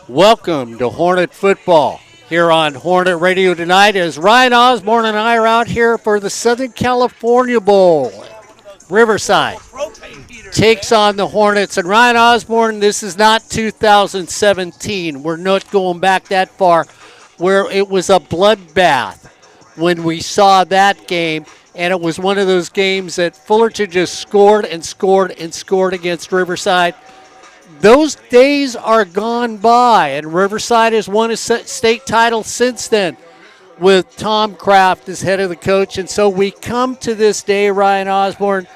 Welcome to Hornet Football here on Hornet Radio tonight as Ryan Osborne and I are out here for the Southern California Bowl. Riverside takes on the Hornets. And Ryan Osborne, this is not 2017. We're not going back that far, where it was a bloodbath when we saw that game. And it was one of those games that Fullerton just scored and scored and scored against Riverside. Those days are gone by, and Riverside has won a state title since then with Tom Kraft as head of the coach. And so we come to this day, Ryan Osborne,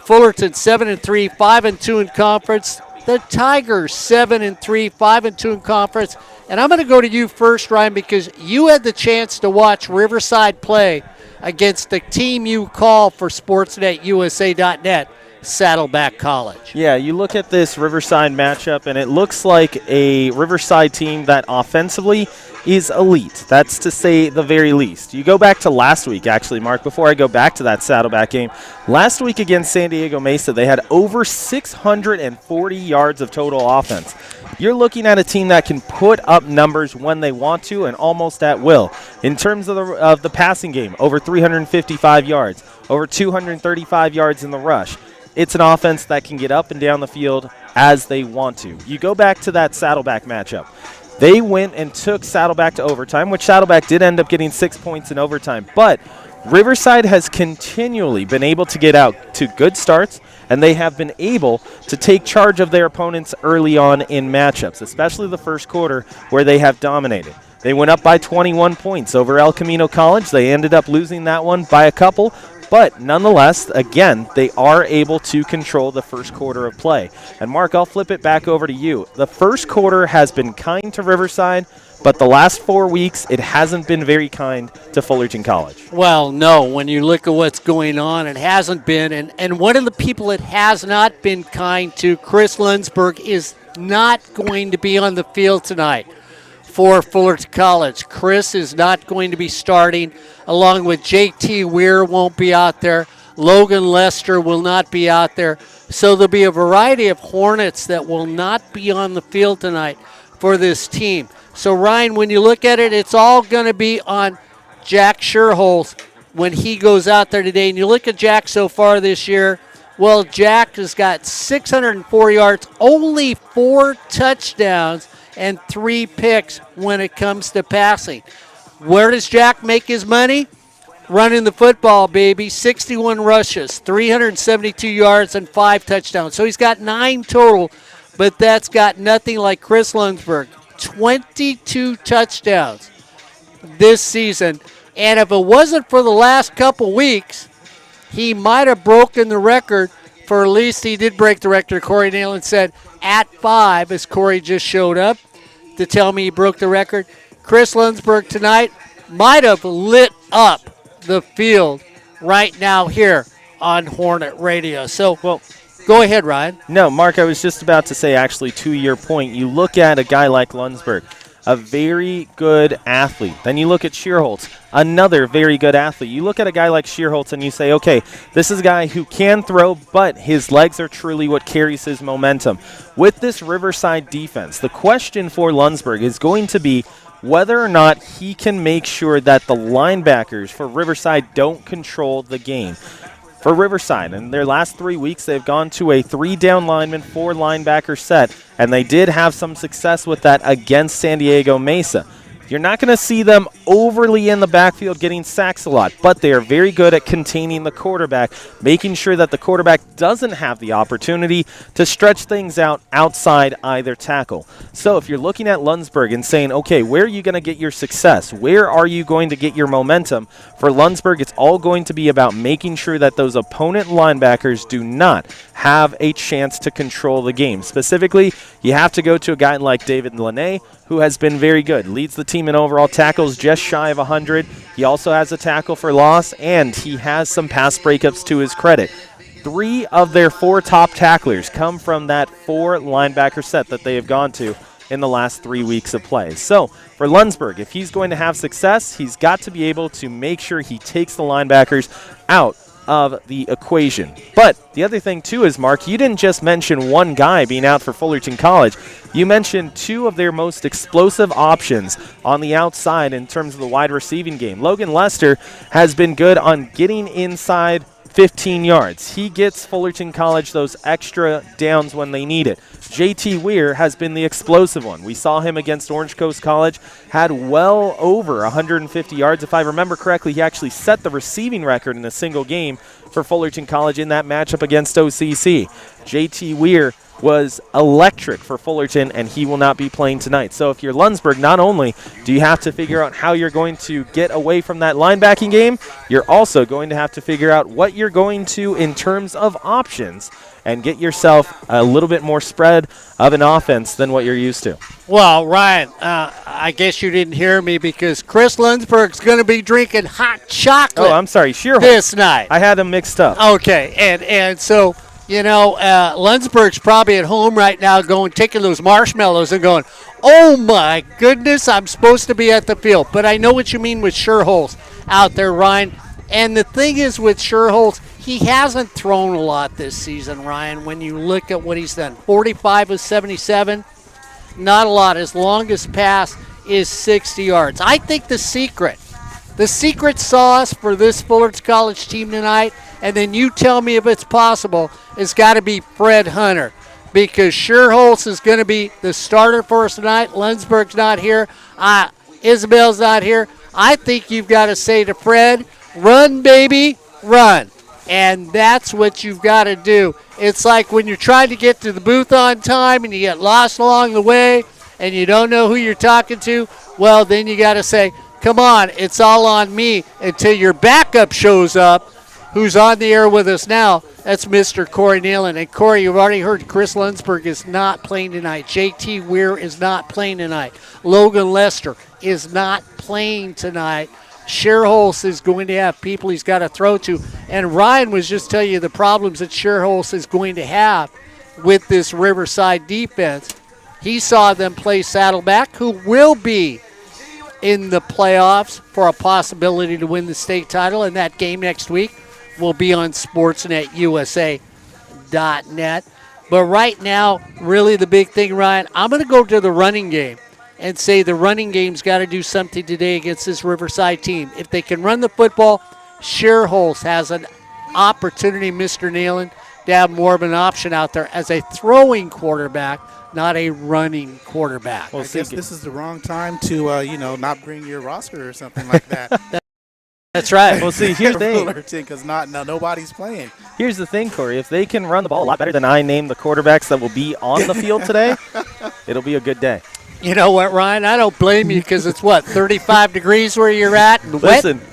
Fullerton 7-3, 5-2 in conference. The Tigers 7-3, 5-2 in conference. And I'm going to go to you first, Ryan, because you had the chance to watch Riverside play against the team you call for SportsNetUSA.net, Saddleback College. Yeah, you look at this Riverside matchup, and it looks like a Riverside team that offensively is elite. That's to say the very least. You go back to last week, actually, Mark, before I go back to that Saddleback game. Last week against San Diego Mesa, they had over 640 yards of total offense. You're looking at a team that can put up numbers when they want to and almost at will. In terms of the passing game, over 355 yards, over 235 yards in the rush. It's an offense that can get up and down the field as they want to. You go back to that Saddleback matchup. They went and took Saddleback to overtime, which Saddleback did end up getting 6 points in overtime. But Riverside has continually been able to get out to good starts, and they have been able to take charge of their opponents early on in matchups, especially the first quarter where they have dominated. They went up by 21 points over El Camino College. They ended up losing that one by a couple. But nonetheless, again, they are able to control the first quarter of play. And Mark, I'll flip it back over to you. The first quarter has been kind to Riverside, but the last 4 weeks, it hasn't been very kind to Fullerton College. Well, no, when you look at what's going on, it hasn't been. And one of the people it has not been kind to, Chris Lunsberg, is not going to be on the field tonight for Fullerton College. Chris is not going to be starting, along with JT Weir won't be out there. Logan Lester will not be out there. So there'll be a variety of Hornets that will not be on the field tonight for this team. So, Ryan, when you look at it, it's all going to be on Jack Sherholz when he goes out there today. And you look at Jack so far this year, well, Jack has got 604 yards, only 4 touchdowns, and 3 picks when it comes to passing. Where does Jack make his money? Running the football, baby. 61 rushes, 372 yards, and 5 touchdowns. So he's got 9 total, but that's got nothing like Chris Lunsberg. 22 touchdowns this season. And if it wasn't for the last couple weeks, he might have broken the record. For at least he did break the record. Corey Nalen said at 5 as Corey just showed up to tell me he broke the record. Chris Lunsberg tonight might have lit up the field right now here on Hornet Radio. So, well, go ahead, Ryan. No, Mark, I was just about to say, actually, to your point, you look at a guy like Lunsberg, a very good athlete. Then you look at Shearholtz, another very good athlete. You look at a guy like Shearholtz and you say, okay, this is a guy who can throw, but his legs are truly what carries his momentum. With this Riverside defense, the question for Lunsberg is going to be whether or not he can make sure that the linebackers for Riverside don't control the game. For Riverside, in their last 3 weeks, they've gone to a 3-down lineman, 4 linebacker set, and they did have some success with that against San Diego Mesa. You're not going to see them overly in the backfield getting sacks a lot, but they are very good at containing the quarterback, making sure that the quarterback doesn't have the opportunity to stretch things out outside either tackle. So if you're looking at Lunsberg and saying, okay, where are you going to get your success? Where are you going to get your momentum? For Lunsberg, it's all going to be about making sure that those opponent linebackers do not have a chance to control the game. Specifically, you have to go to a guy like David Lene, who has been very good. Leads the team in overall tackles, just shy of 100. He also has a tackle for loss, and he has some pass breakups to his credit. 3 of their 4 top tacklers come from that 4 linebacker set that they have gone to in the last 3 weeks of play. So for Lunsberg, if he's going to have success, he's got to be able to make sure he takes the linebackers out of the equation. But the other thing, too, is, Mark, you didn't just mention one guy being out for Fullerton College. You mentioned two of their most explosive options on the outside in terms of the wide receiving game. Logan Lester has been good on getting inside 15 yards. He gets Fullerton College those extra downs when they need it. JT Weir has been the explosive one. We saw him against Orange Coast College, had well over 150 yards. If I remember correctly, he actually set the receiving record in a single game for Fullerton College in that matchup against OCC. JT Weir was electric for Fullerton, and he will not be playing tonight. So if you're Lundsburg, not only do you have to figure out how you're going to get away from that linebacking game, you're also going to have to figure out what you're going to in terms of options and get yourself a little bit more spread of an offense than what you're used to. Well, Ryan, I guess you didn't hear me because Chris Lundsberg's going to be drinking hot chocolate. Oh, I'm sorry, Shearholtz. This night. I had them mixed up. Okay, and so, you know, Lundsberg's probably at home right now taking those marshmallows and going, oh my goodness, I'm supposed to be at the field. But I know what you mean with Shearholtz out there, Ryan. And the thing is with Shearholtz, he hasn't thrown a lot this season, Ryan, when you look at what he's done. 45 of 77, not a lot. His longest pass is 60 yards. I think the secret sauce for this Fullerton College team tonight, and then you tell me if it's possible, has got to be Fred Hunter, because Shearholtz is going to be the starter for us tonight. Lundsberg's not here. Isabel's not here. I think you've got to say to Fred, run, baby, run. And that's what you've got to do. It's like when you're trying to get to the booth on time and you get lost along the way and you don't know who you're talking to, well, then you got to say, come on, it's all on me, until your backup shows up, who's on the air with us now. That's Mr. Corey Nealon. And, Corey, you've already heard Chris Lundsberg is not playing tonight. JT Weir is not playing tonight. Logan Lester is not playing tonight. Shearholtz is going to have people he's got to throw to. And Ryan was just telling you the problems that Shearholtz is going to have with this Riverside defense. He saw them play Saddleback, who will be in the playoffs for a possibility to win the state title. And that game next week will be on sportsnetusa.net. But right now, really the big thing, Ryan, I'm going to go to the running game and say the running game's got to do something today against this Riverside team. If they can run the football, Shearholtz has an opportunity, Mr. Nealon, to have more of an option out there as a throwing quarterback, not a running quarterback. Well, I guess this is the wrong time to, not bring your roster or something like that. That's right. Well, see, here's the thing. Because nobody's playing. Here's the thing, Corey. If they can run the ball a lot better than I name the quarterbacks that will be on the field today, it'll be a good day. You know what, Ryan? I don't blame you because it's, 35 degrees where you're at? And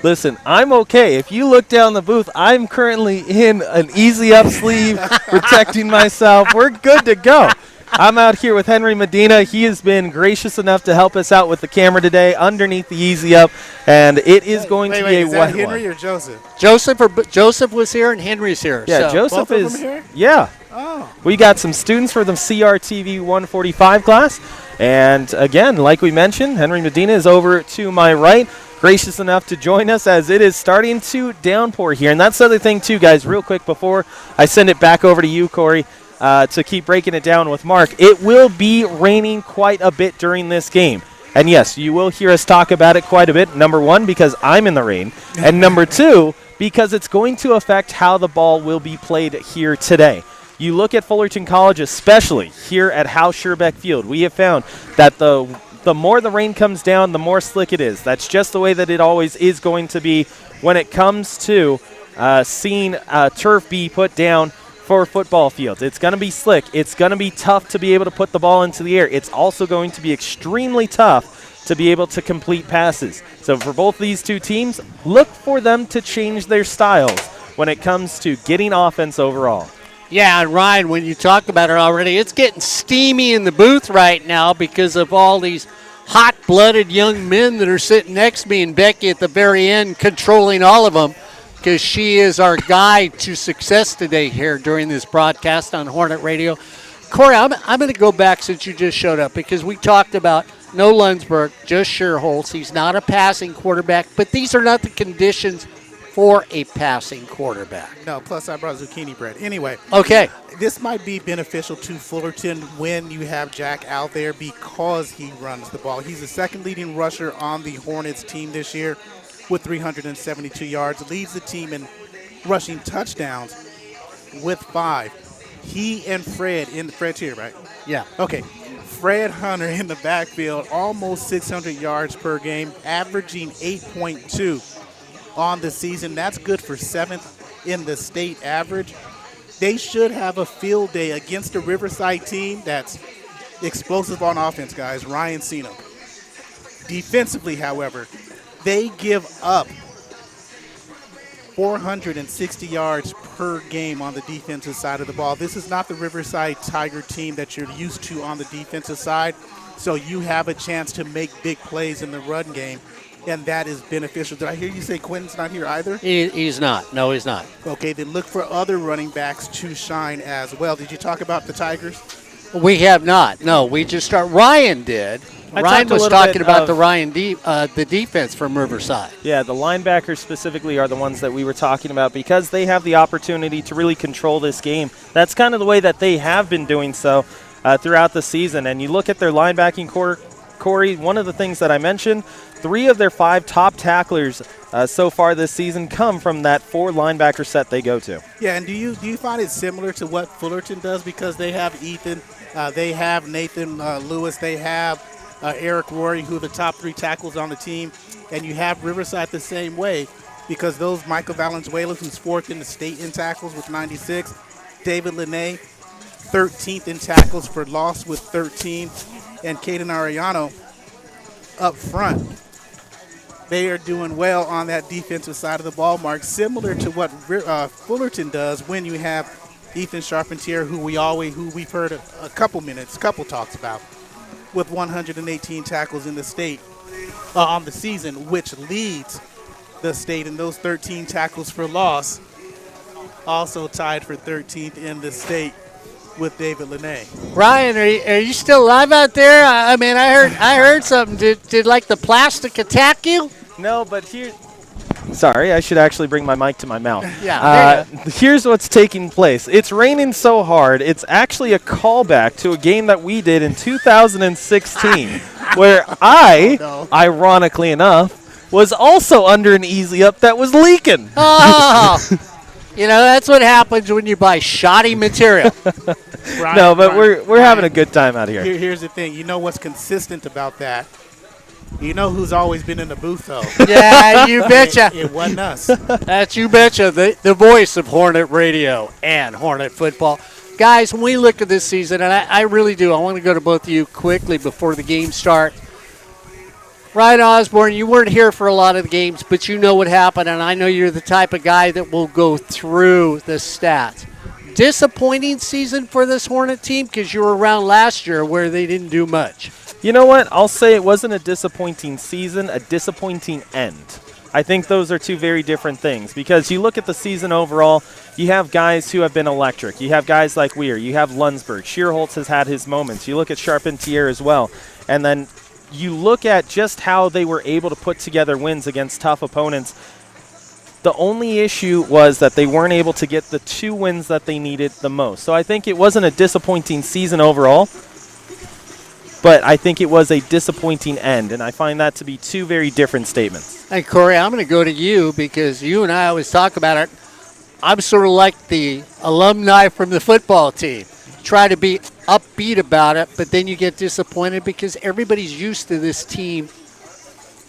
Listen, I'm okay. If you look down the booth, I'm currently in an easy up sleeve, protecting myself. We're good to go. I'm out here with Henry Medina. He has been gracious enough to help us out with the camera today underneath the easy up, and it is going to be a wet one. Henry or Joseph? Joseph was here and Henry's here. Yeah, so. Joseph Both is of them here? Yeah. Oh. We got some students for the CRTV 145 class. And again, like we mentioned, Henry Medina is over to my right, gracious enough to join us as it is starting to downpour here. And that's the other thing, too, guys, real quick before I send it back over to you, Corey, to keep breaking it down with Mark. It will be raining quite a bit during this game. And, yes, you will hear us talk about it quite a bit, number one, because I'm in the rain, and number two, because it's going to affect how the ball will be played here today. You look at Fullerton College, especially here at Howe Scherbeck Field. We have found that the more the rain comes down, the more slick it is. That's just the way that it always is going to be when it comes to seeing turf be put down for football fields. It's going to be slick. It's going to be tough to be able to put the ball into the air. It's also going to be extremely tough to be able to complete passes. So for both these two teams, look for them to change their styles when it comes to getting offense overall. Yeah, and Ryan, when you talk about it already, it's getting steamy in the booth right now because of all these hot-blooded young men that are sitting next to me, and Becky at the very end controlling all of them because she is our guide to success today here during this broadcast on Hornet Radio. Corey, I'm going to go back since you just showed up because we talked about no Lundsberg, just Shearholtz. He's not a passing quarterback, but these are not the conditions for a passing quarterback. No, plus I brought zucchini bread. Anyway, Okay. this might be beneficial to Fullerton when you have Jack out there because he runs the ball. He's the second leading rusher on the Hornets team this year with 372 yards. Leads the team in rushing touchdowns with 5. He and Fred's here, right? Yeah. Okay. Fred Hunter in the backfield, almost 600 yards per game, averaging 8.2 on the season. That's good for 7th in the state average. They should have a field day against a Riverside team that's explosive on offense, guys. Ryan Cena. Defensively, however, they give up 460 yards per game on the defensive side of the ball. This is not the Riverside Tiger team that you're used to on the defensive side, so you have a chance to make big plays in the run game, and that is beneficial. Did I hear you say Quentin's not here either? He's not. No, he's not. Okay, then look for other running backs to shine as well. Did you talk about the Tigers? We have not. No, we just start. Ryan did. I Ryan talked a was little talking bit about of- the defense from Riverside. Yeah, the linebackers specifically are the ones that we were talking about because they have the opportunity to really control this game. That's kind of the way that they have been doing so throughout the season. And you look at their linebacking core, Corey, one of the things that I mentioned, 3 of their 5 top tacklers so far this season come from that 4 linebacker set they go to. Yeah, and do you find it similar to what Fullerton does because they have Ethan, they have Nathan Lewis, they have Eric Rory, who are the top 3 tackles on the team, and you have Riverside the same way because those Michael Valenzuela, who's 4th in the state in tackles with 96, David Linne, 13th in tackles for loss with 13, and Caden Ariano up front. They are doing well on that defensive side of the ball, Mark, similar to what Fullerton does when you have Ethan Charpentier, who we've heard a couple talks about, with 118 tackles in the state on the season, which leads the state in those 13 tackles for loss, also tied for 13th in the state with David Linne. Ryan, are you still alive out there? I mean, I heard something. Did like the plastic attack you? No, but here. Sorry, I should actually bring my mic to my mouth. Yeah. Here's what's taking place. It's raining so hard, it's actually a callback to a game that we did in 2016, where ironically enough, was also under an easy up that was leaking. Oh, that's what happens when you buy shoddy material. No, but we're having a good time out here. Here's the thing. You know what's consistent about that? You know who's always been in the booth, though? Yeah, you betcha. It wasn't us. That's you betcha, the voice of Hornet Radio and Hornet football. Guys, when we look at this season, and I really do, I want to go to both of you quickly before the game start. Ryan Osborne, you weren't here for a lot of the games, but you know what happened, and I know you're the type of guy that will go through the stats. Disappointing season for this Hornet team because you were around last year where they didn't do much. You know what? I'll say it wasn't a disappointing season, a disappointing end. I think those are 2 very different things because you look at the season overall, you have guys who have been electric. You have guys like Weir. You have Lunsberg. Shearholtz has had his moments. You look at Charpentier as well. And then you look at just how they were able to put together wins against tough opponents. The only issue was that they weren't able to get the 2 wins that they needed the most. So I think it wasn't a disappointing season overall, but I think it was a disappointing end, and I find that to be 2 very different statements. Hey, Corey, I'm going to go to you because you and I always talk about it. I'm sort of like the alumni from the football team. Try to be upbeat about it, but then you get disappointed because everybody's used to this team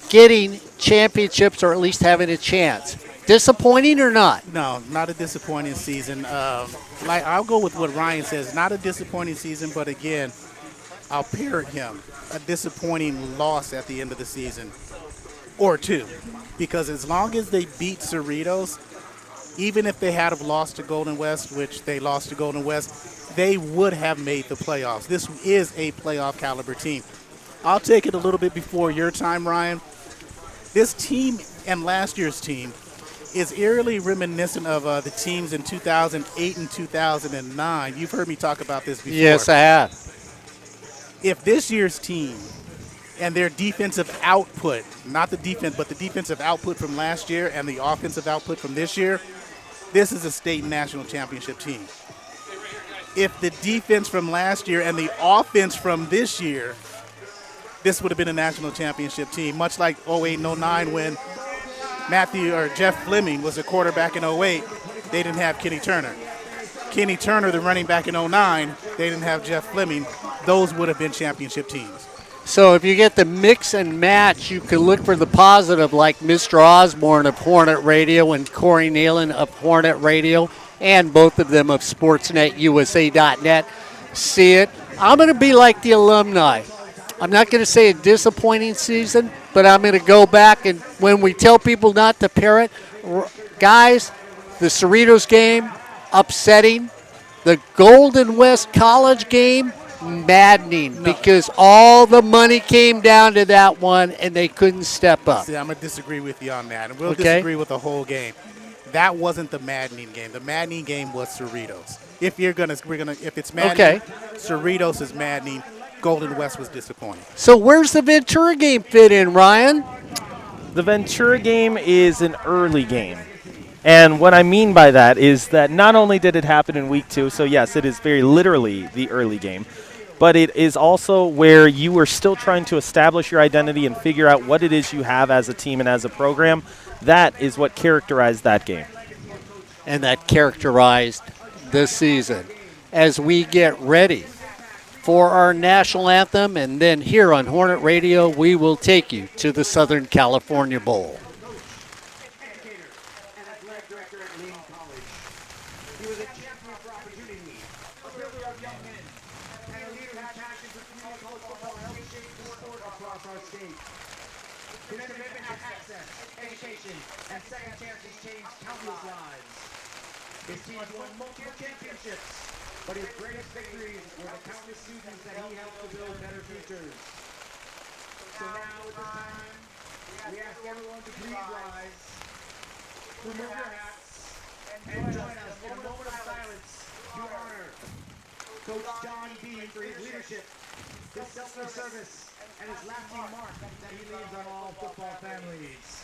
getting championships or at least having a chance. Disappointing or not? No, not a disappointing season. I'll go with what Ryan says. Not a disappointing season, but again, I'll parrot him. A disappointing loss at the end of the season. Or 2. Because as long as they beat Cerritos, even if they had have lost to Golden West, which they lost to Golden West, they would have made the playoffs. This is a playoff caliber team. I'll take it a little bit before your time, Ryan. This team and last year's team is eerily reminiscent of the teams in 2008 and 2009. You've heard me talk about this before. Yes, I have. If this year's team and their defensive output, not the defense, but the defensive output from last year and the offensive output from this year, this is a state national championship team. If the defense from last year and the offense from this year, this would have been a national championship team, much like 08 and 09 when Jeff Fleming was a quarterback in 08. They didn't have Kenny Turner. Kenny Turner, the running back in 09, they didn't have Jeff Fleming. Those would have been championship teams. So if you get the mix and match, you can look for the positive, like Mr. Osborne of Hornet Radio and Corey Nealon of Hornet Radio, and both of them of SportsNetUSA.net. See it. I'm going to be like the alumni. I'm not going to say a disappointing season, but I'm going to go back, and when we tell people not to pair it, guys, the Cerritos game, upsetting. The Golden West College game, maddening, because all the money came down to that one, and they couldn't step up. See, I'm going to disagree with you on that, and we'll disagree with the whole game. That wasn't the maddening game. The maddening game was Cerritos. If it's maddening, Cerritos is maddening. Golden West was disappointing. So where's the Ventura game fit in, Ryan? The Ventura game is an early game. And what I mean by that is that not only did it happen in week 2, so yes, it is very literally the early game, but it is also where you are still trying to establish your identity and figure out what it is you have as a team and as a program. That is what characterized that game. And that characterized this season. As we get ready for our national anthem, and then here on Hornet Radio, we will take you to the Southern California Bowl. But his greatest victories were the countless students that he helped to build better futures. So now at this time, we ask everyone to please rise, remove your hats, and join us in a moment of silence to honor Coach John Beam for his leadership, his selfless service, and his lasting mark that he leaves on all football families.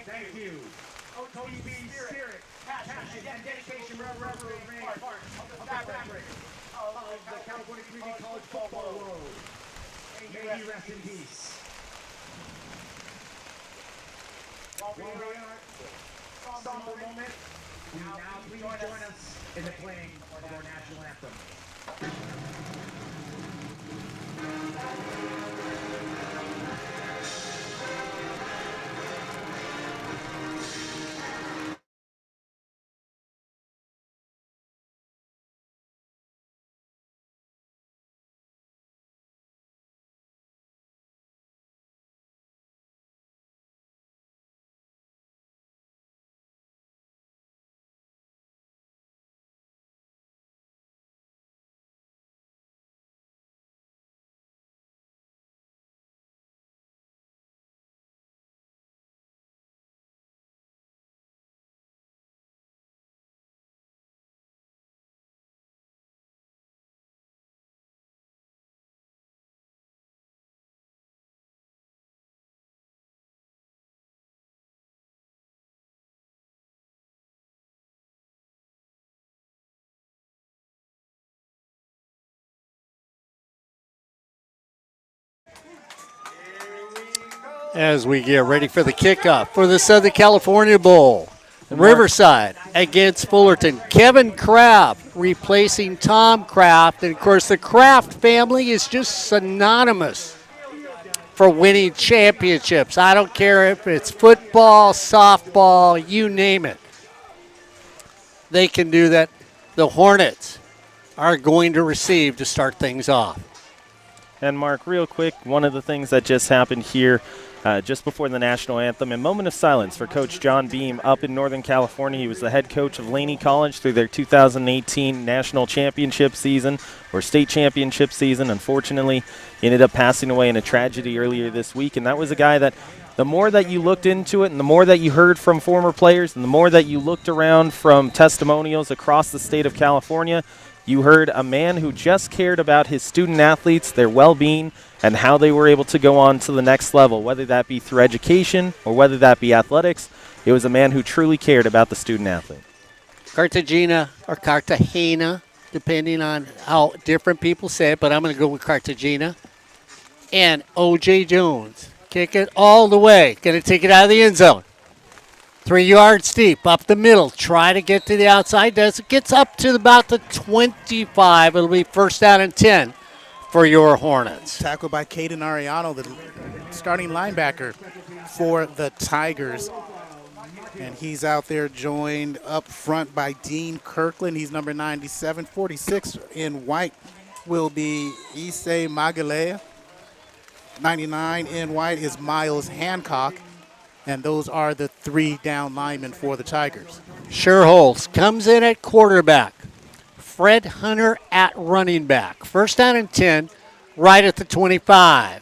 Thank you. OTB's spirit, passion, and dedication will forever remain part of the fabric of the California Community College football world. May he rest in peace. While we are in our somber moment, we now please join us in the playing of our national anthem. As we get ready for the kickoff for the Southern California Bowl. Riverside against Fullerton. Kevin Kraft replacing Tom Kraft. And, of course, the Kraft family is just synonymous for winning championships. I don't care if it's football, softball, you name it. They can do that. The Hornets are going to receive to start things off. And, Mark, real quick, one of the things that just happened here just before the national anthem, a moment of silence for Coach John Beam up in Northern California. He was the head coach of Laney College through their 2018 national championship season, or state championship season. Unfortunately, he ended up passing away in a tragedy earlier this week, and that was a guy that the more that you looked into it and the more that you heard from former players and the more that you looked around from testimonials across the state of California, you heard a man who just cared about his student athletes, their well-being, and how they were able to go on to the next level, whether that be through education or whether that be athletics. It was a man who truly cared about the student athlete. Cartagena or Cartagena, depending on how different people say it, but I'm going to go with Cartagena. And O.J. Jones, kick it all the way. Going to take it out of the end zone. 3 yards deep, up the middle. Try to get to the outside. Does it gets up to about the 25. It'll be first down and 10 for your Hornets. Tackled by Caden Ariano, the starting linebacker for the Tigers. And he's out there joined up front by Dean Kirkland. He's number 97. 46 in white will be Issei Magalea. 99 in white is Miles Hancock. And those are the 3 down linemen for the Tigers. Sherholz comes in at quarterback. Fred Hunter at running back. First down and 10, right at the 25.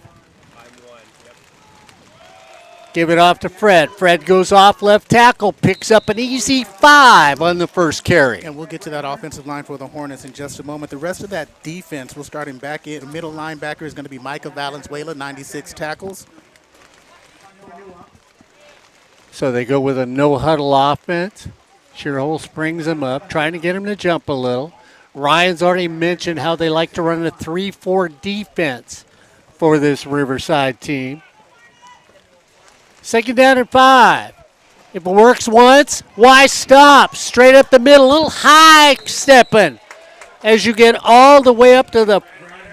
Give it off to Fred. Fred goes off left tackle, picks up an easy 5 on the first carry. And we'll get to that offensive line for the Hornets in just a moment. The rest of that defense, we'll start in back in. The middle linebacker is going to be Micah Valenzuela, 96 tackles. So they go with a no-huddle offense. Sherholz brings him up, trying to get him to jump a little. Ryan's already mentioned how they like to run a 3-4 defense for this Riverside team. Second down and 5. If it works once, why stop? Straight up the middle, a little high stepping as you get all the way up to the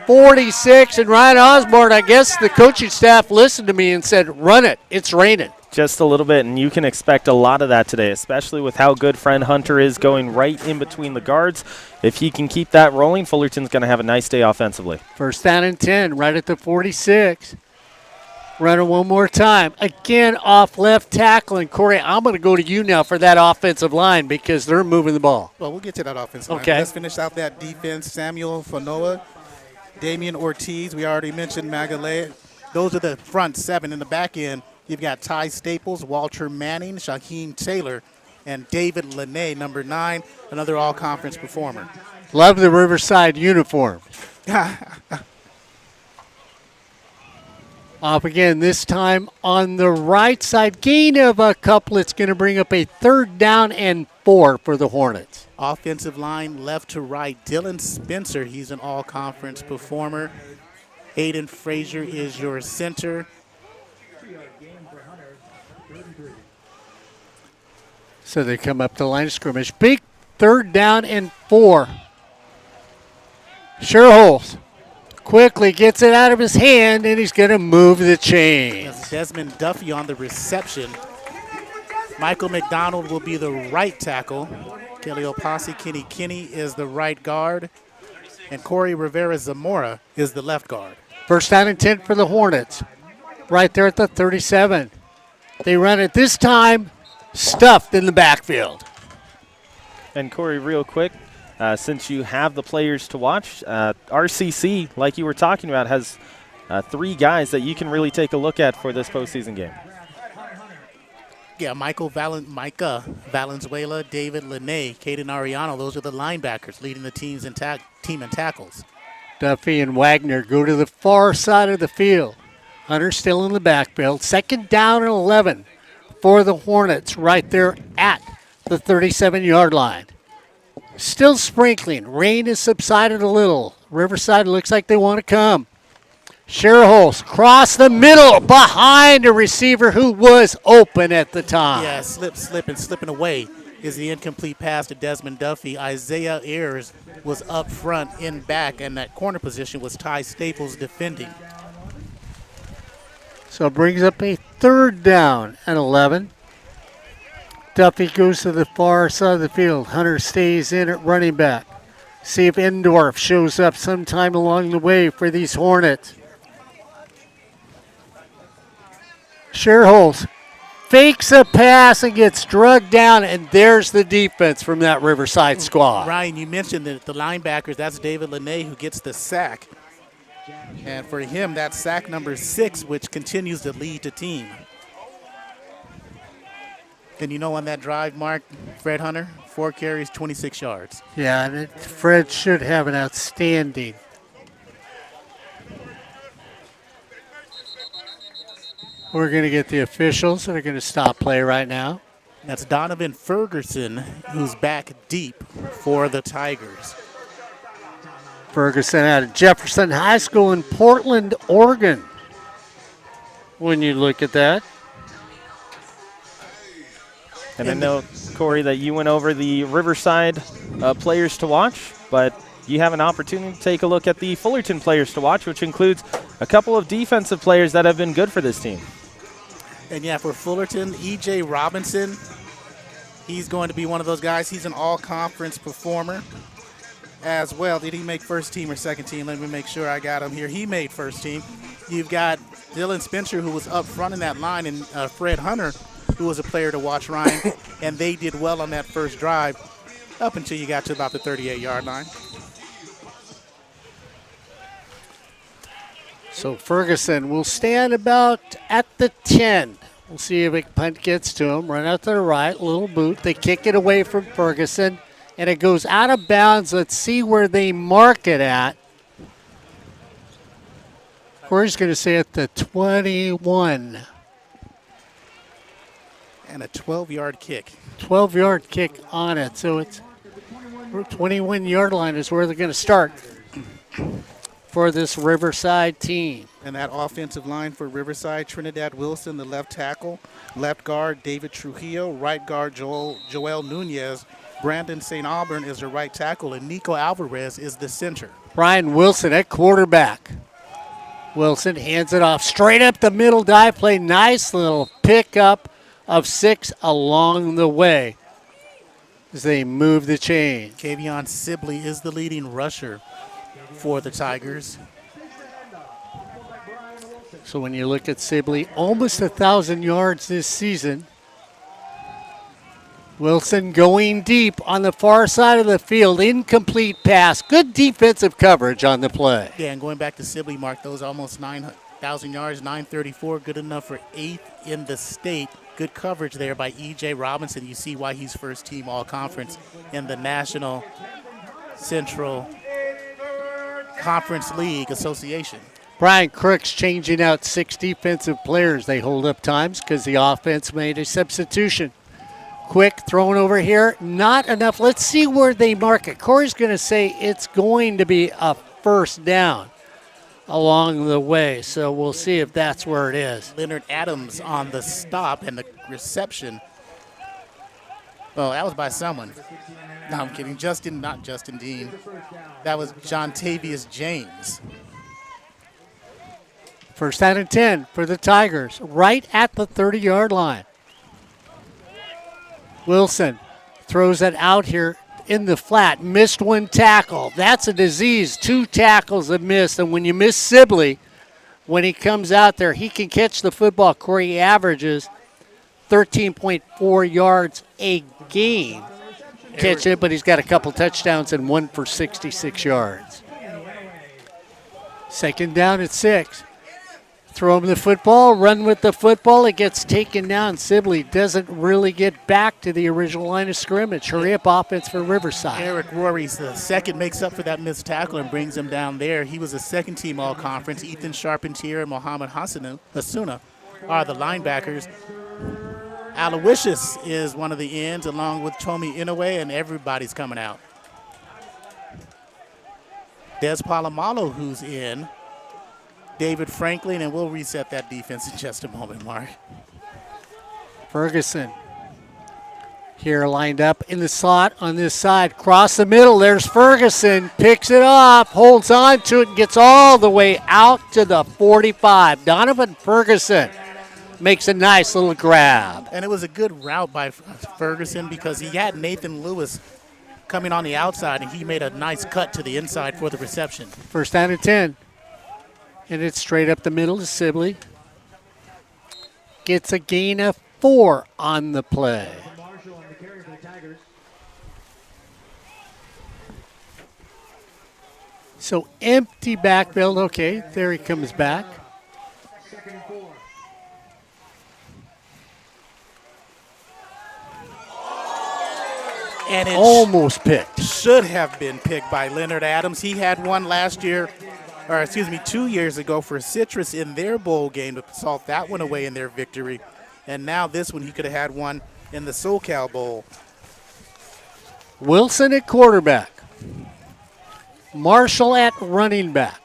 46. And Ryan Osborne, I guess the coaching staff listened to me and said, run it, it's raining. Just a little bit, and you can expect a lot of that today, especially with how good Fred Hunter is going right in between the guards. If he can keep that rolling, Fullerton's going to have a nice day offensively. First down and 10, right at the 46. Run it one more time. Again, off left tackle. And, Corey, I'm going to go to you now for that offensive line because they're moving the ball. Well, we'll get to that offensive line. Okay. Let's finish out that defense. Samuel Fanoa, Damian Ortiz. We already mentioned Magalea. Those are the front 7. In the back end, you've got Ty Staples, Walter Manning, Shaheem Taylor, and David Lene, number 9, another all-conference performer. Love the Riverside uniform. Off again, this time on the right side. Gain of a couple. It's going to bring up a 3rd down and 4 for the Hornets. Offensive line left to right. Dylan Spencer, he's an all-conference performer. Aiden Frazier is your center. So they come up to the line of scrimmage. Big 3rd down and 4. Sherholz quickly gets it out of his hand, and he's going to move the chains. That's Desmond Duffy on the reception. Michael McDonald will be the right tackle. Kelly Opasi Kenny is the right guard. And Corey Rivera Zamora is the left guard. First down and 10 for the Hornets. Right there at the 37. They run it this time, stuffed in the backfield. And Corey, real quick, since you have the players to watch, RCC, like you were talking about, has 3 guys that you can really take a look at for this postseason game. Yeah, Micah Valenzuela, David Lene, Caden Ariano, those are the linebackers leading the team in tackles. Duffy and Wagner go to the far side of the field. Hunter still in the backfield. Second down and 11 for the Hornets right there at the 37-yard line. Still sprinkling. Rain has subsided a little. Riverside looks like they want to come. Sherholz cross the middle behind a receiver who was open at the time. Yeah, slipping away is the incomplete pass to Desmond Duffy. Isaiah Ayers was up front in back, and that corner position was Ty Staples defending. So it brings up a 3rd down and 11. Duffy goes to the far side of the field. Hunter stays in at running back. See if Endorf shows up sometime along the way for these Hornets. Sherholz fakes a pass and gets drugged down, and there's the defense from that Riverside squad. Ryan, you mentioned the linebackers. That's David Lene who gets the sack. And for him, that's sack number 6, which continues to lead the team. And you know, on that drive, Mark, Fred Hunter, 4 carries, 26 yards. Yeah, and Fred should have an outstanding. We're going to get the officials that are going to stop play right now. That's Donovan Ferguson, who's back deep for the Tigers. Ferguson out of Jefferson High School in Portland, Oregon. When you look at that. And I know, Corey, that you went over the Riverside players to watch, but you have an opportunity to take a look at the Fullerton players to watch, which includes a couple of defensive players that have been good for this team. And yeah, for Fullerton, E.J. Robinson, he's going to be one of those guys. He's an all-conference performer as well. Did he make first team or second team? Let me make sure I got him here. He made first team. You've got Dylan Spencer, who was up front in that line, and Fred Hunter, who was a player to watch, Ryan, and they did well on that first drive up until you got to about the 38-yard line. So Ferguson will stand about at the 10. We'll see if a punt gets to him. Run out to the right, little boot. They kick it away from Ferguson, and it goes out of bounds. Let's see where they mark it at. Corey's going to say at the 21. And a 12-yard kick. 12-yard kick on it. So it's 21-yard line is where they're going to start for this Riverside team. And that offensive line for Riverside, Trinidad Wilson, the left tackle, left guard, David Trujillo, right guard, Joel Nunez, Brandon St. Auburn is the right tackle, and Nico Alvarez is the center. Brian Wilson at quarterback. Wilson hands it off straight up the middle, dive play. Nice little pickup of 6 along the way as they move the chain. Kavion Sibley is the leading rusher for the Tigers. So when you look at Sibley, almost 1,000 yards this season. Wilson going deep on the far side of the field. Incomplete pass. Good defensive coverage on the play. Yeah, and going back to Sibley, Mark, those almost 9,000 yards, 934, good enough for 8th in the state. Good coverage there by E.J. Robinson. You see why he's first team all-conference in the National Central Conference League Association. Brian Crooks changing out 6 defensive players. They hold up times because the offense made a substitution. Quick thrown over here. Not enough. Let's see where they mark it. Corey's going to say it's going to be a first down along the way. So we'll see if that's where it is. Leonard Adams on the stop and the reception. Well, that was by someone. No, I'm kidding. Not Justin Dean. That was John Tavius James. First down and 10 for the Tigers, right at the 30-yard line. Wilson throws it out here in the flat. Missed one tackle. That's a disease. 2 tackles have missed. And when you miss Sibley, when he comes out there, he can catch the football. Corey averages 13.4 yards a game. Catch it, but he's got a couple touchdowns and 1 for 66 yards. Second down at 6. Throw him the football, run with the football. It gets taken down. Sibley doesn't really get back to the original line of scrimmage. Hurry up offense for Riverside. Eric Rory's the second, makes up for that missed tackle and brings him down there. He was a second team all-conference. Ethan Charpentier and Mohamed Hasuna are the linebackers. Aloysius is one of the ends along with Tomi Inoue, and everybody's coming out. Des Palomalo, who's in. David Franklin, and we'll reset that defense in just a moment, Mark. Ferguson here lined up in the slot on this side. Cross the middle. There's Ferguson. Picks it up, holds on to it, and gets all the way out to the 45. Donovan Ferguson makes a nice little grab. And it was a good route by Ferguson because he had Nathan Lewis coming on the outside, and he made a nice cut to the inside for the reception. First down and 10. And it's straight up the middle to Sibley. Gets a gain of 4 on the play. So empty backfield. Okay, there he comes back. And it Almost picked. should have been picked by Leonard Adams. He had one last year, or excuse me, 2 years ago for Citrus in their bowl game to salt that one away in their victory. And now this one, he could have had one in the SoCal Bowl. Wilson at quarterback. Marshall at running back.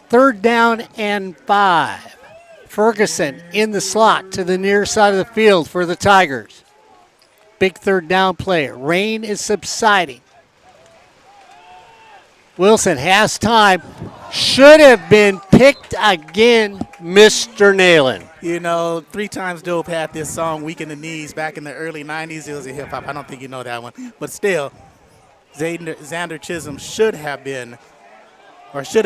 3rd down and 5. Ferguson in the slot to the near side of the field for the Tigers. Big 3rd down play. Rain is subsiding. Wilson has time. Should have been picked again, Mr. Nalen. You know, 3 Times Dope had this song, Weak in the Knees, back in the early 90s. It was a hip-hop. I don't think you know that one. But still, Xander Chisholm should have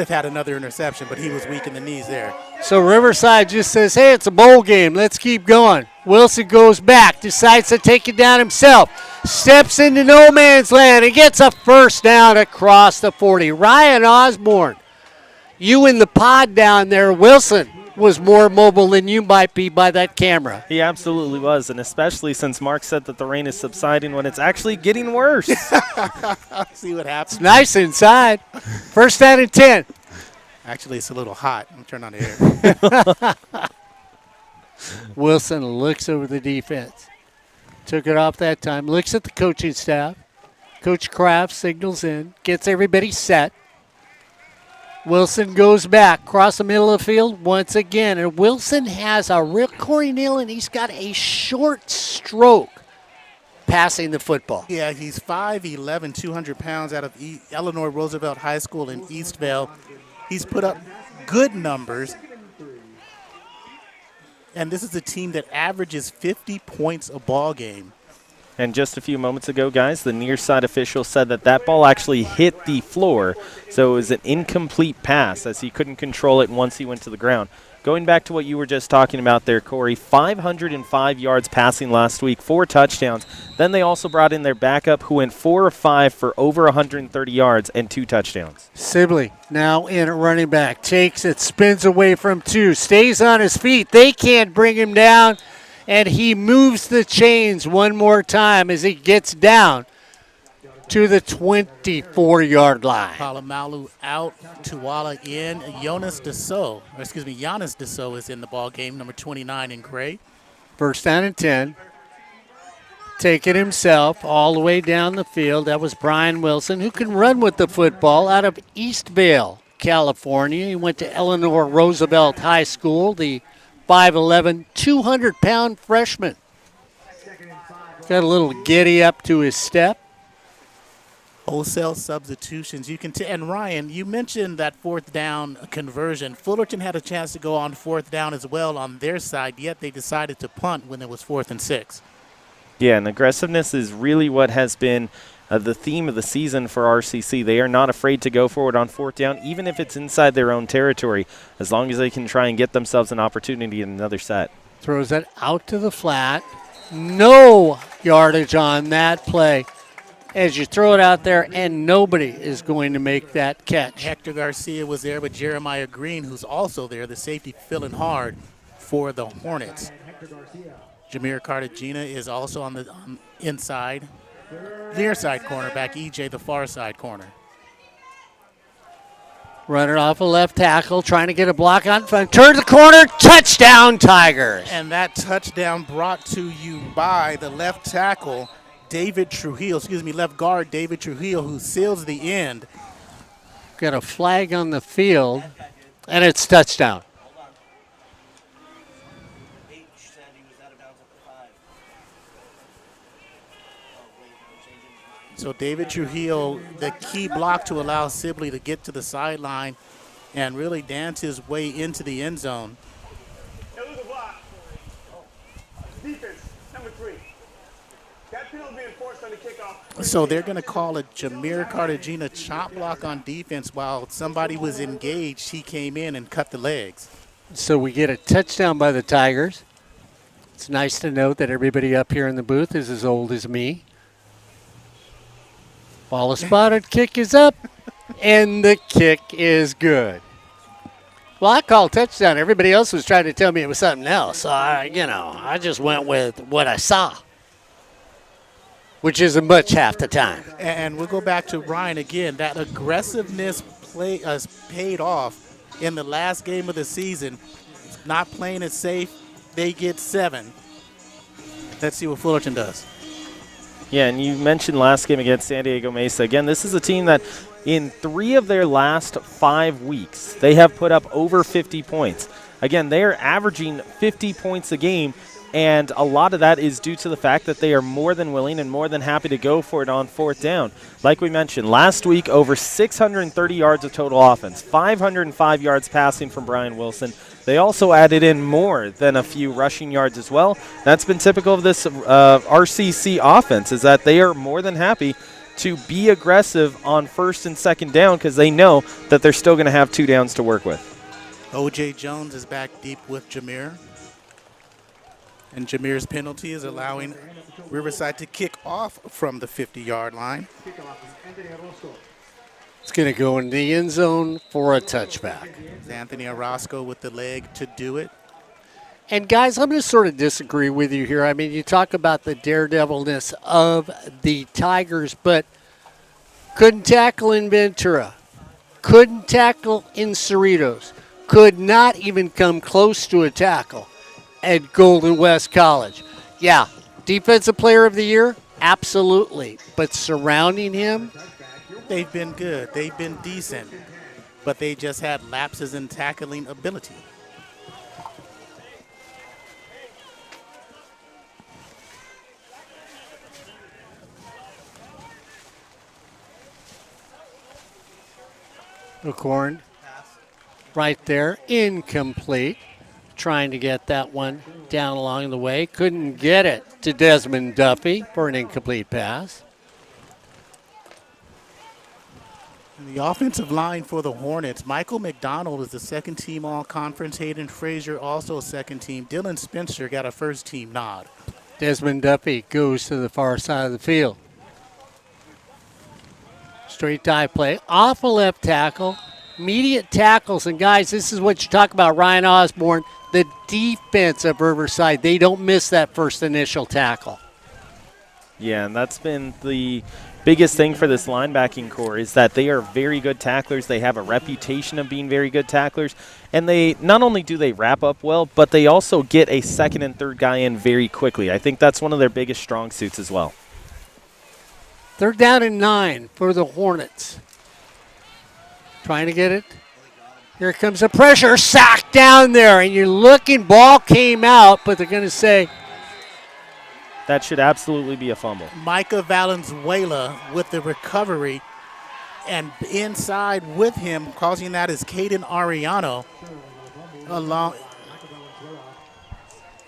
had another interception, but he was weak in the knees there. So Riverside just says, hey, it's a bowl game. Let's keep going. Wilson goes back, decides to take it down himself, steps into no man's land, and gets a 1st down across the 40. Ryan Osborne, you in the pod down there. Wilson was more mobile than you might be by that camera. He absolutely was, and especially since Mark said that the rain is subsiding when it's actually getting worse. See what happens. It's nice inside. 1st down and 10. Actually, it's a little hot. I'm turning on the air. Wilson looks over the defense. Took it off that time. Looks at the coaching staff. Coach Kraft signals in. Gets everybody set. Wilson goes back, across the middle of the field once again. And Wilson has a real Corey Nealon. He's got a short stroke passing the football. Yeah, he's 5'11", 200 pounds out of Eleanor Roosevelt High School in Eastvale. He's put up good numbers. And this is a team that averages 50 points a ball game. And just a few moments ago, guys, the near side official said that that ball actually hit the floor, so it was an incomplete pass as he couldn't control it once he went to the ground. Going back to what you were just talking about there, Corey, 505 yards passing last week, 4 touchdowns. Then they also brought in their backup who went 4 of 5 for over 130 yards and 2 touchdowns. Sibley now in at running back. Takes it, spins away from 2, stays on his feet. They can't bring him down, and he moves the chains one more time as he gets down to the 24-yard line. Palomalu out, Tuwala in. Giannis Deso is in the ball game, number 29 in gray. 1st down and 10. Take it himself all the way down the field. That was Brian Wilson, who can run with the football out of Eastvale, California. He went to Eleanor Roosevelt High School, the 5'11", 200-pound freshman. Got a little giddy up to his step. Wholesale substitutions. And Ryan, you mentioned that 4th down conversion. Fullerton had a chance to go on 4th down as well on their side, yet they decided to punt when it was 4th and 6. Yeah, and aggressiveness is really what has been the theme of the season for RCC. They are not afraid to go forward on 4th down, even if it's inside their own territory, as long as they can try and get themselves an opportunity in another set. Throws it out to the flat. No yardage on that play as you throw it out there, and nobody is going to make that catch. Hector Garcia was there, but Jeremiah Green, who's also there, the safety filling hard for the Hornets. Jameer Cartagena is also on the inside. Near side cornerback, EJ the far side corner. Running off a left tackle, trying to get a block on front. Turn the corner, touchdown Tigers. And that touchdown brought to you by the left tackle, left guard David Trujillo, who seals the end. Got a flag on the field, and it's touchdown. So David Trujillo, the key block to allow Sibley to get to the sideline and really dance his way into the end zone. Defense, number 3. That penalty enforced on the kickoff. So they're going to call a Jameer Cartagena chop block on defense while somebody was engaged. He came in and cut the legs. So we get a touchdown by the Tigers. It's nice to note that everybody up here in the booth is as old as me. Ball is spotted, kick is up, and the kick is good. Well, I called touchdown. Everybody else was trying to tell me it was something else. So, I just went with what I saw. which isn't much half the time. And we'll go back to Ryan again. That aggressiveness paid off in the last game of the season. Not playing it safe. They get 7. Let's see what Fullerton does. Yeah, and you mentioned last game against San Diego Mesa. Again, this is a team that in 3 of their last 5 weeks, they have put up over 50 points. Again, they are averaging 50 points a game, and a lot of that is due to the fact that they are more than willing and more than happy to go for it on 4th down. Like we mentioned, last week, over 630 yards of total offense, 505 yards passing from Brian Wilson. They also added in more than a few rushing yards as well. That's been typical of this RCC offense, is that they are more than happy to be aggressive on 1st and 2nd down because they know that they're still going to have 2 downs to work with. O.J. Jones is back deep with Jameer. And Jameer's penalty is allowing Riverside to kick off from the 50-yard line. It's going to go in the end zone for a touchback. It's Anthony Orozco with the leg to do it. And, guys, I'm going to sort of disagree with you here. I mean, you talk about the daredevilness of the Tigers, but couldn't tackle in Ventura, couldn't tackle in Cerritos, could not even come close to a tackle at Golden West College. Yeah, Defensive Player of the Year? Absolutely. But surrounding him? They've been good. They've been decent. But they just had lapses in tackling ability. McCorn right there, incomplete. Trying to get that one down along the way. Couldn't get it to Desmond Duffy for an incomplete pass. The offensive line for the Hornets, Michael McDonald is the 2nd-team All-Conference. Hayden Frazier also 2nd-team. Dylan Spencer got a 1st-team nod. Desmond Duffy goes to the far side of the field. Straight dive play off a left tackle. Immediate tackles. And, guys, this is what you talk about, Ryan Osborne. The defense of Riverside, they don't miss that first initial tackle. Yeah, and that's been the biggest thing for this linebacking core is that they are very good tacklers. They have a reputation of being very good tacklers. And they not only do they wrap up well, but they also get a 2nd and 3rd guy in very quickly. I think that's one of their biggest strong suits as well. 3rd down and 9 for the Hornets. Trying to get it. Here comes the pressure, sack down there, and you're looking, ball came out, but they're going to say. That should absolutely be a fumble. Micah Valenzuela with the recovery, and inside with him, causing that is Caden Ariano.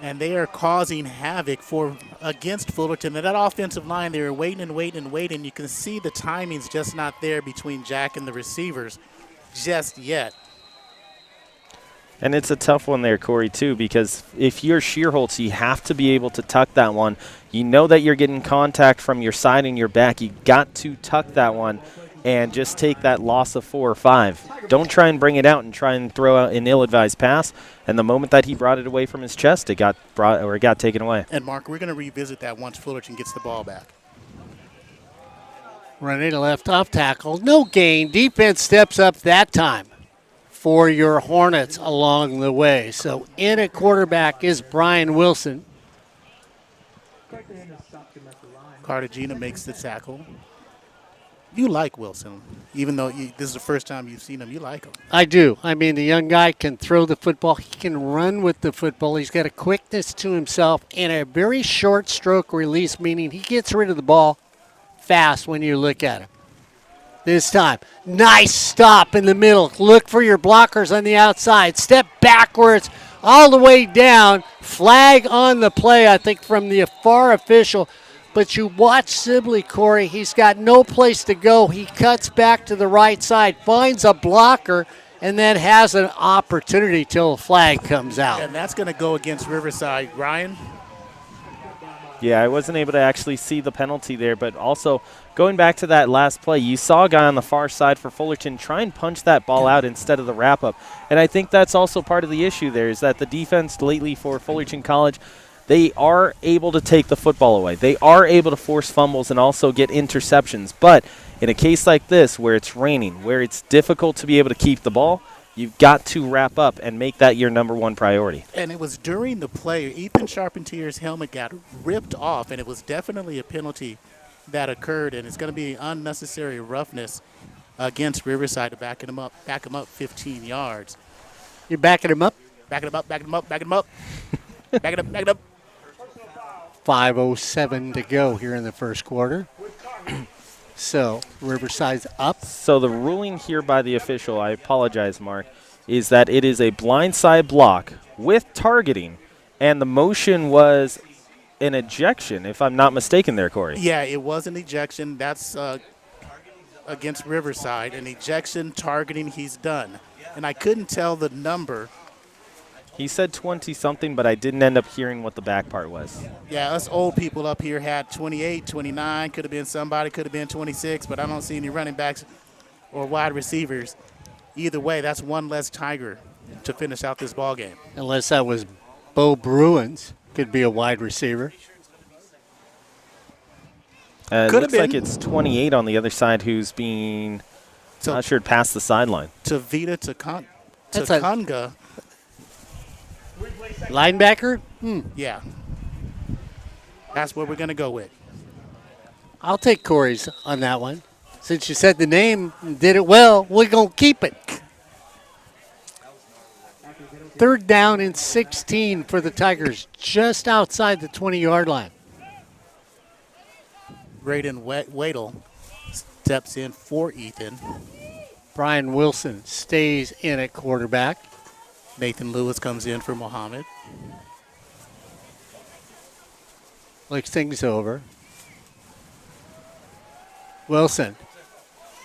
And they are causing havoc against Fullerton. And that offensive line, they were waiting and waiting and waiting. You can see the timing's just not there between Jack and the receivers just yet. And it's a tough one there, Corey, too, because if you're Shearholtz, you have to be able to tuck that one. You know that you're getting contact from your side and your back. You got to tuck that one and just take that loss of 4 or 5. Don't try and bring it out and try and throw out an ill-advised pass. And the moment that he brought it away from his chest, it got taken away. And, Mark, we're going to revisit that once Fullerton gets the ball back. Running a left off tackle. No gain. Defense steps up that time for your Hornets along the way. So in at quarterback is Brian Wilson. Cartagena makes the tackle. You like Wilson, even though this is the first time you've seen him. You like him. I do. I mean, the young guy can throw the football. He can run with the football. He's got a quickness to himself and a very short stroke release, meaning he gets rid of the ball fast when you look at him. This time, nice stop in the middle. Look for your blockers on the outside. Step backwards all the way down. Flag on the play, I think, from the far official. But you watch Sibley, Corey. He's got no place to go. He cuts back to the right side, finds a blocker, and then has an opportunity till the flag comes out. And that's going to go against Riverside. Ryan? Yeah, I wasn't able to actually see the penalty there, but also going back to that last play, you saw a guy on the far side for Fullerton try and punch that ball out instead of the wrap-up. And I think that's also part of the issue there is that the defense lately for Fullerton College, they are able to take the football away. They are able to force fumbles and also get interceptions. But in a case like this where it's raining, where it's difficult to be able to keep the ball, you've got to wrap up and make that your number one priority. And it was during the play, Ethan Charpentier's helmet got ripped off, and it was definitely a penalty that occurred, and it's going to be unnecessary roughness against Riverside to back him up 15 yards. You're backing him up? Back it up, back it up, back it up. Back it up, back it up. 5:07 to go here in the first quarter. So Riverside's up. So the ruling here by the official, I apologize, Mark, is that it is a blindside block with targeting, and the motion was an ejection, if I'm not mistaken there, Corey. Yeah, it was an ejection. That's against Riverside. An ejection, targeting, he's done. And I couldn't tell the number. He said 20-something, but I didn't end up hearing what the back part was. Yeah, us old people up here had 28, 29, could have been somebody, could have been 26, but I don't see any running backs or wide receivers. Either way, that's one less Tiger to finish out this ball game. Unless that was Bo Bruins, could be a wide receiver. It Could looks have like been. it's 28 on the other side who's being ushered past the sideline. Tavita That's a- Takonga, Linebacker? yeah. That's what we're going to go with. I'll take Corey's on that one. Since you said the name and did it well, we're going to keep it. 3rd down and 16 for the Tigers, just outside the 20-yard line. Braden Wadle steps in for Ethan. Brian Wilson stays in at quarterback. Nathan Lewis comes in for Mohammed. Looks things over. Wilson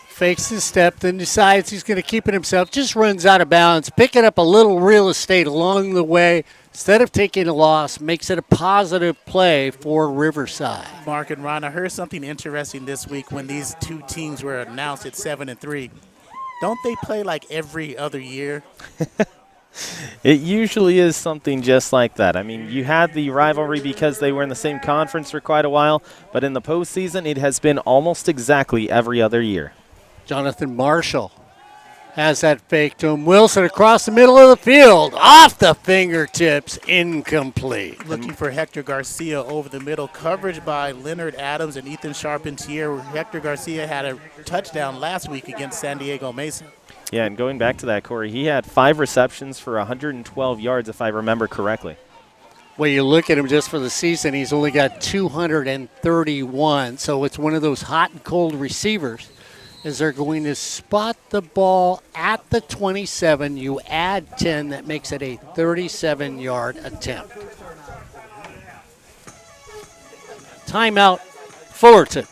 fakes his step, then decides he's going to keep it himself, just runs out of bounds, picking up a little real estate along the way. Instead of taking a loss, makes it a positive play for Riverside. Mark and Ron, I heard something interesting this week when these two teams were announced at 7-3. Don't they play like every other year? It usually is something just like that. I mean, you had the rivalry because they were in the same conference for quite a while, but in the postseason, it has been almost exactly every other year. Jonathan Marshall has that fake to him. Wilson across the middle of the field, off the fingertips, incomplete. Looking for Hector Garcia over the middle. Coverage by Leonard Adams and Ethan Charpentier. Hector Garcia had a touchdown last week against San Diego Mesa. Yeah, and going back to that, Corey, he had 5 receptions for 112 yards, if I remember correctly. Well, you look at him just for the season, he's only got 231. So it's one of those hot and cold receivers. As they're going to spot the ball at the 27, you add 10, that makes it a 37-yard attempt. Timeout, Fullerton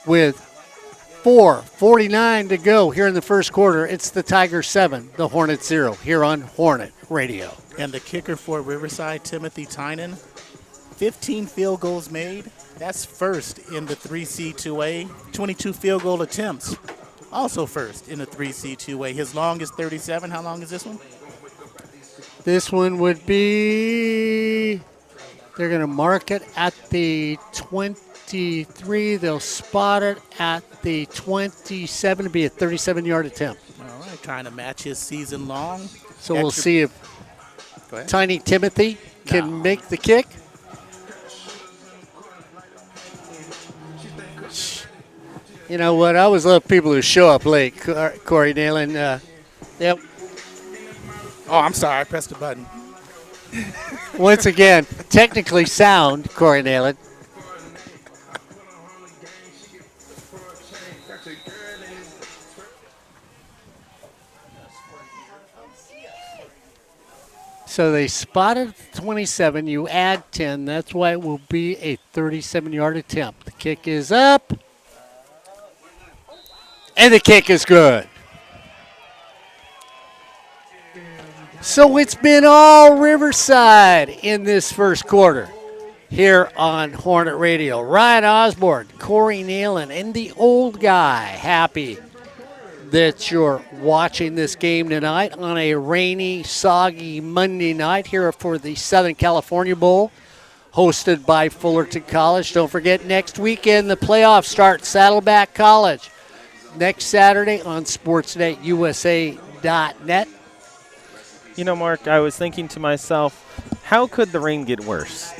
with 4:49 to go here in the first quarter. It's the Tigers 7, the Hornets 0 here on Hornet Radio. And the kicker for Riverside, Timothy Tynan, 15 field goals made. That's first in the 3C2A. 22 field goal attempts, also first in the 3C2A. His longest 37. How long is this one? This one would be, they're going to mark it at the 23. They'll spot it at the 27. It'll be a 37-yard attempt. All right, trying to match his season long. So we'll see if Go ahead. Tiny Timothy can make the kick. You know what? I always love people who show up late, Corey Nalen. Yep. Oh, I'm sorry. I pressed the button. Once again, technically sound, Corey Nalen. So they spotted 27. You add 10. That's why it will be a 37-yard attempt. The kick is up. And the kick is good. So it's been all Riverside in this first quarter here on Hornet Radio. Ryan Osborne, Corey Nealon, and the old guy happy that you're watching this game tonight on a rainy, soggy Monday night here for the Southern California Bowl. hosted by Fullerton College. Don't forget, next weekend the playoffs start. Saddleback College next Saturday on sportsnetusa.net. You know, Mark, I was thinking to myself, how could the rain get worse?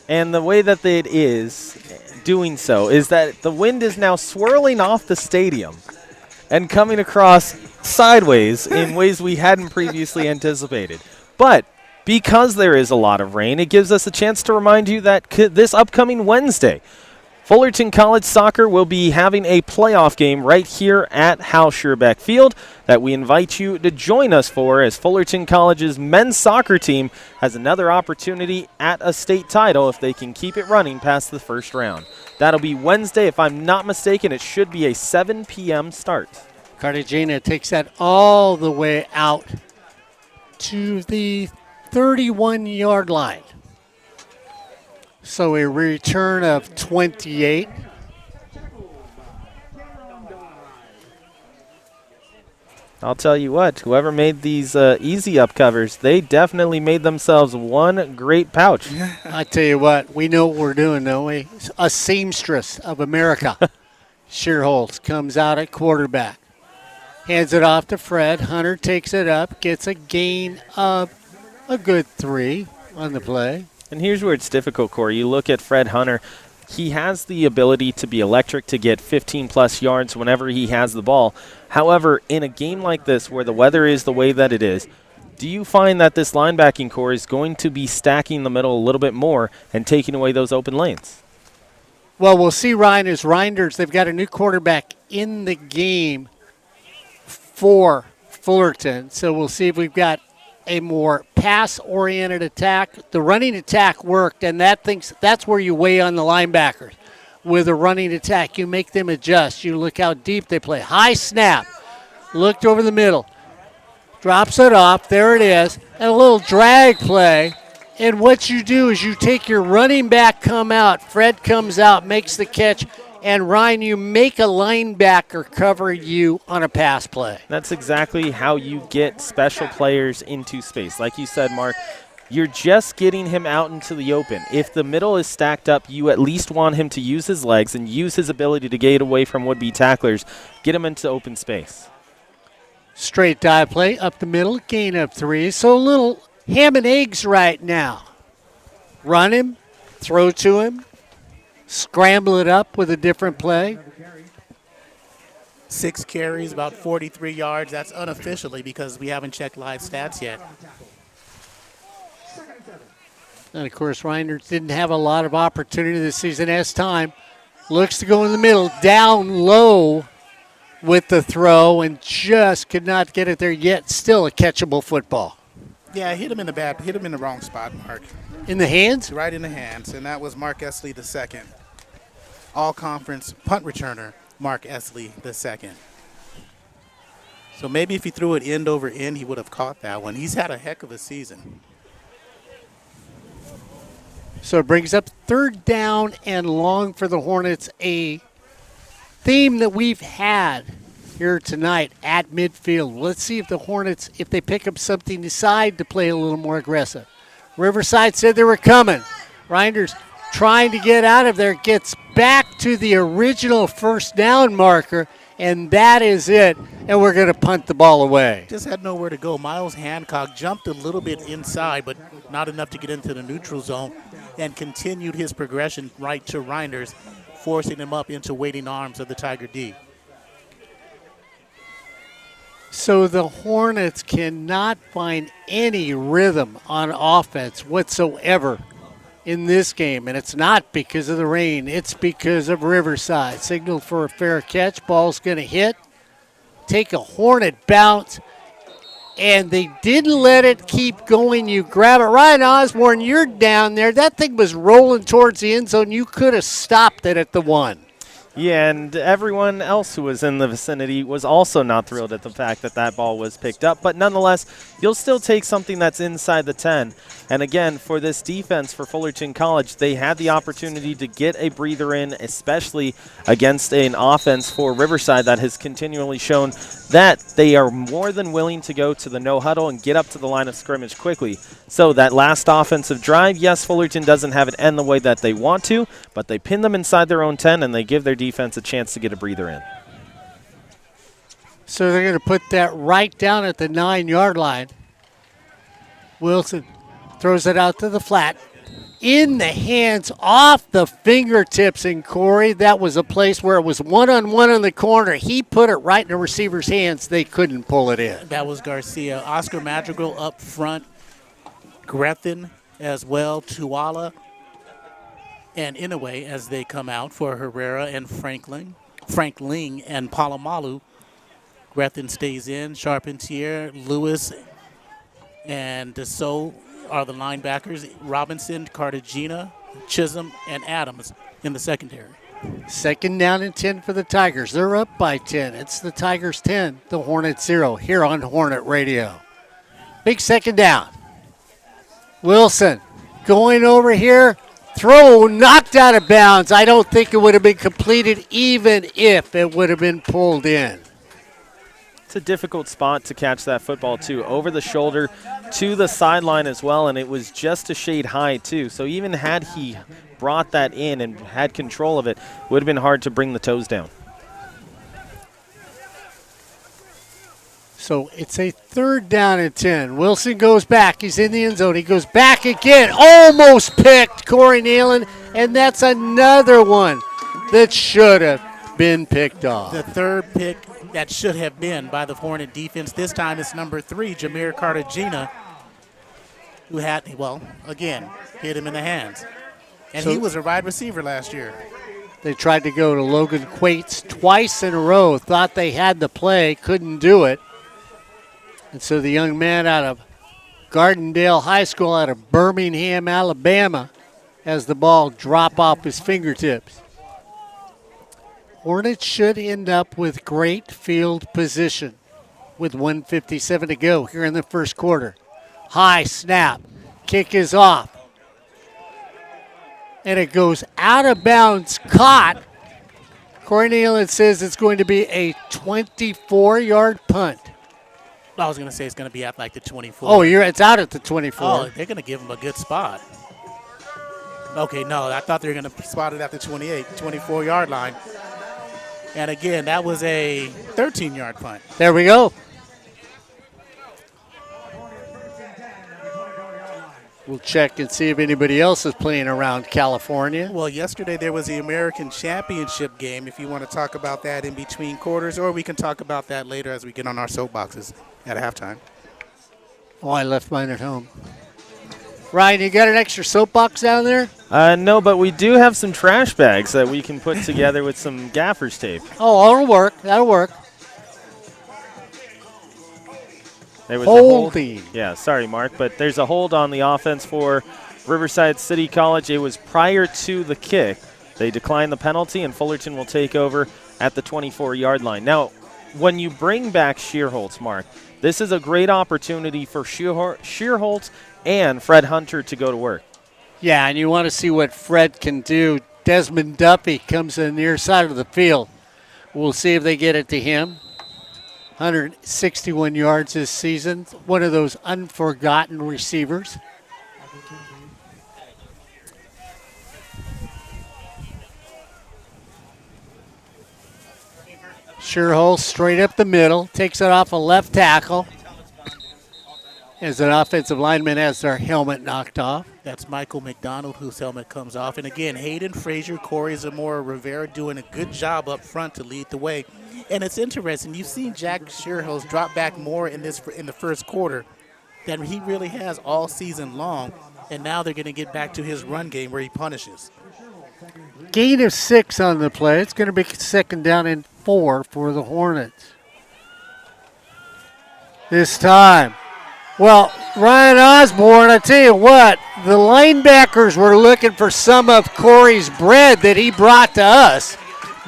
And the way that it is doing so is that the wind is now swirling off the stadium and coming across sideways in ways we hadn't previously anticipated. But because there is a lot of rain, it gives us a chance to remind you that this upcoming Wednesday, Fullerton College Soccer will be having a playoff game right here at Hal Scherbeck Field that we invite you to join us for, as Fullerton College's men's soccer team has another opportunity at a state title if they can keep it running past the first round. That'll be Wednesday. If I'm not mistaken, it should be a 7 p.m. start. Cartagena takes that all the way out to the 31-yard line. So a return of 28. I'll tell you what, whoever made these easy up covers, they definitely made themselves one great pouch. I tell you what, we know what we're doing, don't we? A seamstress of America. Shearholtz comes out at quarterback. Hands it off to Fred. Hunter takes it up, gets a gain of a good 3 on the play. And here's where it's difficult, Corey. You look at Fred Hunter. He has the ability to be electric, to get 15-plus yards whenever he has the ball. However, in a game like this where the weather is the way that it is, do you find that this linebacking core is going to be stacking the middle a little bit more and taking away those open lanes? Well, we'll see, Ryan, as Reinders, they've got a new quarterback in the game for Fullerton. So we'll see if we've got a more pass-oriented attack. The running attack worked, and that's where you weigh on the linebackers. With a running attack, you make them adjust. You look how deep they play. High snap. Looked over the middle. Drops it off. There it is. And a little drag play. And what you do is you take your running back, come out. Fred comes out, makes the catch. And, Ryan, you make a linebacker cover you on a pass play. That's exactly how you get special players into space. Like you said, Mark, you're just getting him out into the open. If the middle is stacked up, you at least want him to use his legs and use his ability to get away from would-be tacklers, get him into open space. Straight dive play up the middle, gain of 3. So a little ham and eggs right now. Run him, throw to him. Scramble it up with a different play. 6 carries, about 43 yards. That's unofficially because we haven't checked live stats yet. And, of course, Reinders didn't have a lot of opportunity this season as time. Looks to go in the middle, down low with the throw, and just could not get it there yet. Still a catchable football. Yeah, hit him in the wrong spot, Mark. In the hands? Right in the hands, and that was Mark Esley II. All-conference punt returner, Mark Esley II. So maybe if he threw it end over end, he would have caught that one. He's had a heck of a season. So it brings up 3rd down and long for the Hornets, a theme that we've had here tonight at midfield. Let's see if the Hornets, if they pick up something, decide to play a little more aggressive. Riverside said they were coming. Reinders trying to get out of there, gets back to the original first down marker, and that is it. And we're going to punt the ball away. Just had nowhere to go. Miles Hancock jumped a little bit inside, but not enough to get into the neutral zone, and continued his progression right to Reinders, forcing him up into waiting arms of the Tiger D. So the Hornets cannot find any rhythm on offense whatsoever in this game. And it's not because of the rain. It's because of Riverside. Signal for a fair catch. Ball's going to hit. Take a Hornet bounce. And they didn't let it keep going. You grab it. Ryan Osborne, you're down there. That thing was rolling towards the end zone. You could have stopped it at the 1. Yeah, and everyone else who was in the vicinity was also not thrilled at the fact that that ball was picked up. But nonetheless, you'll still take something that's inside the 10. And again, for this defense for Fullerton College, they had the opportunity to get a breather in, especially against an offense for Riverside that has continually shown that they are more than willing to go to the no huddle and get up to the line of scrimmage quickly. So that last offensive drive, yes, Fullerton doesn't have it end the way that they want to, but they pin them inside their own 10 and they give their defense a chance to get a breather in. So they're going to put that right down at the 9-yard line. Wilson throws it out to the flat. In the hands, off the fingertips, and Corey, that was a place where it was one-on-one in the corner. He put it right in the receiver's hands. They couldn't pull it in. That was Garcia. Oscar Madrigal up front. Grethen as well. Tuala and Inouye as they come out for Herrera and Franklin and Palomalu. Grethen stays in. Charpentier, Lewis, and Dassault are the linebackers. Robinson, Cartagena, Chisholm, and Adams in the secondary. Second down and 10 for the Tigers. They're up by 10. It's the Tigers 10, the Hornets 0 here on Hornet Radio. Big second down. Wilson going over here. Throw knocked out of bounds. I don't think it would have been completed even if it would have been pulled in. It's a difficult spot to catch that football, too. Over the shoulder to the sideline as well, and it was just a shade high, too. So even had he brought that in and had control of it, it would have been hard to bring the toes down. So it's a third down and 10. Wilson goes back. He's in the end zone. He goes back again. Almost picked Corey Nealon, and that's another one that should have been picked off. The third pick that should have been by the Hornet defense. This time it's number 3, Jameer Cartagena, who had, well, again, hit him in the hands. And So he was a wide receiver last year. They tried to go to Logan Quates twice in a row, thought they had the play, couldn't do it. And so the young man out of Gardendale High School out of Birmingham, Alabama, has the ball drop off his fingertips. Hornets should end up with great field position with 1:57 to go here in the first quarter. High snap. Kick is off. And it goes out of bounds, caught. Corey Nealon says it's going to be a 24-yard punt. I was going to say it's going to be at like the 24. Oh, it's out at the 24. Oh, they're going to give him a good spot. Okay, no, I thought they were going to spot it at the 28, 24-yard line. And again, that was a 13-yard punt. There we go. We'll check and see if anybody else is playing around California. Well, yesterday there was the American Championship game, if you want to talk about that in between quarters, or we can talk about that later as we get on our soapboxes at halftime. Oh, I left mine at home. Ryan, you got an extra soapbox down there? No, but we do have some trash bags that we can put together with some gaffer's tape. Oh, that'll work. That'll work. There was Holding. a hold. Yeah, sorry, Mark, but there's a hold on the offense for Riverside City College. It was prior to the kick. They declined the penalty, and Fullerton will take over at the 24-yard line. Now, when you bring back Shearholtz, Mark, this is a great opportunity for Shearholtz and Fred Hunter to go to work. Yeah, and you want to see what Fred can do. Desmond Duffy comes in the near side of the field. We'll see if they get it to him. 161 yards this season. One of those unforgotten receivers. Shearholtz straight up the middle. Takes it off a left tackle. As an offensive lineman has their helmet knocked off. That's Michael McDonald, whose helmet comes off. And again, Hayden Frazier, Corey Zamora Rivera doing a good job up front to lead the way. And it's interesting. You've seen Jack Shearholtz drop back more in the first quarter than he really has all season long. And now they're going to get back to his run game where he punishes. Gain of 6 on the play. It's going to be second down and 4 for the Hornets. This time. Well, Ryan Osborne, I tell you what, the linebackers were looking for some of Corey's bread that he brought to us.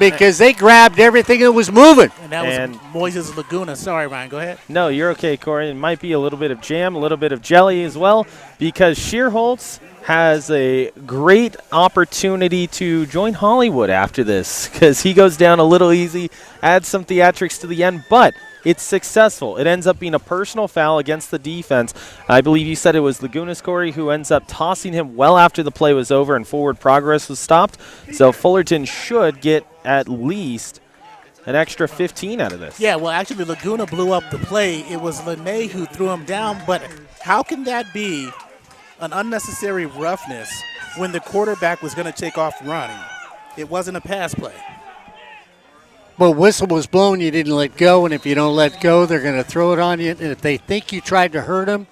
because they grabbed everything that was moving. And that was Moises Laguna. Sorry, Ryan. Go ahead. No, you're okay, Corey. It might be a little bit of jam, a little bit of jelly as well, because Shearholtz has a great opportunity to join Hollywood after this, because he goes down a little easy, adds some theatrics to the end, but it's successful. It ends up being a personal foul against the defense. I believe you said it was Laguna, Corey, who ends up tossing him well after the play was over and forward progress was stopped. So Fullerton should get at least an extra 15 out of this. Yeah, well, actually, Laguna blew up the play. It was Lene who threw him down, but how can that be an unnecessary roughness when the quarterback was going to take off running? It wasn't a pass play. Well, whistle was blown, you didn't let go, and if you don't let go, they're going to throw it on you. And if they think you tried to hurt them,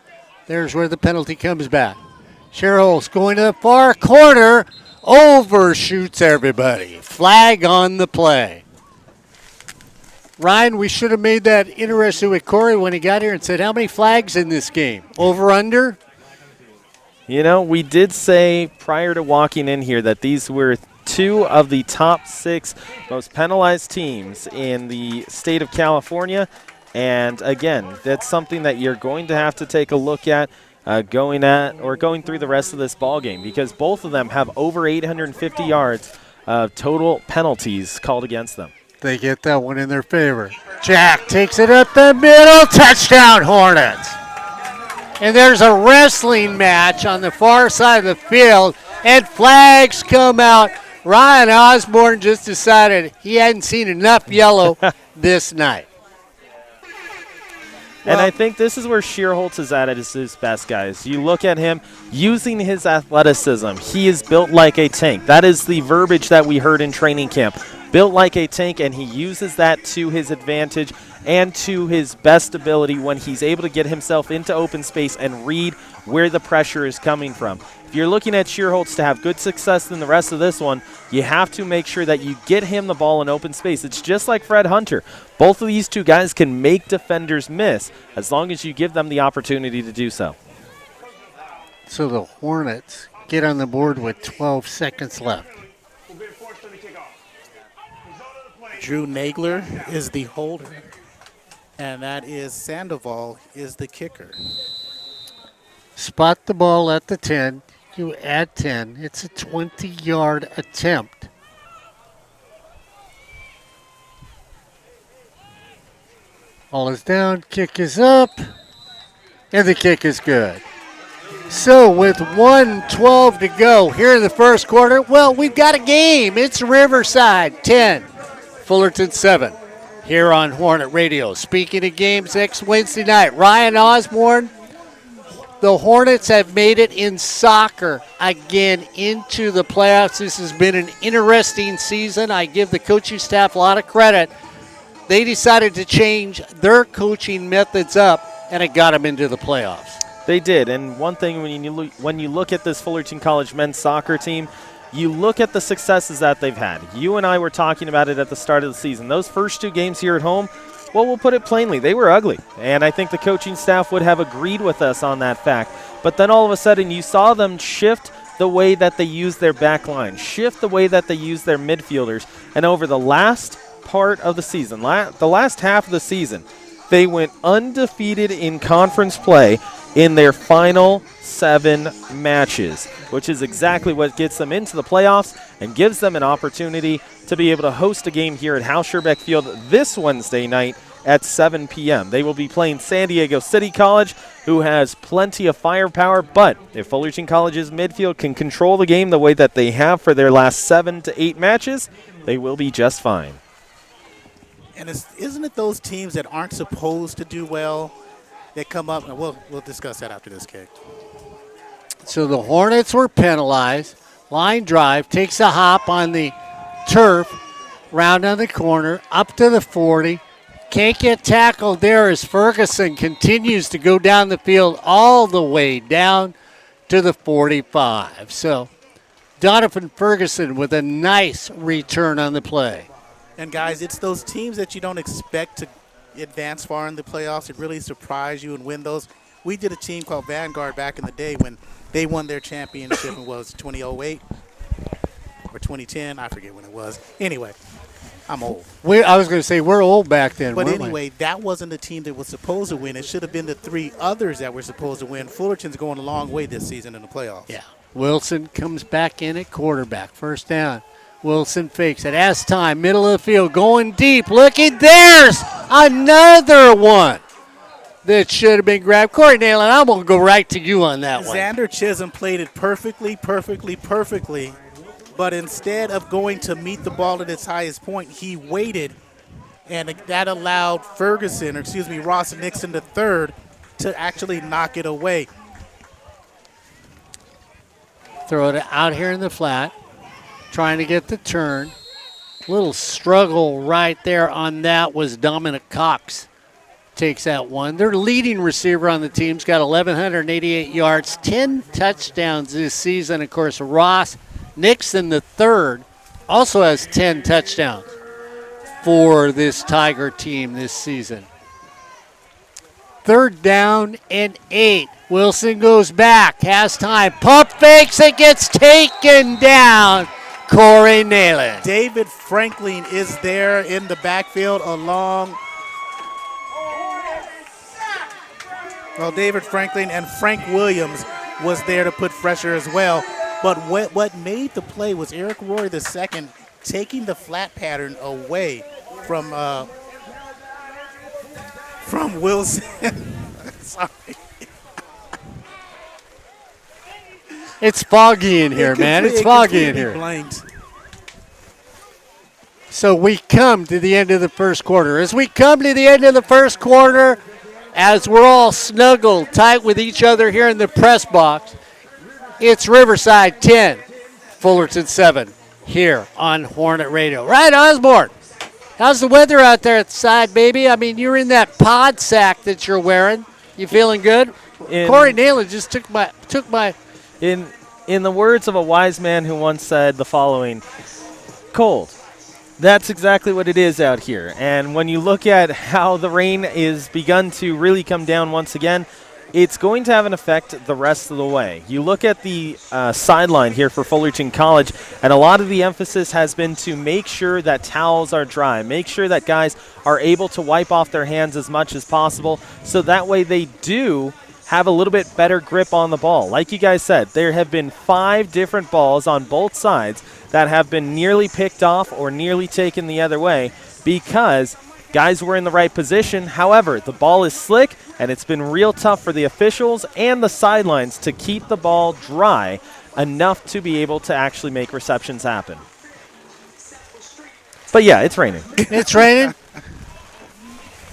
there's where the penalty comes back. Shearholtz going to the far corner, overshoots everybody. Flag on the play. Ryan, we should have made that interesting with Corey when he got here and said, how many flags in this game? Over, under? You know, we did say prior to walking in here that these were two of the top 6 most penalized teams in the state of California. And again, that's something that you're going to have to take a look at going through the rest of this ball game, because both of them have over 850 yards of total penalties called against them. They get that one in their favor. Jack takes it up the middle. Touchdown, Hornets. And there's a wrestling match on the far side of the field, and flags come out. Ryan Osborne just decided he hadn't seen enough yellow this night. And I think this is where Shearholtz is at his best, guys. You look at him using his athleticism. He is built like a tank. That is the verbiage that we heard in training camp. Built like a tank, and he uses that to his advantage and to his best ability when he's able to get himself into open space and read where the pressure is coming from. If you're looking at Shearholtz to have good success in the rest of this one, you have to make sure that you get him the ball in open space. It's just like Fred Hunter. Both of these two guys can make defenders miss as long as you give them the opportunity to do so. So the Hornets get on the board with 12 seconds left. Drew Nagler is the holder, and that is Sandoval is the kicker. Spot the ball at the 10. You add 10. It's a 20-yard attempt. Ball is down, kick is up, and the kick is good. So with 1:12 to go here in the first quarter, well, we've got a game. It's Riverside 10, Fullerton 7 here on Hornet Radio. Speaking of games next Wednesday night, Ryan Osborne, the Hornets have made it in soccer again into the playoffs. This has been an interesting season. I give the coaching staff a lot of credit. They decided to change their coaching methods up, and it got them into the playoffs. They did, and one thing when you look at this Fullerton College men's soccer team, you look at the successes that they've had. You and I were talking about it at the start of the season. Those first 2 games here at home, well, we'll put it plainly, they were ugly. And I think the coaching staff would have agreed with us on that fact. But then all of a sudden you saw them shift the way that they use their back line, shift the way that they use their midfielders. And over the last part of the season, the last half of the season, they went undefeated in conference play in their final 7 matches, which is exactly what gets them into the playoffs and gives them an opportunity to be able to host a game here at Hal Scherbeck Field this Wednesday night at 7 p.m. They will be playing San Diego City College, who has plenty of firepower, but if Fullerton College's midfield can control the game the way that they have for their last 7 to 8 matches, they will be just fine. And isn't it those teams that aren't supposed to do well that come up? And we'll discuss that after this kick. So the Hornets were penalized. Line drive, takes a hop on the turf, round on the corner, up to the 40. Can't get tackled there as Ferguson continues to go down the field all the way down to the 45. So Donovan Ferguson with a nice return on the play. And, guys, it's those teams that you don't expect to advance far in the playoffs. It really surprise you and win those. We did a team called Vanguard back in the day when they won their championship in, was 2008 or 2010. I forget when it was. Anyway, I'm old. I was going to say we're old back then. But weren't we? anyway, that wasn't the team that was supposed to win. It should have been the 3 others that were supposed to win. Fullerton's going a long way this season in the playoffs. Yeah. Wilson comes back in at quarterback. First down. Wilson fakes it. Has time. Middle of the field. Going deep. Looking. There's another one that should have been grabbed. Corey Nalen, I'm going to go right to you on that one. Xander Chisholm played it perfectly. But instead of going to meet the ball at its highest point, he waited, and that allowed Ross Nixon III to actually knock it away. Throw it out here in the flat, trying to get the turn. Little struggle right there on that was Dominic Cox. Takes that one. Their leading receiver on the team's got 1,188 yards, 10 touchdowns this season. Of course, Ross Nixon III also has 10 touchdowns for this Tiger team this season. 3rd down and 8. Wilson goes back, has time, pump fakes, it gets taken down. Corey Nalen. David Franklin is there in the backfield along. Well, David Franklin and Frank Williams was there to put pressure as well. But what made the play was Eric Rory II taking the flat pattern away from Wilson. Sorry. It's foggy in here, man. It's foggy in here. Blanked. So we come to the end of the first quarter. As we come to the end of the first quarter, as we're all snuggled tight with each other here in the press box, it's Riverside 10, Fullerton 7 here on Hornet Radio. Right, Osborne? How's the weather out there outside, baby? I mean, you're in that pod sack that you're wearing. You feeling good? Corey Nalen just took my. In the words of a wise man who once said the following, cold. That's exactly what it is out here. And when you look at how the rain is begun to really come down once again, it's going to have an effect the rest of the way. You look at the sideline here for Fullerton College, and a lot of the emphasis has been to make sure that towels are dry, make sure that guys are able to wipe off their hands as much as possible, so that way they do have a little bit better grip on the ball. Like you guys said, there have been 5 different balls on both sides that have been nearly picked off or nearly taken the other way because guys were in the right position. However, the ball is slick, and it's been real tough for the officials and the sidelines to keep the ball dry enough to be able to actually make receptions happen. But yeah, it's raining. It's raining.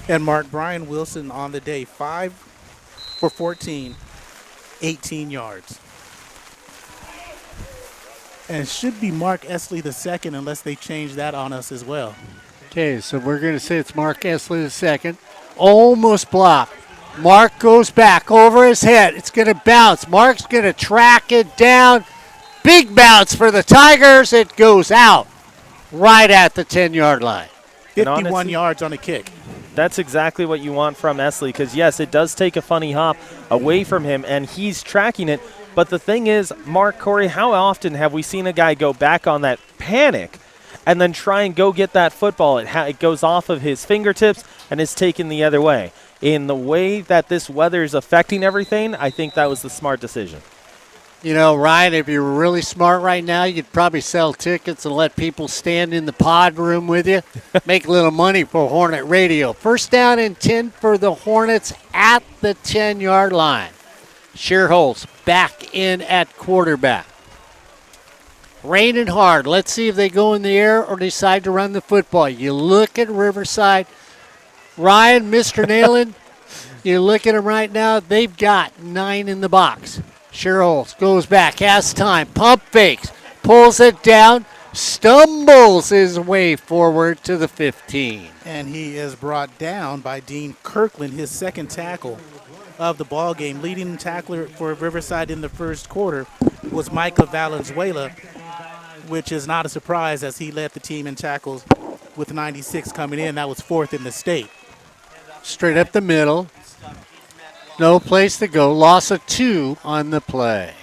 And Mark Brian Wilson on the day, 5 for 14, 18 yards. And it should be Mark Esley II unless they change that on us as well. Okay, so we're going to say it's Mark Esley II. Almost blocked. Mark goes back over his head. It's going to bounce. Mark's going to track it down. Big bounce for the Tigers. It goes out right at the 10-yard line. 51 honestly, yards on a kick. That's exactly what you want from Esley because, yes, it does take a funny hop away from him, and he's tracking it. But the thing is, Mark, Corey, how often have we seen a guy go back on that panic and then try and go get that football? It goes off of his fingertips and is taken the other way. In the way that this weather is affecting everything, I think that was the smart decision. You know, Ryan, if you were really smart right now, you'd probably sell tickets and let people stand in the pod room with you, make a little money for Hornet Radio. First down and 10 for the Hornets at the 10-yard line. Shearholtz back in at quarterback. Raining hard. Let's see if they go in the air or decide to run the football. You look at Riverside. Ryan, Mr. Nalen, you look at them right now. They've got 9 in the box. Shearholtz goes back, has time, pump fakes, pulls it down, stumbles his way forward to the 15. And he is brought down by Dean Kirkland, his second tackle of the ball game. Leading tackler for Riverside in the first quarter was Micah Valenzuela, which is not a surprise as he led the team in tackles with 96 coming in. That was 4th in the state. Straight up the middle. No place to go. Loss of 2 on the play.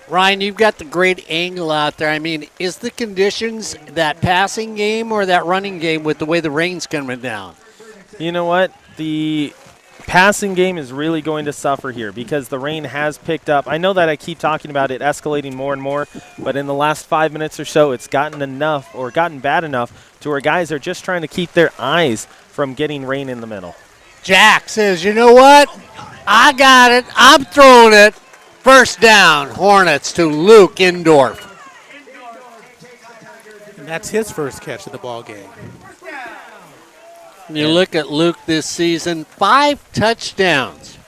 Ryan, you've got the great angle out there. I mean, is the conditions that passing game or that running game with the way the rain's coming down? You know what? The passing game is really going to suffer here because the rain has picked up. I know that I keep talking about it escalating more and more, but in the last 5 minutes or so, it's gotten enough or gotten bad enough to where guys are just trying to keep their eyes from getting rain in the middle. Jack says, you know what? I got it. I'm throwing it. First down, Hornets to Luke Indorf. And that's his first catch of the ball game. You look at Luke this season, 5 touchdowns.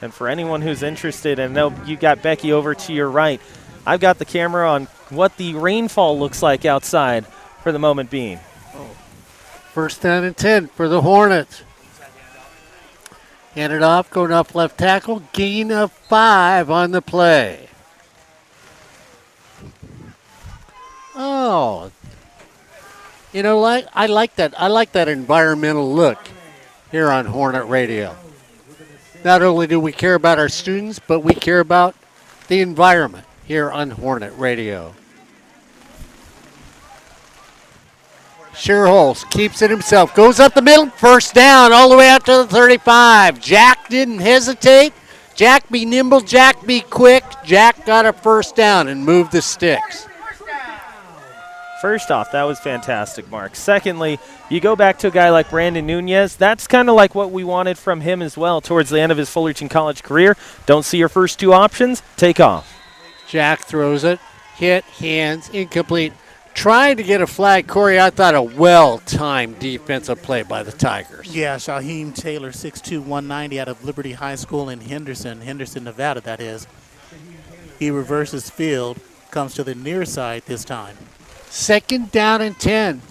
And for anyone who's interested, and I know you got Becky over to your right, I've got the camera on what the rainfall looks like outside for the moment being. First down and 10 for the Hornets. Hand it off, going off left tackle, gain of 5 on the play. Oh, you know, I like that. I like that environmental look here on Hornet Radio. Not only do we care about our students, but we care about the environment here on Hornet Radio. Shearholz keeps it himself, goes up the middle, first down all the way out to the 35. Jack didn't hesitate. Jack be nimble, Jack be quick. Jack got a first down and moved the sticks. First off, that was fantastic, Mark. Secondly, you go back to a guy like Brandon Nunez. That's kind of like what we wanted from him as well towards the end of his Fullerton College career. Don't see your first 2 options, take off. Jack throws it, hit, hands, incomplete. Trying to get a flag. Corey, I thought a well-timed defensive play by the Tigers. Yeah, Shaheem Taylor, 6'2", 190 out of Liberty High School in Henderson, Nevada, that is. He reverses field, comes to the near side this time. Second down and 10.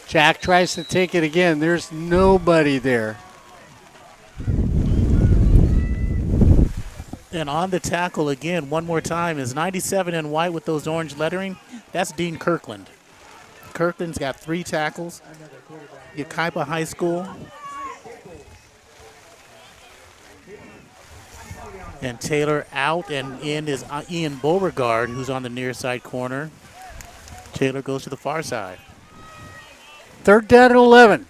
Jack tries to take it again. There's nobody there. And on the tackle again, one more time, is 97 in white with those orange lettering. That's Dean Kirkland. Kirkland's got 3 tackles. Yucaipa High School. And Taylor out, and in is Ian Beauregard, who's on the near side corner. Taylor goes to the far side. Third down and 11.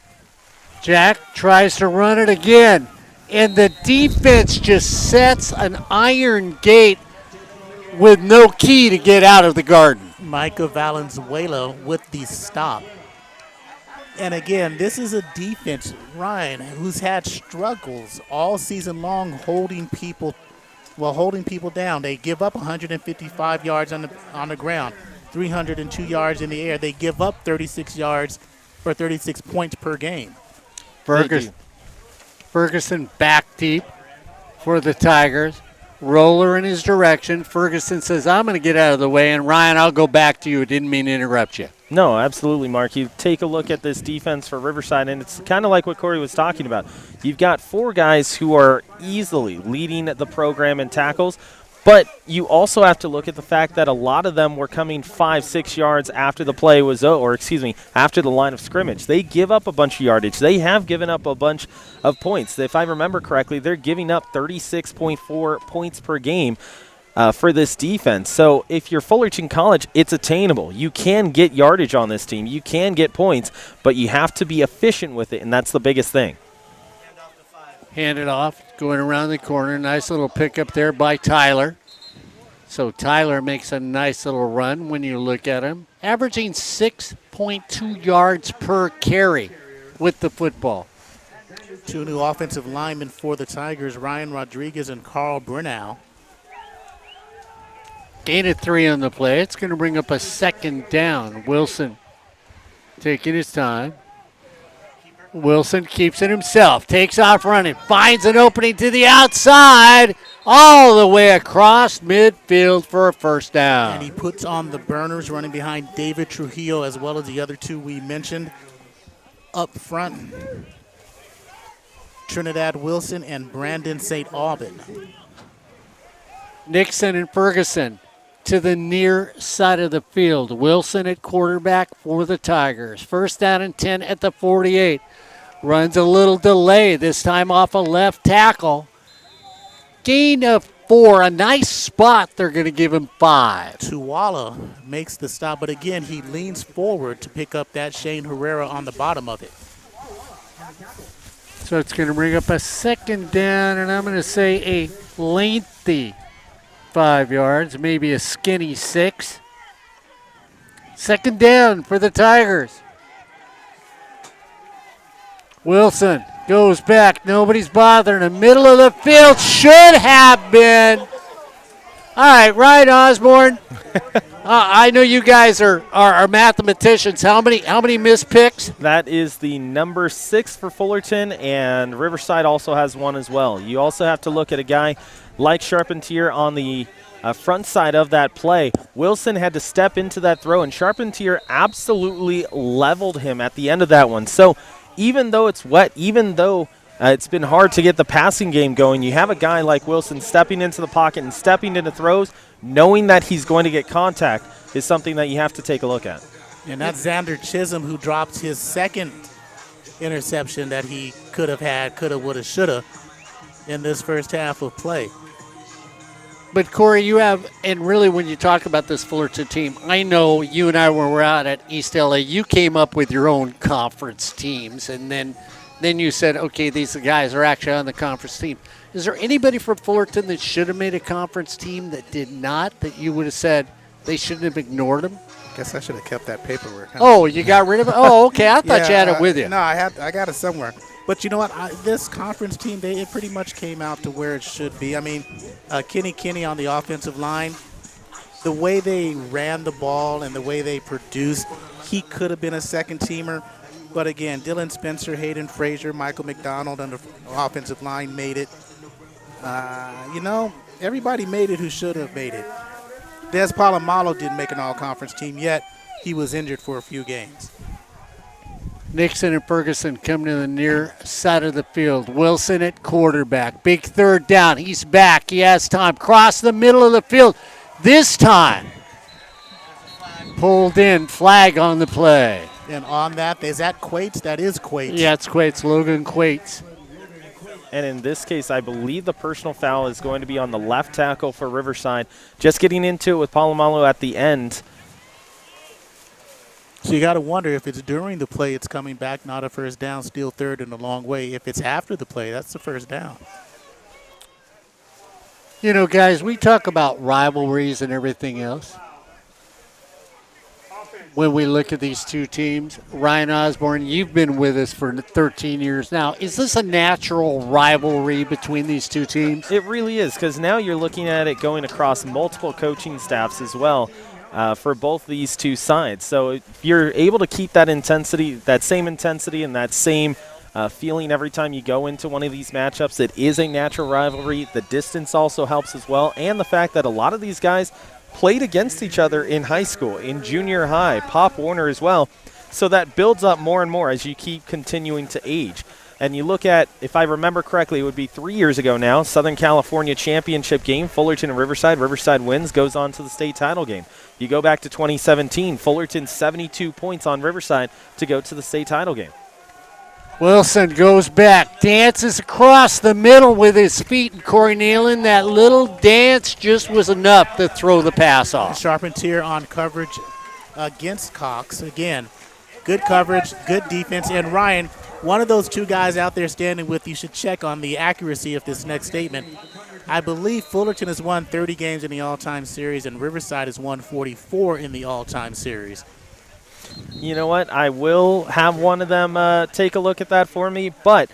Jack tries to run it again. And the defense just sets an iron gate with no key to get out of the garden. Micah Valenzuela with the stop. And again, this is a defense, Ryan, who's had struggles all season long holding people down. They give up 155 yards on the ground, 302 yards in the air. They give up 36 yards or 36 points per game. Ferguson back deep for the Tigers. Roller in his direction. Ferguson says, I'm going to get out of the way. And, Ryan, I'll go back to you. Didn't mean to interrupt you. No, absolutely, Mark. You take a look at this defense for Riverside, and it's kind of like what Corey was talking about. You've got 4 guys who are easily leading the program in tackles, but you also have to look at the fact that a lot of them were coming 5-6 yards after the play was after the line of scrimmage. They give up a bunch of yardage. They have given up a bunch of points. If I remember correctly, they're giving up 36.4 points per game for this defense. So if you're Fullerton College, it's attainable. You can get yardage on this team. You can get points, but you have to be efficient with it, and that's the biggest thing. Hand it off, going around the corner. Nice little pickup there by Tyler. So Tyler makes a nice little run when you look at him. Averaging 6.2 yards per carry with the football. 2 new offensive linemen for the Tigers, Ryan Rodriguez and Carl Brunau. Gain of 3 on the play. It's going to bring up a second down. Wilson taking his time. Wilson keeps it himself, takes off running, finds an opening to the outside, all the way across midfield for a first down. And he puts on the burners running behind David Trujillo as well as the other 2 we mentioned. Up front, Trinidad Wilson and Brandon St. Aubin. Nixon and Ferguson to the near side of the field. Wilson at quarterback for the Tigers. First down and 10 at the 48. Runs a little delay, this time off a left tackle. Gain of 4. A nice spot. They're going to give him 5. Tuwala makes the stop, but again, he leans forward to pick up that Shane Herrera on the bottom of it. So it's going to bring up a second down, and I'm going to say a lengthy 5 yards, maybe a skinny 6. Second down for the Tigers. Wilson goes back. Nobody's bothering him. Middle of the field should have been. All right, Ryan Osborne. I know you guys are mathematicians. How many missed picks? That is the number 6 for Fullerton, and Riverside also has one as well. You also have to look at a guy like Charpentier on the front side of that play. Wilson had to step into that throw, and Charpentier absolutely leveled him at the end of that one. So even though it's wet, even though it's been hard to get the passing game going, you have a guy like Wilson stepping into the pocket and stepping into throws, knowing that he's going to get contact is something that you have to take a look at. And that's Xander Chisholm, who dropped his second interception that he could have had, coulda, woulda, shoulda in this first half of play. But, Corey, you have, and really when you talk about this Fullerton team, I know you and I, when we're out at East LA, you came up with your own conference teams, and then you said, okay, these guys are actually on the conference team. Is there anybody from Fullerton that should have made a conference team that did not, that you would have said they shouldn't have ignored them? Guess I should have kept that paperwork. Huh? Oh, you got rid of it? Oh, okay. I thought you had it with you. No, I got it somewhere. But you know what? This conference team, it pretty much came out to where it should be. I mean, Kenny on the offensive line, the way they ran the ball and the way they produced, he could have been a second teamer. But again, Dylan Spencer, Hayden Frazier, Michael McDonald on the offensive line made it. Everybody made it who should have made it. Des Palomalo didn't make an all-conference team yet. He was injured for a few games. Nixon and Ferguson coming to the near side of the field. Wilson at quarterback. Big third down. He's back. He has time. Cross the middle of the field. This time, pulled in. Flag on the play. And on that, is that Quates? That is Quates. Yeah, it's Quates. Logan Quates. And in this case, I believe the personal foul is going to be on the left tackle for Riverside. Just getting into it with Palomalo at the end. So you got to wonder if it's during the play, it's coming back, not a first down, still third and a long way. If it's after the play, that's the first down. You know, guys, we talk about rivalries and everything else. When we look at these two teams, Ryan Osborne, you've been with us for 13 years now. Is this a natural rivalry between these two teams? It really is, because now you're looking at it going across multiple coaching staffs as well. For both these two sides. So if you're able to keep that intensity, that same intensity and that same feeling every time you go into one of these matchups, it is a natural rivalry. The distance also helps as well, and the fact that a lot of these guys played against each other in high school, in junior high, Pop Warner as well. So that builds up more and more as you keep continuing to age. And you look at, if I remember correctly, it would be 3 years ago now, Southern California championship game, Fullerton and Riverside. Riverside wins, goes on to the state title game. You go back to 2017, Fullerton 72 points on Riverside to go to the state title game. Wilson goes back, dances across the middle with his feet, and Corey Nealon, that little dance just was enough to throw the pass off. Charpentier on coverage against Cox. Again, good coverage, good defense. And Ryan, one of those two guys out there standing with you should check on the accuracy of this next statement. I believe Fullerton has won 30 games in the all-time series, and Riverside has won 44 in the all-time series. You know what? I will have one of them take a look at that for me, but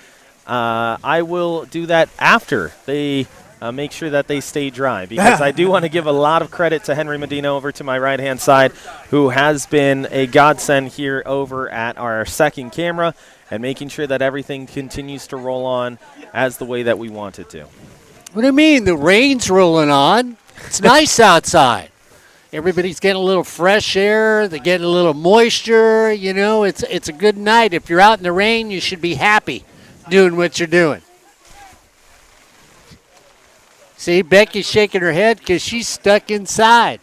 I will do that after they make sure that they stay dry, because I do want to give a lot of credit to Henry Medina over to my right-hand side, who has been a godsend here over at our second camera and making sure that everything continues to roll on as the way that we want it to. What do you mean? The rain's rolling on. It's nice outside. Everybody's getting a little fresh air. They're getting a little moisture. You know, it's a good night. If you're out in the rain, you should be happy doing what you're doing. See, Becky's shaking her head because she's stuck inside.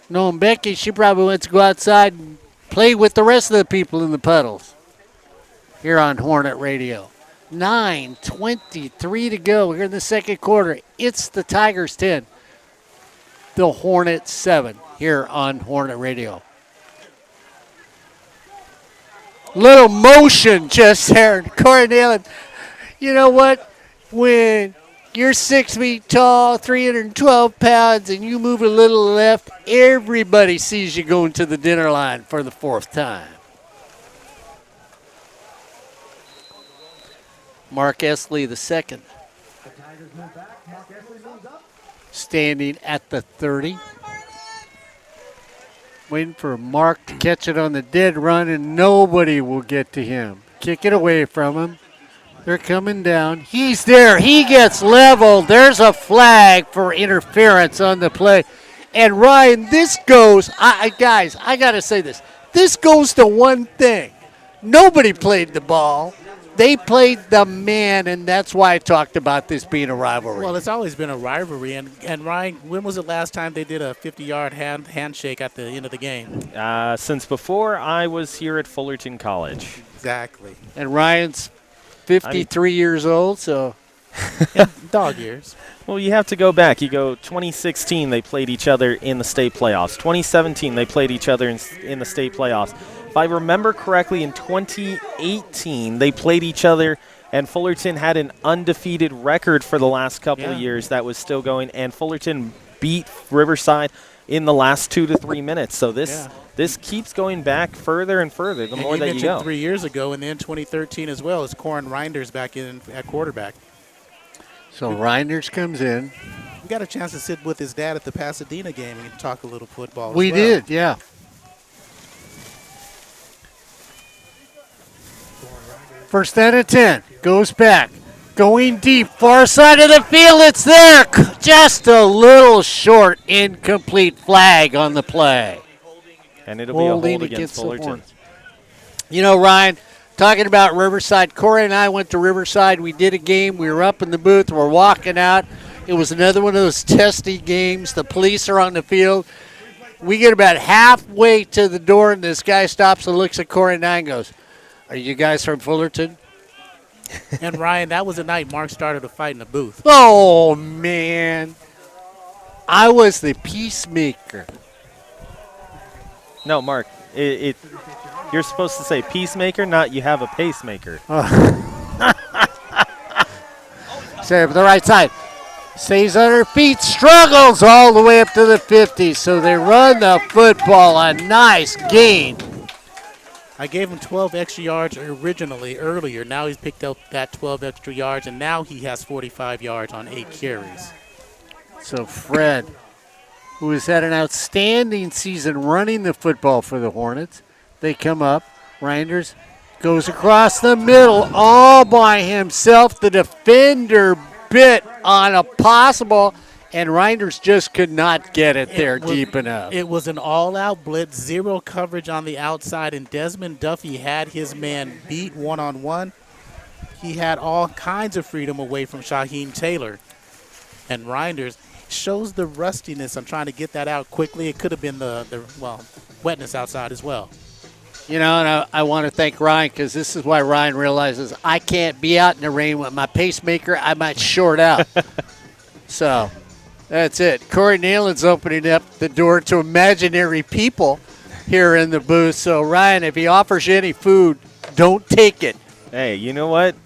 Knowing Becky, she probably wants to go outside and play with the rest of the people in the puddles here on Hornet Radio. 9:23 to go here in the second quarter. It's the Tigers 10, the Hornets 7 here on Hornet Radio. Little motion just there. Corey Nalen, you know what? When you're 6 feet tall, 312 pounds, and you move a little left, everybody sees you going to the dinner line for the 4th time. Mark Esley the second. Standing at the 30. Waiting for Mark to catch it on the dead run, and nobody will get to him. Kick it away from him. They're coming down. He's there. He gets leveled. There's a flag for interference on the play. And Ryan, this goes, guys, I got to say this. This goes to one thing. Nobody played the ball. They played the man, and that's why I talked about this being a rivalry. Well, it's always been a rivalry. And Ryan, when was the last time they did a 50-yard handshake at the end of the game? Since before I was here at Fullerton College. Exactly. And Ryan's 53 years old, so. Dog years. Well, you have to go back. You go 2016, they played each other in the state playoffs. 2017, they played each other in the state playoffs. If I remember correctly, in 2018, they played each other, and Fullerton had an undefeated record for the last couple of years that was still going, and Fullerton beat Riverside in the last 2 to 3 minutes. So this keeps going back further and further the more that you go. 3 years ago, and then 2013 as well, as Corin Reinders back in at quarterback. So Reinders comes in. We got a chance to sit with his dad at the Pasadena game and talk a little football. We did, yeah. First down and 10. Goes back. Going deep. Far side of the field. It's there. Just a little short. Incomplete flag on the play. And it'll be a hold against Fullerton. You know, Ryan, talking about Riverside, Corey and I went to Riverside. We did a game. We were up in the booth. We're walking out. It was another one of those testy games. The police are on the field. We get about halfway to the door, and this guy stops and looks at Corey and I and goes, "Are you guys from Fullerton?" And, Ryan, that was the night Mark started a fight in the booth. Oh, man. I was the peacemaker. No, Mark, you're supposed to say peacemaker, not you have a pacemaker. Say it for the right side. Stays on her feet, struggles all the way up to the 50. So they run the football, a nice gain. I gave him 12 extra yards earlier. Now he's picked up that 12 extra yards, and now he has 45 yards on 8 carries. So Fred, who has had an outstanding season running the football for the Hornets, they come up. Reinders goes across the middle all by himself. The defender bit on a possible, and Reinders just could not get it there deep enough. It was an all-out blitz, zero coverage on the outside, and Desmond Duffy had his man beat one-on-one. He had all kinds of freedom away from Shaheem Taylor. And Reinders shows the rustiness. I'm trying to get that out quickly. It could have been the wetness outside as well. You know, and I want to thank Ryan, because this is why Ryan realizes I can't be out in the rain with my pacemaker. I might short out. So that's it. Corey Nealon's opening up the door to imaginary people here in the booth. So, Ryan, if he offers you any food, don't take it. Hey, you know what?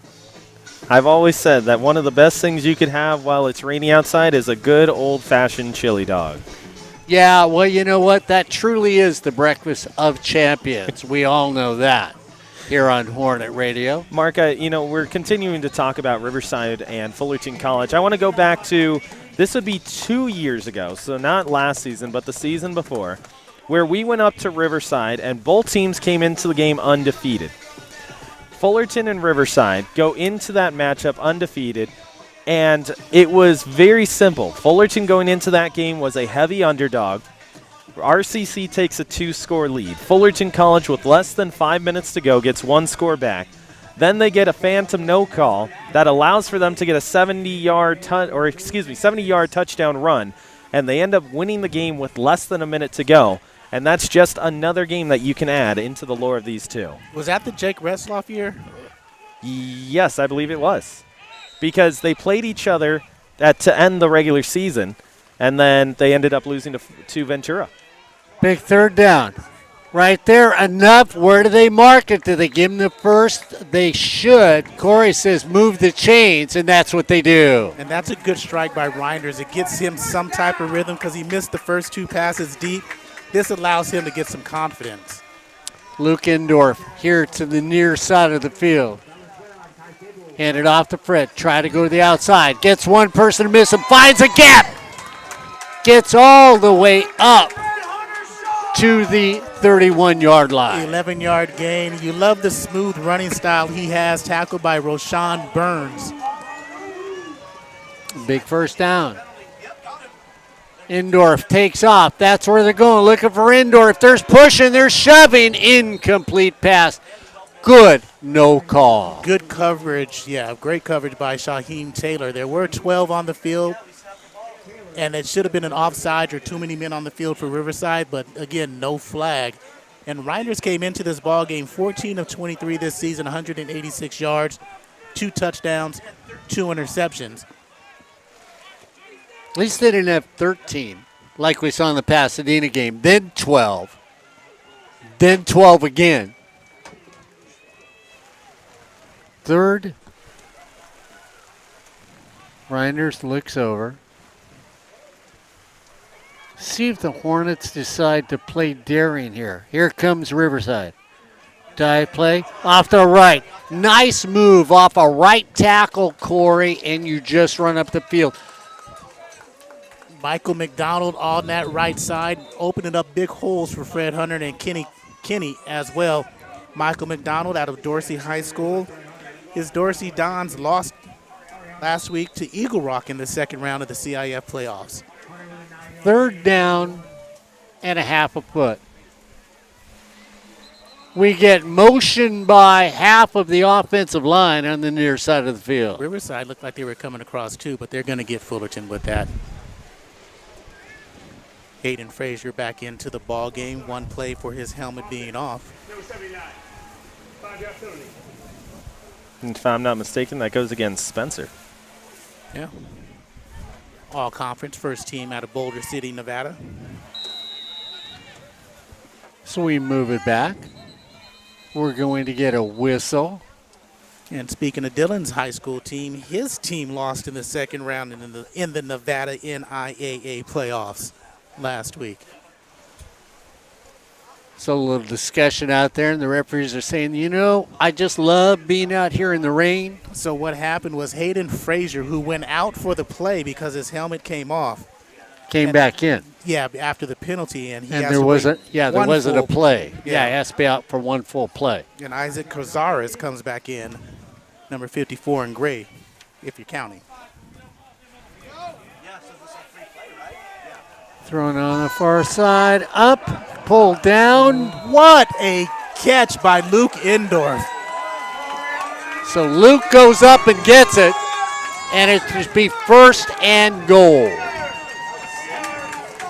I've always said that one of the best things you could have while it's rainy outside is a good old-fashioned chili dog. Yeah, well, you know what? That truly is the breakfast of champions. We all know that here on Hornet Radio. Mark, we're continuing to talk about Riverside and Fullerton College. I want to go back to, this would be 2 years ago, so not last season, but the season before, where we went up to Riverside and both teams came into the game undefeated. Fullerton and Riverside go into that matchup undefeated, and it was very simple. Fullerton going into that game was a heavy underdog. RCC takes a 2-score lead. Fullerton College, with less than 5 minutes to go, gets 1 score back. Then they get a phantom no call that allows for them to get a 70-yard touchdown run, and they end up winning the game with less than a minute to go. And that's just another game that you can add into the lore of these two. Was that the Jake Retzloff year? Yes, I believe it was. Because they played each other to end the regular season, and then they ended up losing to Ventura. Big third down. Right there, enough. Where do they mark it? Do they give them the first? They should. Corey says move the chains, and that's what they do. And that's a good strike by Reinders. It gets him some type of rhythm because he missed the first 2 passes deep. This allows him to get some confidence. Luke Endorf here to the near side of the field. Hand it off to Fred. Try to go to the outside. Gets one person to miss him. Finds a gap. Gets all the way up to the 31-yard line. 11-yard gain. You love the smooth running style he has, tackled by Roshan Burns. Big first down. Endorf takes off. That's where they're going. Looking for Endorf. There's pushing. There's shoving. Incomplete pass. Good. No call. Good coverage. Yeah, great coverage by Shaheem Taylor. There were 12 on the field, and it should have been an offside or too many men on the field for Riverside, but again, no flag. And Reinders came into this ball game 14 of 23 this season, 186 yards, 2 touchdowns, 2 interceptions. At least they didn't have 13 like we saw in the Pasadena game. Then 12. Then 12 again. Third. Reinders looks over. See if the Hornets decide to play daring here. Here comes Riverside. Dive play off the right. Nice move off a right tackle, Corey, and you just run up the field. Michael McDonald on that right side, opening up big holes for Fred Hunter and Kenny as well. Michael McDonald out of Dorsey High School. His Dorsey Dons lost last week to Eagle Rock in the second round of the CIF playoffs. Third down and a half a foot. We get motion by half of the offensive line on the near side of the field. Riverside looked like they were coming across too, but they're going to get Fullerton with that. Hayden Frazier back into the ball game. One play for his helmet being off. And if I'm not mistaken, that goes against Spencer. Yeah. All conference first team out of Boulder City, Nevada. So we move it back. We're going to get a whistle. And speaking of Dillon's high school team, his team lost in the second round in the Nevada NIAA playoffs last week. So a little discussion out there, and the referees are saying, you know, I just love being out here in the rain. So what happened was Hayden Frazier, who went out for the play because his helmet came off, came back in. Yeah, after the penalty, and there wasn't a play. Yeah, he has to be out for one full play. And Isaac Cazares comes back in, number 54 in gray, if you're counting. Thrown on the far side, up, pulled down. What a catch by Luke Endorf. So Luke goes up and gets it, and it should be first and goal.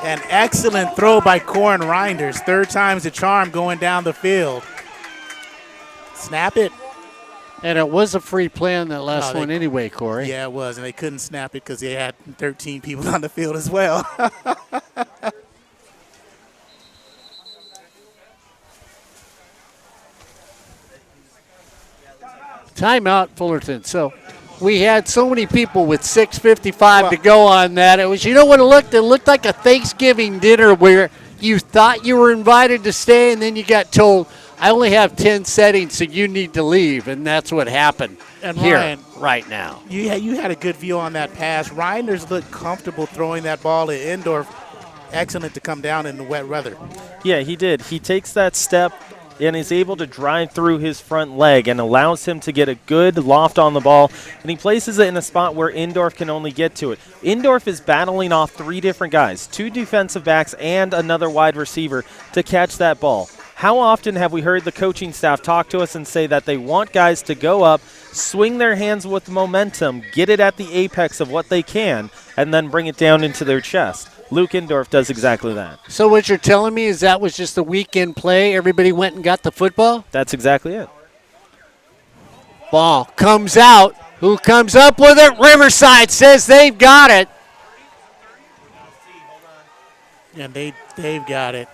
An excellent throw by Corin Reinders. Third time's the charm going down the field. Snap it. And it was a free play on that last one anyway, Corey. Yeah, it was, and they couldn't snap it because they had 13 people on the field as well. Timeout, Fullerton. So we had so many people with 6:55 to go on that. It was, you know what it looked? It looked like a Thanksgiving dinner where you thought you were invited to stay, and then you got told, I only have 10 settings, so you need to leave, and that's what happened here Ryan, right now. You had a good view on that pass. Reinders looked comfortable throwing that ball at Endorf. Excellent to come down in the wet weather. Yeah, he did. He takes that step and is able to drive through his front leg and allows him to get a good loft on the ball, and he places it in a spot where Endorf can only get to it. Endorf is battling off 3 different guys, 2 defensive backs and another wide receiver to catch that ball. How often have we heard the coaching staff talk to us and say that they want guys to go up, swing their hands with momentum, get it at the apex of what they can, and then bring it down into their chest? Luke Endorf does exactly that. So what you're telling me is that was just a weekend play? Everybody went and got the football? That's exactly it. Ball comes out. Who comes up with it? Riverside says they've got it. And they've got it.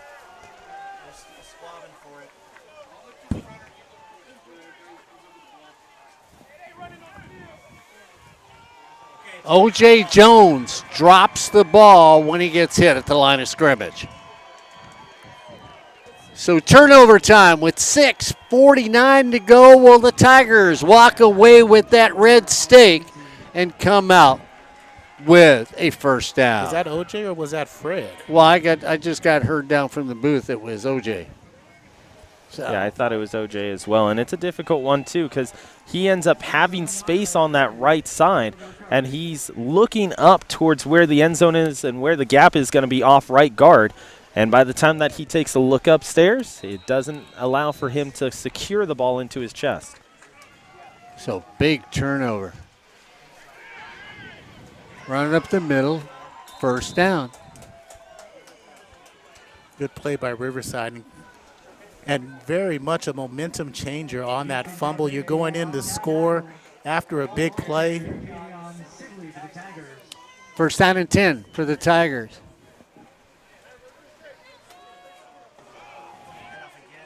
O.J. Jones drops the ball when he gets hit at the line of scrimmage. So turnover time with 6:49 to go. Will the Tigers walk away with that red stake and come out with a first down? Was that O.J. or was that Fred? Well, I just got heard down from the booth it was O.J. So. Yeah, I thought it was O.J. as well, and it's a difficult one too because he ends up having space on that right side, and he's looking up towards where the end zone is and where the gap is going to be off right guard. And by the time that he takes a look upstairs, it doesn't allow for him to secure the ball into his chest. So big turnover. Running up the middle, first down. Good play by Riverside. And very much a momentum changer on that fumble. You're going in to score after a big play. First down and 10 for the Tigers.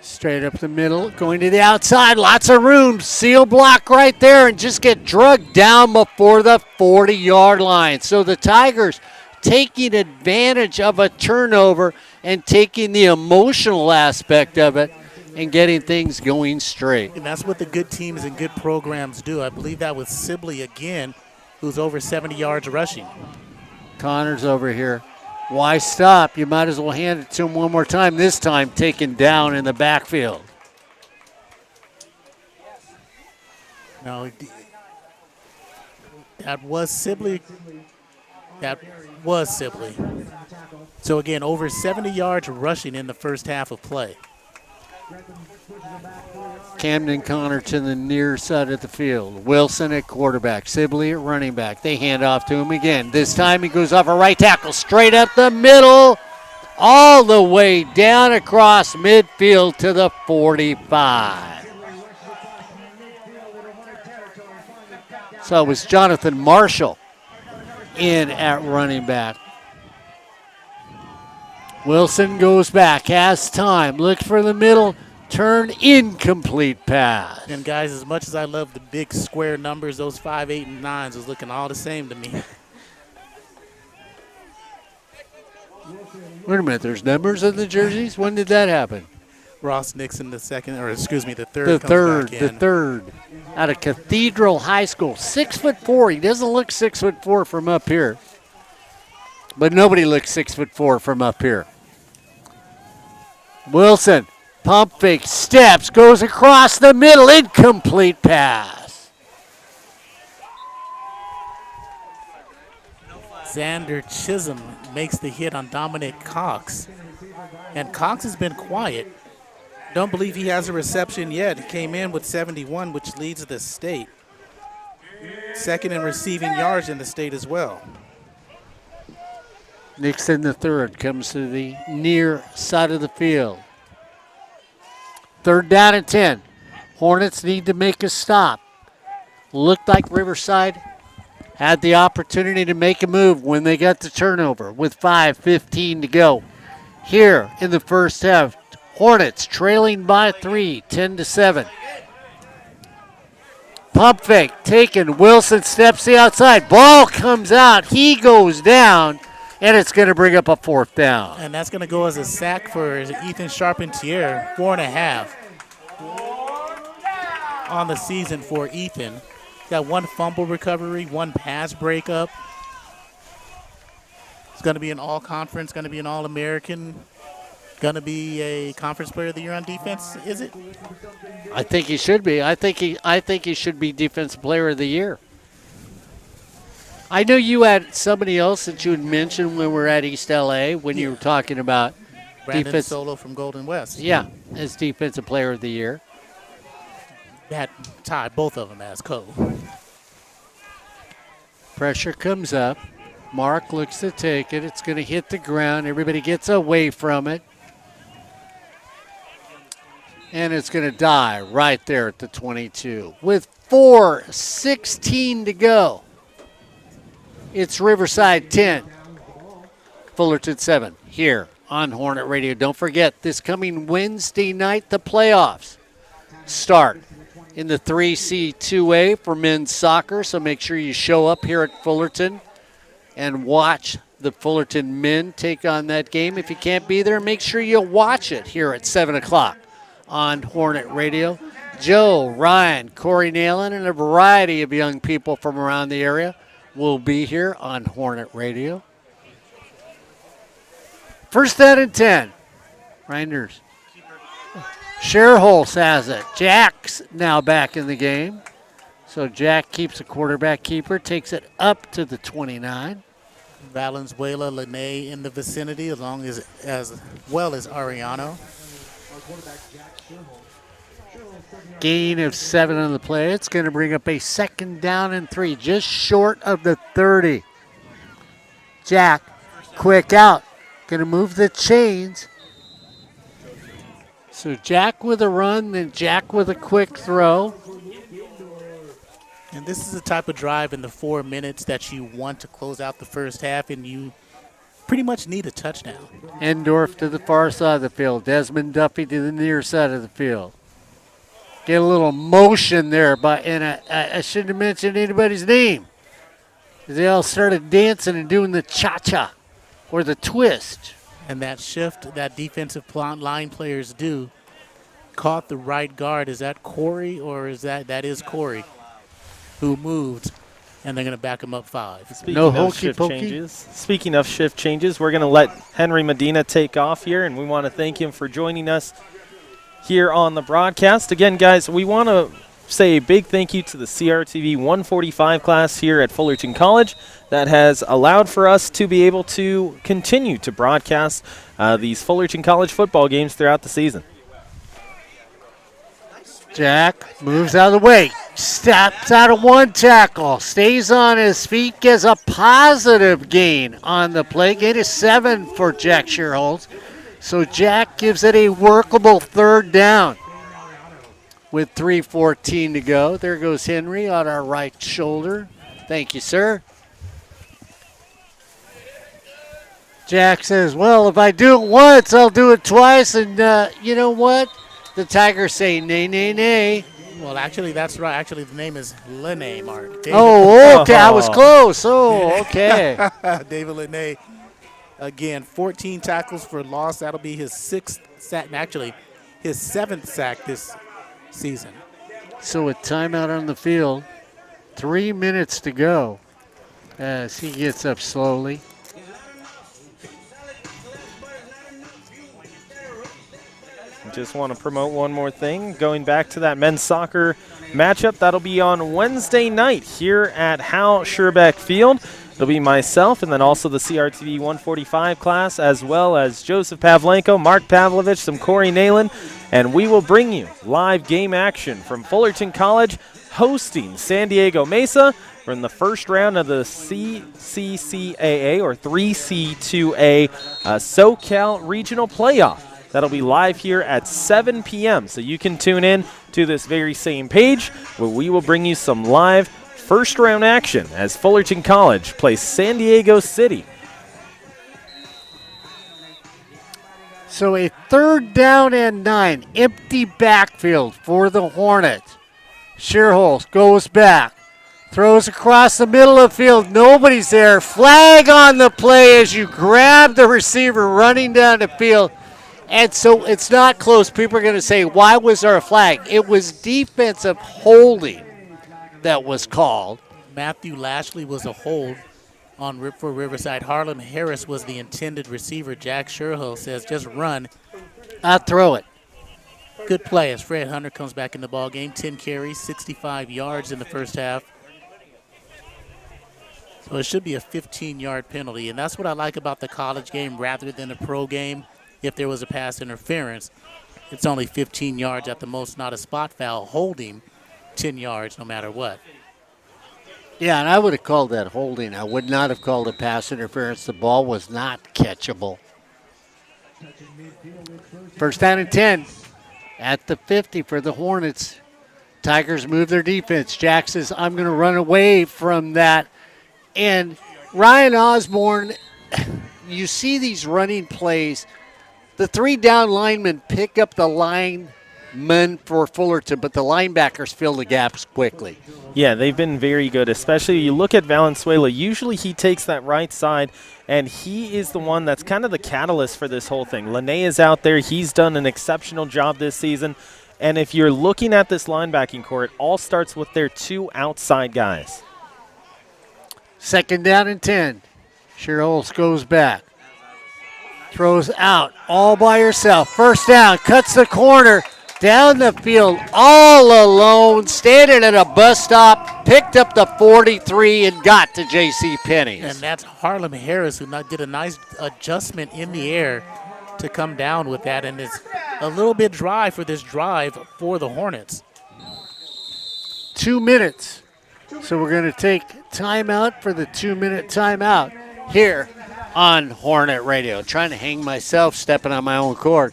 Straight up the middle, going to the outside. Lots of room. Seal block right there and just get drugged down before the 40-yard line. So the Tigers taking advantage of a turnover and taking the emotional aspect of it and getting things going straight. And that's what the good teams and good programs do. I believe that was Sibley again, who's over 70 yards rushing. Connor's over here. Why stop? You might as well hand it to him one more time, this time taken down in the backfield. No, that was Sibley. That was Sibley. So again, over 70 yards rushing in the first half of play. Camden Connor to the near side of the field. Wilson at quarterback. Sibley at running back. They hand off to him again. This time he goes off a right tackle, straight up the middle, all the way down across midfield to the 45. So it was Jonathan Marshall in at running back. Wilson goes back, has time, looks for the middle, turn, incomplete pass. And guys, as much as I love the big square numbers, those 5, 8, and 9s was looking all the same to me. Wait a minute, there's numbers on the jerseys? When did that happen? Ross Nixon, the third. The third, out of Cathedral High School, 6'4". He doesn't look 6'4" from up here, but nobody looks 6'4" from up here. Wilson, pump fake, steps, goes across the middle, incomplete pass. Xander Chisholm makes the hit on Dominic Cox. And Cox has been quiet. Don't believe he has a reception yet. He came in with 71, which leads the state. Second in receiving yards in the state as well. Nixon the third comes to the near side of the field. Third down and 10. Hornets need to make a stop. Looked like Riverside had the opportunity to make a move when they got the turnover with 5:15 to go. Here in the first half, Hornets trailing by 3, 10-7. Pump fake taken. Wilson steps the outside. Ball comes out. He goes down, and it's going to bring up a fourth down. And that's going to go as a sack for Ethan Charpentier, 4.5 on the season for Ethan. Got one fumble recovery, one pass breakup. It's going to be an all-conference, going to be an all-American, going to be a conference player of the year on defense, is it? I think he should be. I think he should be defensive player of the year. I know you had somebody else that you had mentioned when we were at East LA when you were talking about Brandon Solo from Golden West. Yeah, as defensive player of the year. That tied both of them as co. Pressure comes up. Mark looks to take it. It's going to hit the ground. Everybody gets away from it. And it's going to die right there at the 22 with 4:16 to go. It's Riverside 10, Fullerton 7 here on Hornet Radio. Don't forget, this coming Wednesday night, the playoffs start in the 3C2A for men's soccer, so make sure you show up here at Fullerton and watch the Fullerton men take on that game. If you can't be there, make sure you watch it here at 7 o'clock on Hornet Radio. Joe, Ryan, Corey Nalen, and a variety of young people from around the area will be here on Hornet Radio. First down and 10. Reinders. Sherholz has it. Jack's now back in the game. So Jack keeps a quarterback keeper, takes it up to the 29. Valenzuela, Lene in the vicinity, as well as Ariano. Gain of 7 on the play. It's going to bring up a 2nd down and 3, just short of the 30. Jack, quick out. Going to move the chains. So Jack with a run, then Jack with a quick throw. And this is the type of drive in the 4 minutes that you want to close out the first half, and you pretty much need a touchdown. Endorf to the far side of the field. Desmond Duffy to the near side of the field. Get a little motion there, and I shouldn't have mentioned anybody's name. They all started dancing and doing the cha-cha or the twist. And that shift that defensive line players do caught the right guard. Is that Corey, or is that is Corey who moved, and they're going to back him up 5. Speaking of shift changes, we're going to let Henry Medina take off here, and we want to thank him for joining us here on the broadcast. Again, guys, we want to say a big thank you to the CRTV 145 class here at Fullerton College that has allowed for us to be able to continue to broadcast these Fullerton College football games throughout the season. Jack moves out of the way, steps out of 1 tackle, stays on his feet, gets a positive gain on the play. Gain is 7 for Jack Sherholz. So Jack gives it a workable 3rd down. With 3:14 to go. There goes Henry on our right shoulder. Thank you, sir. Jack says, well, if I do it once, I'll do it twice. And you know what? The Tigers say nay, nay, nay. Well, actually, that's right. Actually, the name is Lene, Mark. David. Oh, okay. I was close. Oh, okay. David Lene. Again, 14 tackles for loss. That'll be his 6th sack, and actually his 7th sack this season. So a timeout on the field. 3 minutes to go as he gets up slowly. Just want to promote one more thing. Going back to that men's soccer matchup, that'll be on Wednesday night here at Hal Scherbeck Field. It'll be myself and then also the CRTV 145 class, as well as Joseph Pavlenko, Mark Pavlovich, some Corey Nalen, and we will bring you live game action from Fullerton College hosting San Diego Mesa. We're in the first round of the CCCAA or 3C2A SoCal Regional Playoff. That'll be live here at 7 p.m. So you can tune in to this very same page where we will bring you some live first round action as Fullerton College plays San Diego City. So a 3rd down and 9, empty backfield for the Hornets. Sherholz goes back, throws across the middle of the field. Nobody's there. Flag on the play as you grab the receiver running down the field. And so it's not close. People are going to say, why was there a flag? It was defensive holding that was called. Matthew Lashley was a hold for Riverside. Harlem Harris was the intended receiver. Jack Sherholz says, just run. I throw it. Good play as Fred Hunter comes back in the ball game. 10 carries, 65 yards in the first half. So it should be a 15-yard penalty. And that's what I like about the college game rather than a pro game. If there was a pass interference, it's only 15 yards at the most, not a spot foul, holding 10 yards no matter what. Yeah, and I would have called that holding. I would not have called it pass interference. The ball was not catchable. First down and 10 at the 50 for the Hornets. Tigers move their defense. Jack says, I'm going to run away from that. And Ryan Osborne, you see these running plays. The 3 down linemen pick up the linemen for Fullerton, but the linebackers fill the gaps quickly. Yeah, they've been very good, especially you look at Valenzuela. Usually he takes that right side, and he is the one that's kind of the catalyst for this whole thing. Lene is out there. He's done an exceptional job this season. And if you're looking at this linebacking core, it all starts with their 2 outside guys. 2nd down and 10. Shearholtz goes back. Throws out all by herself. 1st down, cuts the corner. Down the field, all alone, standing at a bus stop, picked up the 43 and got to J.C. Penney's. And that's Harlem Harris, who did a nice adjustment in the air to come down with that. And it's a little bit dry for this drive for the Hornets. 2 minutes. So we're going to take timeout for the 2-minute timeout here on Hornet Radio. Trying to hang myself, stepping on my own cord.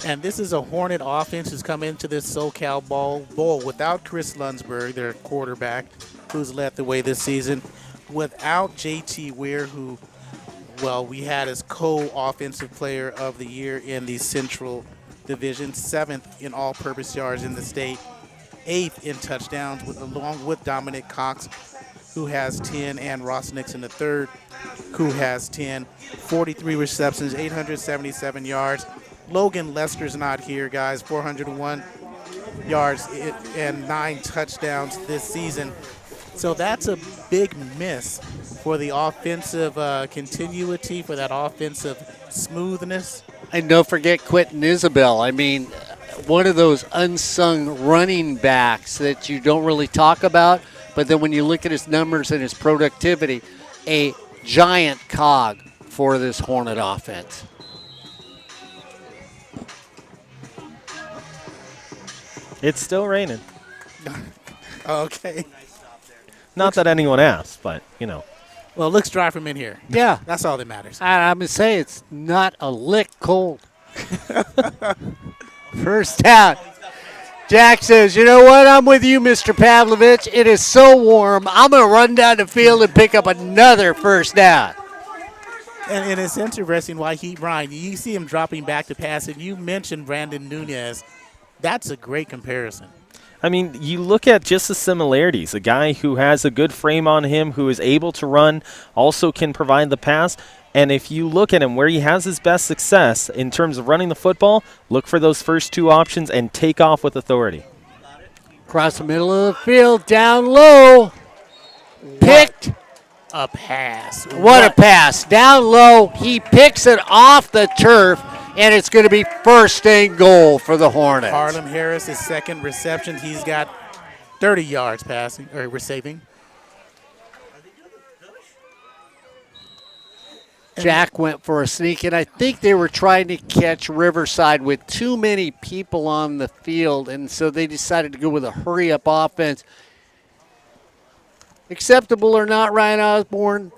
And this is a Hornet offense who's come into this SoCal Bowl without Chris Lunsberg, their quarterback, who's led the way this season, without J.T. Weir, who, well, we had as co-offensive player of the year in the Central Division, 7th in all-purpose yards in the state, 8th in touchdowns, along with Dominic Cox, who has 10, and Ross Nixon III, who has 10, 43 receptions, 877 yards. Logan Lester's not here, guys. 401 yards and 9 touchdowns this season. So that's a big miss for the offensive continuity, for that offensive smoothness. And don't forget Quentin Isabel. I mean, one of those unsung running backs that you don't really talk about, but then when you look at his numbers and his productivity, a giant cog for this Hornet offense. It's still raining. Okay. Not that anyone asked, but, you know. Well, it looks dry from in here. Yeah. That's all that matters. I'm going to say it's not a lick cold. 1st down. Jack says, you know what? I'm with you, Mr. Pavlovich. It is so warm. I'm going to run down the field and pick up another 1st down. And it's interesting why Brian, you see him dropping back to pass, and you mentioned Brandon Nunez. That's a great comparison. I mean, you look at just the similarities. A guy who has a good frame on him, who is able to run, also can provide the pass. And if you look at him where he has his best success in terms of running the football, look for those first 2 options and take off with authority. Across the middle of the field, down low. Picked. A pass. What a pass. Down low. He picks it off the turf. And it's going to be 1st and goal for the Hornets. Harlem Harris, his 2nd reception. He's got 30 yards passing or receiving. Jack went for a sneak, and I think they were trying to catch Riverside with too many people on the field, and so they decided to go with a hurry-up offense. Acceptable or not, Ryan Osborne?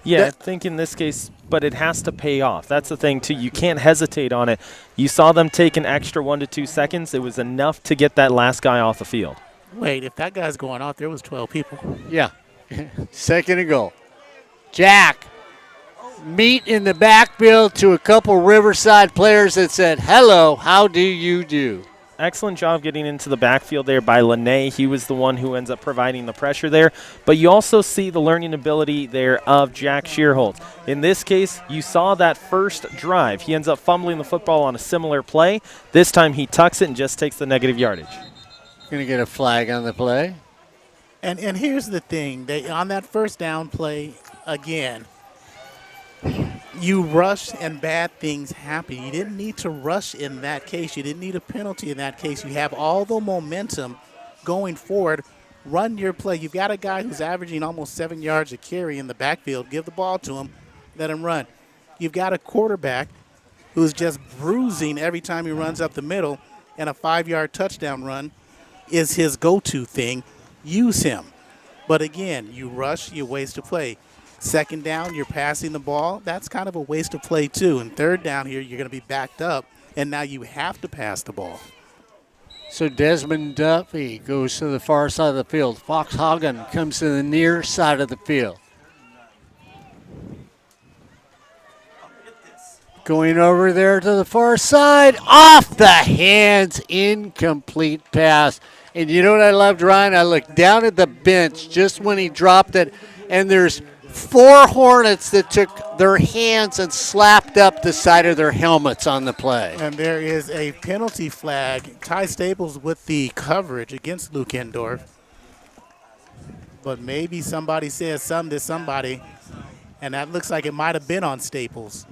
Yeah, I think in this case, but it has to pay off. That's the thing, too. You can't hesitate on it. You saw them take an extra 1 to 2 seconds. It was enough to get that last guy off the field. Wait, if that guy's going off, there was 12 people. Yeah. 2nd and goal. Jack, meet in the backfield to a couple Riverside players that said, hello, how do you do? Excellent job getting into the backfield there by Lene. He was the one who ends up providing the pressure there. But you also see the learning ability there of Jack Shearholtz. In this case, you saw that first drive. He ends up fumbling the football on a similar play. This time he tucks it and just takes the negative yardage. Going to get a flag on the play. And here's the thing. On that 1st down play, again, you rush and bad things happen. You didn't need to rush in that case. You didn't need a penalty in that case. You have all the momentum going forward. Run your play. You've got a guy who's averaging almost 7 yards a carry in the backfield. Give the ball to him. Let him run. You've got a quarterback who's just bruising every time he runs up the middle, and a 5-yard touchdown run is his go-to thing. Use him. But again, you rush, you waste a play. 2nd down, you're passing the ball. That's kind of a waste of play, too. And 3rd down here, you're going to be backed up, and now you have to pass the ball. So Desmond Duffy goes to the far side of the field. Fox Hagen comes to the near side of the field. Going over there to the far side, off the hands, incomplete pass. And you know what I loved, Ryan? I looked down at the bench just when he dropped it, and there's 4 Hornets that took their hands and slapped up the side of their helmets on the play. And there is a penalty flag. Ty Staples with the coverage against Luke Endorf. But maybe somebody says something to somebody, and that looks like it might have been on Staples.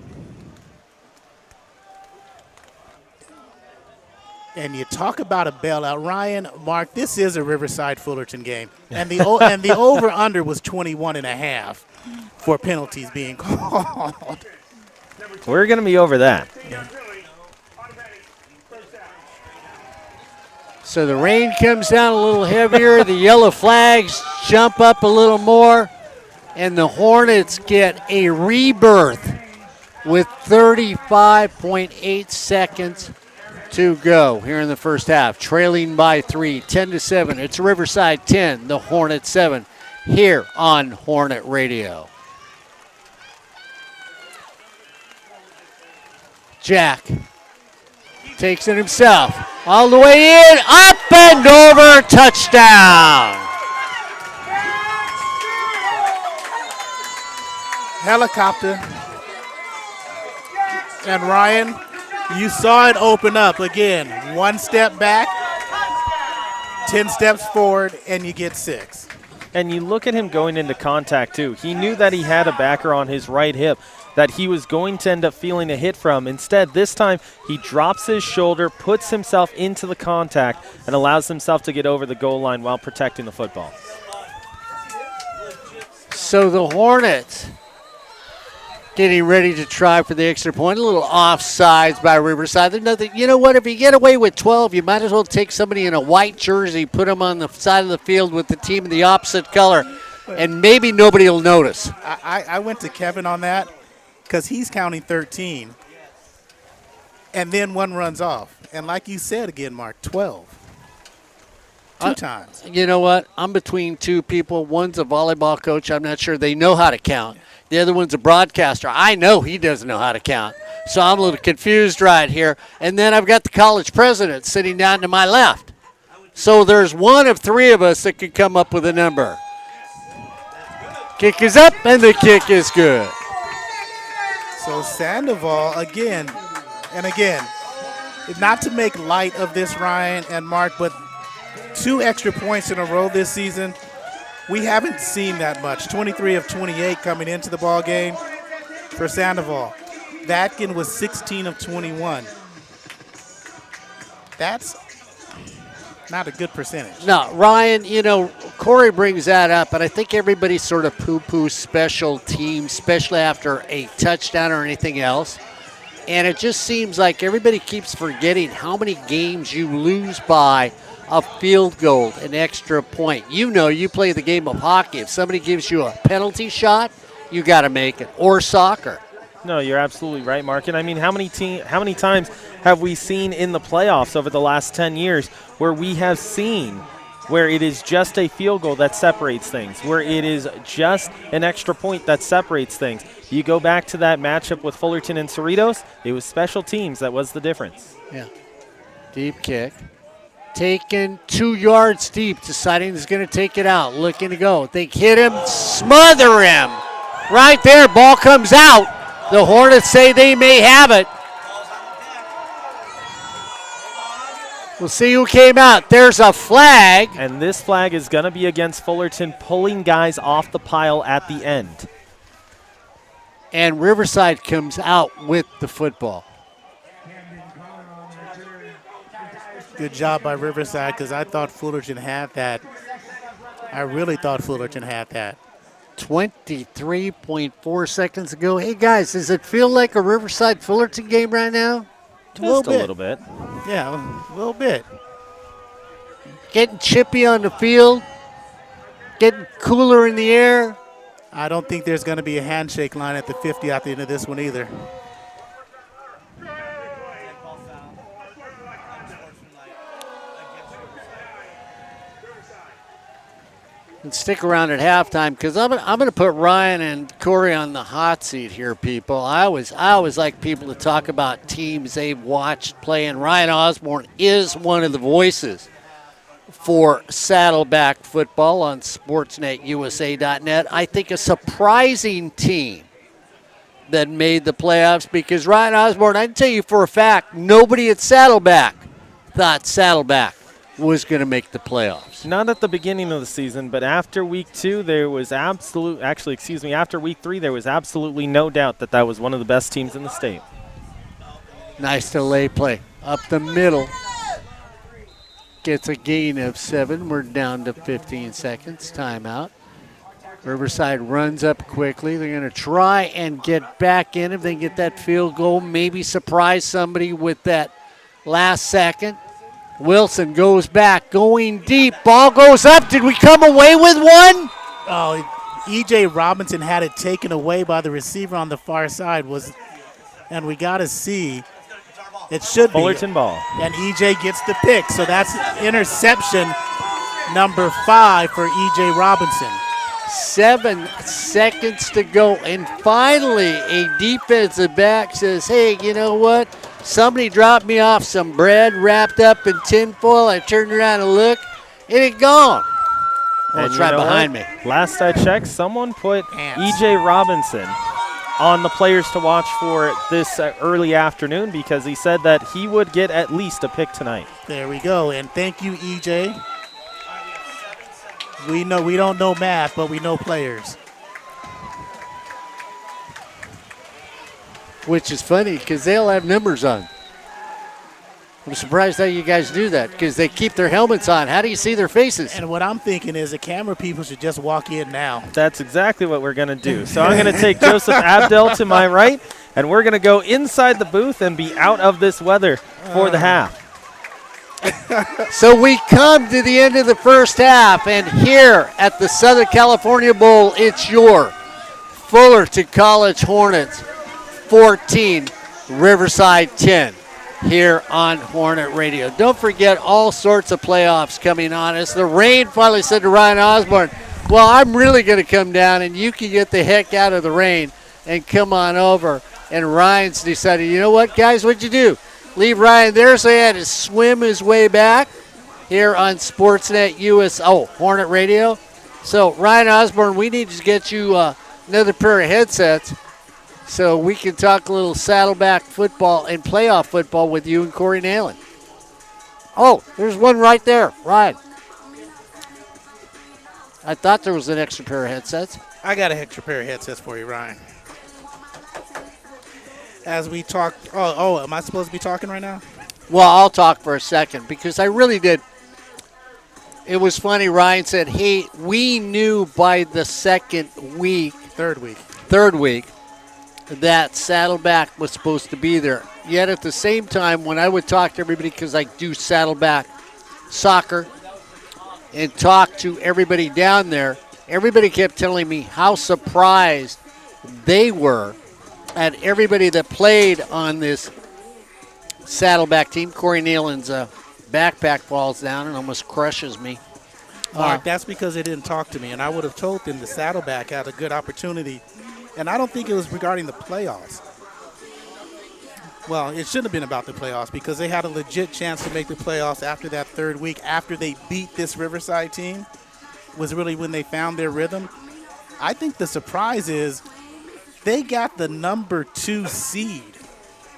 And you talk about a bailout. Ryan, Mark, this is a Riverside Fullerton game. And the over-under was 21.5 for penalties being called. We're going to be over that. So the rain comes down a little heavier. The yellow flags jump up a little more. And the Hornets get a rebirth with 35.8 seconds to go here in the first half. Trailing by 3, 10-7. It's Riverside 10, the Hornets 7, here on Hornet Radio. Jack takes it himself. All the way in, up and over, touchdown. Helicopter. And Ryan, you saw it open up again. 1 step back, 10 steps forward, and you get 6. And you look at him going into contact, too. He knew that he had a backer on his right hip that he was going to end up feeling a hit from. Instead, this time, he drops his shoulder, puts himself into the contact, and allows himself to get over the goal line while protecting the football. So the Hornets getting ready to try for the extra point. A little offsides by Riverside. There's nothing. You know what? If you get away with 12, you might as well take somebody in a white jersey, put them on the side of the field with the team in the opposite color, and maybe nobody will notice. I went to Kevin on that because he's counting 13, and then 1 runs off. And like you said again, Mark, 12. 2 times. You know what? I'm between 2 people. One's a volleyball coach. I'm not sure they know how to count. The other one's a broadcaster. I know he doesn't know how to count. So I'm a little confused right here. And then I've got the college president sitting down to my left. So there's 1 of 3 of us that could come up with a number. Kick is up, and the kick is good. So Sandoval, again, and again, not to make light of this, Ryan and Mark, but 2 extra points in a row this season. We haven't seen that much. 23 of 28 coming into the ball game for Sandoval. Vatkin was 16 of 21. That's not a good percentage. No, Ryan, you know, Corey brings that up, but I think everybody sort of poo-poos special teams, especially after a touchdown or anything else. And it just seems like everybody keeps forgetting how many games you lose by a field goal, an extra point. You know, you play the game of hockey. If somebody gives you a penalty shot, you got to make it, or soccer. No, you're absolutely right, Mark. And I mean, how many times have we seen in the playoffs over the last 10 years where we have seen where it is just a field goal that separates things, where it is just an extra point that separates things? You go back to that matchup with Fullerton and Cerritos, it was special teams that was the difference. Yeah. Deep kick. Taken 2 yards deep, deciding he's going to take it out, looking to go. They hit him, smother him. Right there, ball comes out. The Hornets say they may have it. We'll see who came out. There's a flag. And this flag is going to be against Fullerton, pulling guys off the pile at the end. And Riverside comes out with the football. Good job by Riverside, because I thought Fullerton had that. I really thought Fullerton had that. 23.4 seconds ago. Hey, guys, does it feel like a Riverside Fullerton game right now? Just a little bit. Yeah, a little bit. Getting chippy on the field, getting cooler in the air. I don't think there's going to be a handshake line at the 50 at the end of this one either. stick around at halftime because I'm going to put Ryan and Corey on the hot seat here, people. I always like people to talk about teams they've watched play, and Ryan Osborne is one of the voices for Saddleback football on SportsNetUSA.net. I think a surprising team that made the playoffs because Ryan Osborne, I can tell you for a fact, nobody at Saddleback thought Saddleback was going to make the playoffs. Not at the beginning of the season, but after week 2, after week 3, there was absolutely no doubt that was one of the best teams in the state. Nice delay play up the middle. Gets a gain of 7. We're down to 15 seconds. Timeout. Riverside runs up quickly. They're going to try and get back in if they get that field goal. Maybe surprise somebody with that last second. Wilson goes back, going deep. Ball goes up. Did we come away with one? Oh, E.J. Robinson had it taken away by the receiver on the far side. And we got to see. It should be. Fullerton ball. And E.J. gets the pick. So that's interception number 5 for E.J. Robinson. 7 seconds to go. And finally, a defensive back says, hey, you know what? Somebody dropped me off some bread wrapped up in tinfoil. I turned around and looked. It had gone. Oh, it's right behind me. Last I checked, someone put E.J. Robinson on the players to watch for this early afternoon because he said that he would get at least a pick tonight. There we go. And thank you, E.J. We don't know math, but we know players. Which is funny because they'll have numbers on. I'm surprised how you guys do that because they keep their helmets on. How do you see their faces? And what I'm thinking is the camera people should just walk in now. That's exactly what we're going to do. So I'm going to take Joseph Abdel to my right, and we're going to go inside the booth and be out of this weather for the half. So we come to the end of the first half, and here at the Southern California Bowl, it's your Fullerton College Hornets 14, Riverside 10 here on Hornet Radio. Don't forget all sorts of playoffs coming on us. The rain finally said to Ryan Osborne, well, I'm really going to come down, and you can get the heck out of the rain and come on over. And Ryan's decided, you know what, guys, what'd you do? Leave Ryan there so he had to swim his way back here on Sportsnet US. Oh, Hornet Radio. So, Ryan Osborne, we need to get you another pair of headsets so we can talk a little Saddleback football and playoff football with you and Corey Nalen. Oh, there's one right there. Ryan. I thought there was an extra pair of headsets. I got an extra pair of headsets for you, Ryan. As we talk, am I supposed to be talking right now? Well, I'll talk for a second because I really did. It was funny. Ryan said, hey, we knew by the third week, that Saddleback was supposed to be there. Yet at the same time, when I would talk to everybody, because I do Saddleback soccer, and talk to everybody down there, everybody kept telling me how surprised they were at everybody that played on this Saddleback team. Corey Nealon's backpack falls down and almost crushes me. Mark, that's because they didn't talk to me, and I would have told them the Saddleback had a good opportunity. And I don't think it was regarding the playoffs. Well, it shouldn't have been about the playoffs because they had a legit chance to make the playoffs after that third week, after they beat this Riverside team, was really when they found their rhythm. I think the surprise is they got the number 2 seed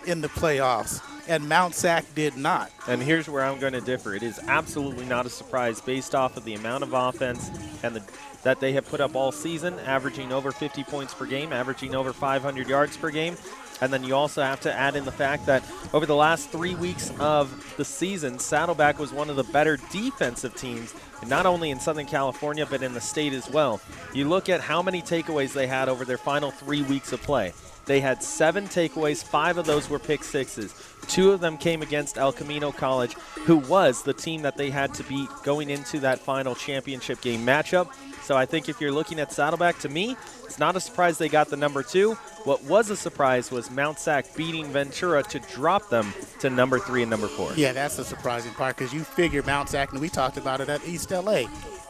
in the playoffs, and Mount Sac did not. And here's where I'm going to differ. It is absolutely not a surprise based off of the amount of offense and that they have put up all season, averaging over 50 points per game, averaging over 500 yards per game. And then you also have to add in the fact that over the last 3 weeks of the season, Saddleback was one of the better defensive teams, not only in Southern California, but in the state as well. You look at how many takeaways they had over their final 3 weeks of play. They had 7 takeaways. 5 of those were pick sixes. 2 of them came against El Camino College, who was the team that they had to beat going into that final championship game matchup. So I think if you're looking at Saddleback, to me, it's not a surprise they got the number 2. What was a surprise was Mount Sac beating Ventura to drop them to number 3 and number 4. Yeah, that's the surprising part because you figure Mount Sac, and we talked about it at East LA.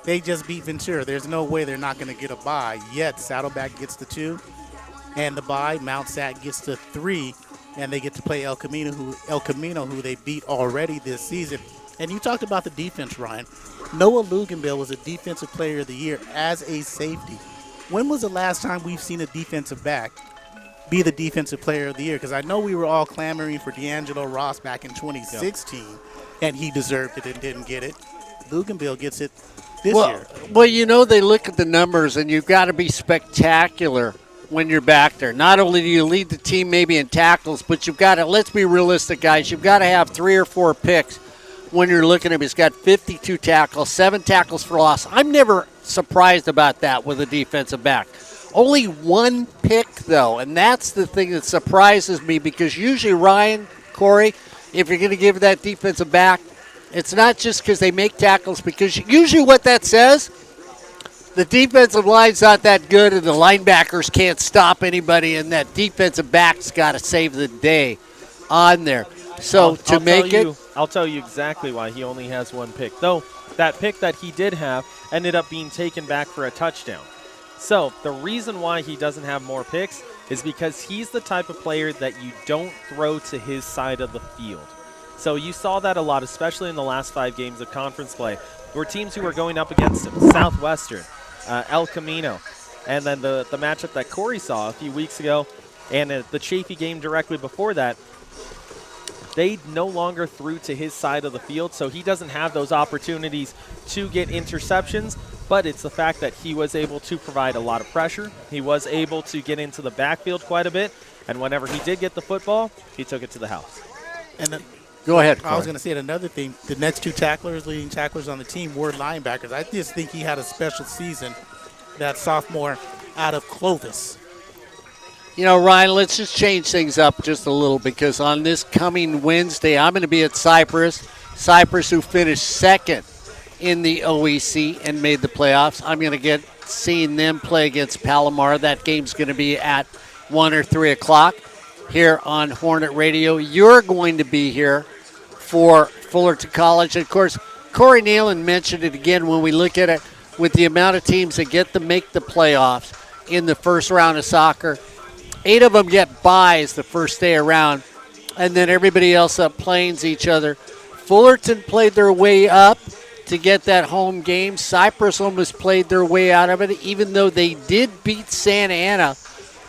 They just beat Ventura. There's no way they're not going to get a bye. Yet Saddleback gets the 2 and the bye. Mount Sac gets the 3, and they get to play El Camino, who they beat already this season. And you talked about the defense, Ryan. Noah Luganbill was a Defensive Player of the Year as a safety. When was the last time we've seen a defensive back be the Defensive Player of the Year? Because I know we were all clamoring for D'Angelo Ross back in 2016, and he deserved it and didn't get it. Luganbill gets it this year. Well, you know, they look at the numbers, and you've got to be spectacular when you're back there. Not only do you lead the team maybe in tackles, but you've got to, let's be realistic, guys, you've got to have 3 or 4 picks when you're looking at him. He's got 52 tackles, 7 tackles for loss. I'm never surprised about that with a defensive back. Only 1 pick, though, and that's the thing that surprises me, because usually, Ryan, Corey, if you're going to give that defensive back, it's not just because they make tackles, because usually what that says, the defensive line's not that good and the linebackers can't stop anybody, and that defensive back's got to save the day on there. So I'll tell you exactly why he only has 1 pick. Though that pick that he did have ended up being taken back for a touchdown. So the reason why he doesn't have more picks is because he's the type of player that you don't throw to his side of the field. So you saw that a lot, especially in the last 5 games of conference play, where teams who were going up against him, Southwestern, El Camino, and then the matchup that Corey saw a few weeks ago, and the Chafee game directly before that, they no longer threw to his side of the field, so he doesn't have those opportunities to get interceptions, but it's the fact that he was able to provide a lot of pressure. He was able to get into the backfield quite a bit, and whenever he did get the football, he took it to the house. And go ahead, Corey. I was going to say another thing. The next 2 leading tacklers on the team were linebackers. I just think he had a special season, that sophomore out of Clovis. You know, Ryan, let's just change things up just a little, because on this coming Wednesday, I'm going to be at Cypress, who finished 2nd in the OEC and made the playoffs. I'm going to get seeing them play against Palomar. That game's going to be at 1 or 3 o'clock here on Hornet Radio. You're going to be here for Fullerton College. And, of course, Corey Nealon mentioned it again when we look at it with the amount of teams that get to make the playoffs in the first round of soccer. 8 of them get byes the first day around, and then everybody else up plains each other. Fullerton played their way up to get that home game. Cypress almost played their way out of it, even though they did beat Santa Ana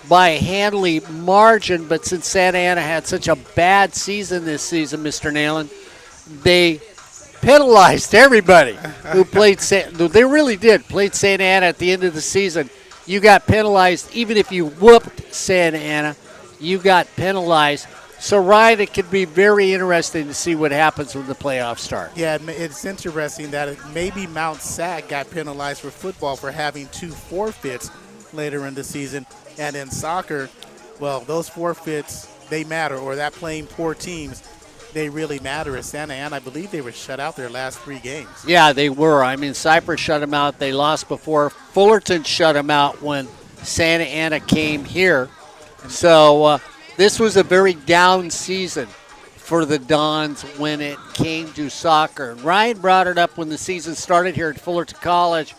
by a handily margin. But since Santa Ana had such a bad season this season, Mr. Nalen, they penalized everybody who played. They really did. Played Santa Ana at the end of the season. You got penalized. Even if you whooped Santa Ana, you got penalized. So, Ryan, it could be very interesting to see what happens when the playoffs start. Yeah, it's interesting that maybe Mount Sac got penalized for football for having 2 forfeits later in the season. And in soccer, well, those forfeits, they matter, or that playing poor teams, they really matter. At Santa Ana, I believe they were shut out their last 3 games. Yeah, they were. I mean, Cypress shut them out. They lost before. Fullerton shut them out when Santa Ana came here. So this was a very down season for the Dons when it came to soccer. And Ryan brought it up when the season started here at Fullerton College.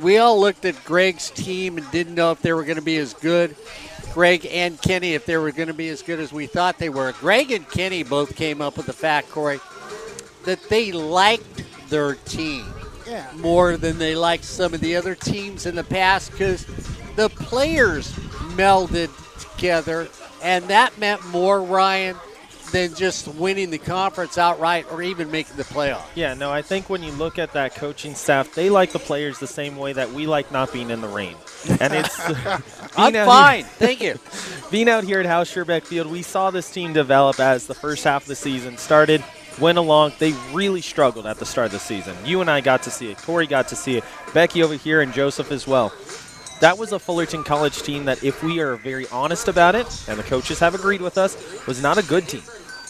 We all looked at Greg's team and didn't know if they were going to be as good. Greg and Kenny, if they were going to be as good as we thought they were. Greg and Kenny both came up with the fact, Corey, that they liked their team more than they liked some of the other teams in the past, because the players melded together, and that meant more, Ryan, than just winning the conference outright or even making the playoff. Yeah, no, I think when you look at that coaching staff, they like the players the same way that we like not being in the rain. And it's I'm fine. Thank you. Being out here at House Scherbeck Field, we saw this team develop as the first half of the season started, went along. They really struggled at the start of the season. You and I got to see it. Corey got to see it. Becky over here and Joseph as well. That was a Fullerton College team that, if we are very honest about it, and the coaches have agreed with us, was not a good team.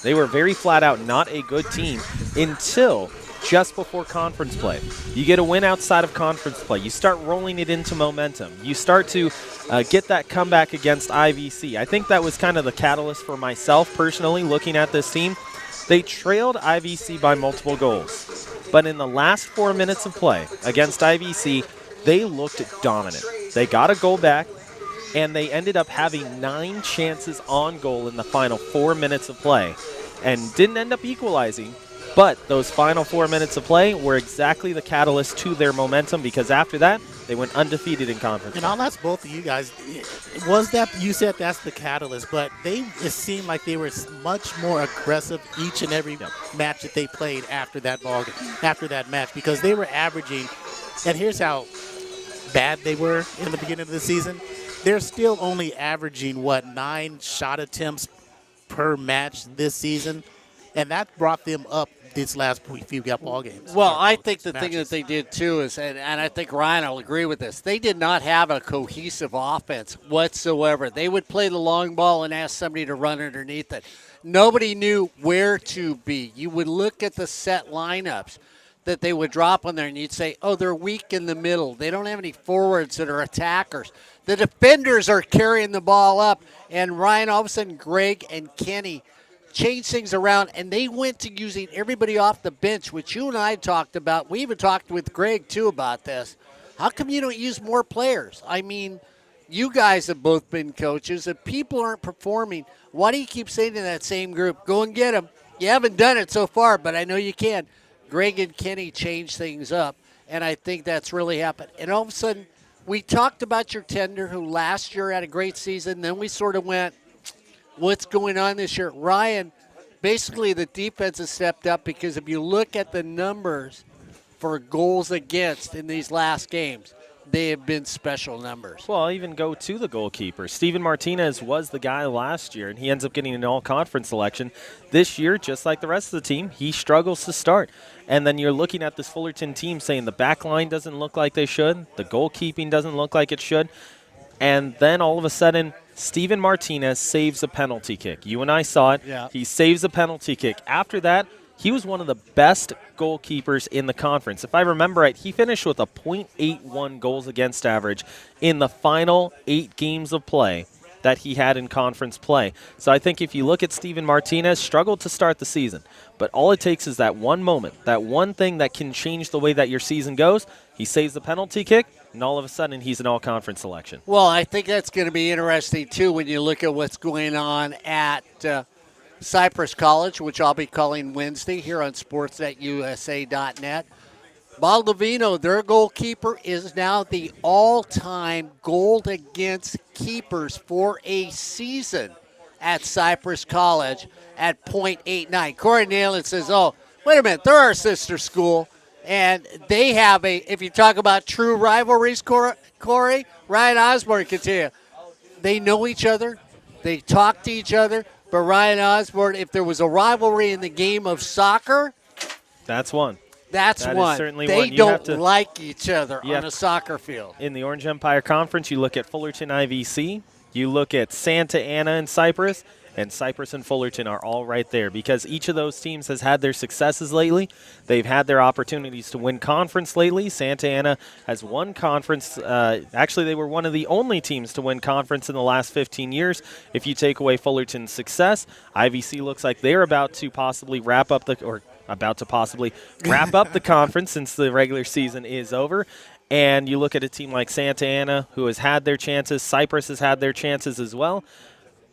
They were very flat out not a good team until just before conference play. You get a win outside of conference play. You start rolling it into momentum. You start to get that comeback against IVC. I think that was kind of the catalyst for myself personally looking at this team. They trailed IVC by multiple goals. But in the last 4 minutes of play against IVC, they looked dominant. They got a goal back, and they ended up having 9 chances on goal in the final 4 minutes of play and didn't end up equalizing. But those final 4 minutes of play were exactly the catalyst to their momentum, because after that, they went undefeated in conference. And I'll ask both of you guys, was that, you said that's the catalyst, but it seemed like they were much more aggressive each and every match that they played after that match, because they were averaging, and here's how bad they were in the beginning of the season. They're still only averaging, 9 shot attempts per match this season, and that brought them up these last few ball games. Well, I think the thing that they did too is, and I think Ryan will agree with this, they did not have a cohesive offense whatsoever. They would play the long ball and ask somebody to run underneath it. Nobody knew where to be. You would look at the set lineups that they would drop on there, and you'd say, oh, they're weak in the middle. They don't have any forwards that are attackers. The defenders are carrying the ball up, and Ryan, all of a sudden, Greg and Kenny changed things around, and they went to using everybody off the bench, which you and I talked about. We even talked with Greg, too, about this. How come you don't use more players? I mean, you guys have both been coaches. If people aren't performing, why do you keep saying to that same group, go and get them? You haven't done it so far, but I know you can. Greg and Kenny changed things up, and I think that's really happened. And all of a sudden, we talked about your tender, who last year had a great season. Then we sort of went, what's going on this year? Ryan, basically the defense has stepped up, because if you look at the numbers for goals against in these last games, they have been special numbers. Well, I'll even go to the goalkeeper. Steven Martinez was the guy last year, and he ends up getting an all-conference selection. This year, just like the rest of the team, he struggles to start. And then you're looking at this Fullerton team saying the back line doesn't look like they should, the goalkeeping doesn't look like it should, and then all of a sudden, Steven Martinez saves a penalty kick. You and I saw it. Yeah. He saves a penalty kick. After that, he was one of the best goalkeepers in the conference. If I remember right, he finished with a .81 goals against average in the final 8 games of play that he had in conference play. So I think if you look at Steven Martinez, struggled to start the season, but all it takes is that one moment, that one thing that can change the way that your season goes. He saves the penalty kick, and all of a sudden he's an all-conference selection. Well, I think that's going to be interesting, too, when you look at what's going on at Cypress College, which I'll be calling Wednesday here on sportsnetusa.net. Baldovino, their goalkeeper, is now the all-time goal against keepers for a season at Cypress College at .89. Corey Nayland says, oh, wait a minute, they're our sister school. And they have if you talk about true rivalries, Corey, Ryan Osborne can tell you, they know each other, they talk to each other, but Ryan Osborne, if there was a rivalry in the game of soccer, that's one. That's that one. Is certainly they one. You don't like each other on a soccer field. In the Orange Empire Conference, you look at Fullerton IVC, you look at Santa Ana and Cypress and Fullerton are all right there, because each of those teams has had their successes lately. They've had their opportunities to win conference lately. Santa Ana has won conference. Actually, they were one of the only teams to win conference in the last 15 years. If you take away Fullerton's success, IVC looks like they're about to possibly wrap up the conference since the regular season is over. And you look at a team like Santa Ana, who has had their chances. Cypress has had their chances as well.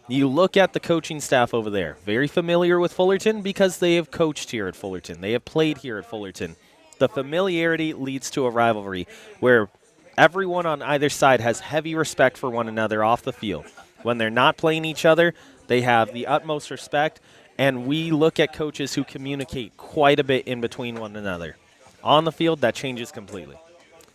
You look at the coaching staff over there, very familiar with Fullerton because they have coached here at Fullerton. They have played here at Fullerton. The familiarity leads to a rivalry where everyone on either side has heavy respect for one another off the field. When they're not playing each other, they have the utmost respect, and we look at coaches who communicate quite a bit in between one another. On the field, that changes completely.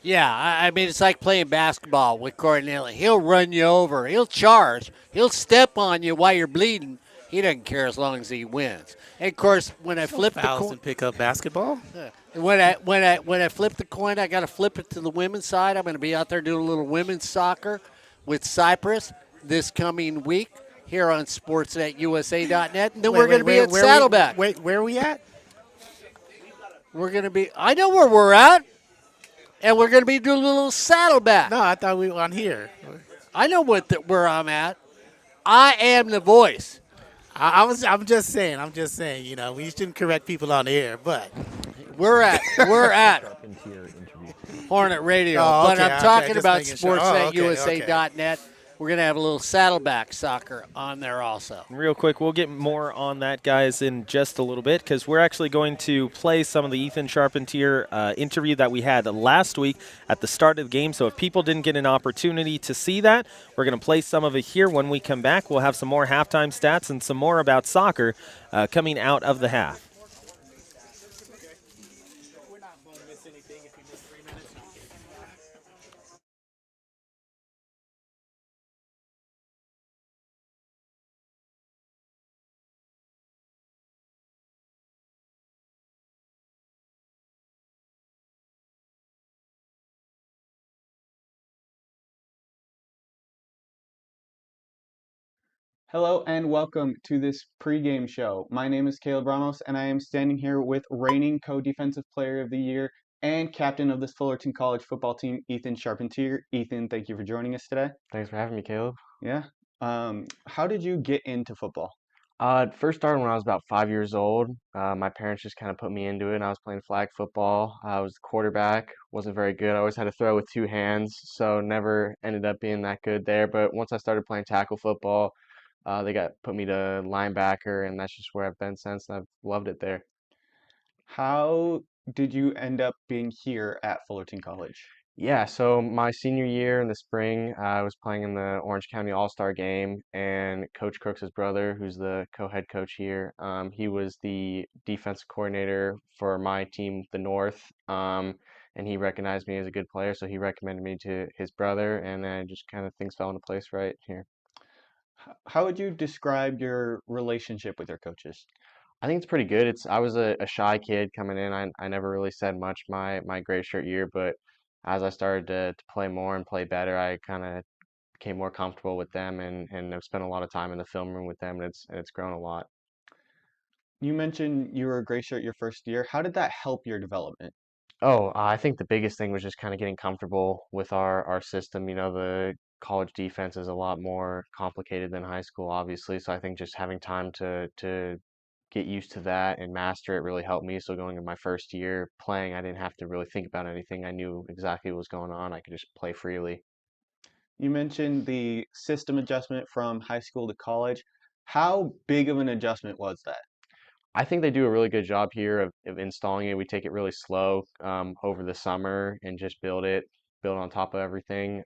Yeah, I mean, it's like playing basketball with Cornelli. He'll run you over. He'll charge. He'll step on you while you're bleeding. He doesn't care as long as he wins. And, of course, when I flip the coin. And pick up basketball? When I flip the coin, I got to flip it to the women's side. I'm going to be out there doing a little women's soccer with Cypress this coming week here on sportsnetusa.net. And then we're going to be at Saddleback. Where are we at? We're going to be – I know where we're at. And we're going to be doing a little Saddleback. No, I thought we were on here. I know where I'm at. I am the voice. I'm just saying. You know, we shouldn't correct people on the air, but We're at Hornet Radio, Oh, but okay, I'm okay, talking just about making sure. Oh, okay, sports.usa.net. We're going to have a little saddleback soccer on there also. Real quick, we'll get more on that, guys, in just a little bit because we're actually going to play some of the Ethan Charpentier interview that we had last week at the start of the game. So if people didn't get an opportunity to see that, we're going to play some of it here. When we come back, we'll have some more halftime stats and some more about soccer coming out of the half. We're not going to miss anything if we miss 3 minutes. Hello and welcome to this pregame show. My name is Caleb Ramos and I am standing here with reigning co-defensive player of the year and captain of this Fullerton College football team, Ethan Charpentier. Ethan, thank you for joining us today. Thanks for having me, Caleb. Yeah. How did you get into football? It first started when I was about 5 years old. My parents just kind of put me into it, and I was playing flag football. I was the quarterback, wasn't very good. I always had to throw with two hands, so never ended up being that good there. But once I started playing tackle football, they got put me to linebacker, and that's just where I've been since, and I've loved it there. How did you end up being here at Fullerton College? Yeah, so my senior year in the spring, I was playing in the Orange County All-Star game, and Coach Crooks' brother, who's the co-head coach here, he was the defensive coordinator for my team, the North, and he recognized me as a good player, so he recommended me to his brother, and then just kind of things fell into place right here. How would you describe your relationship with your coaches? I think it's pretty good. I was a shy kid coming in. I never really said much my gray shirt year, but as I started to play more and play better, I kind of became more comfortable with them and I've spent a lot of time in the film room with them and it's grown a lot. You mentioned you were a gray shirt your first year. How did that help your development? Oh, I think the biggest thing was just kind of getting comfortable with our system. You know, the college defense is a lot more complicated than high school, obviously. So I think just having time to get used to that and master it really helped me. So going into my first year playing, I didn't have to really think about anything. I knew exactly what was going on. I could just play freely. You mentioned the system adjustment from high school to college. How big of an adjustment was that? I think they do a really good job here of installing it. We take it really slow over the summer and just build on top of everything.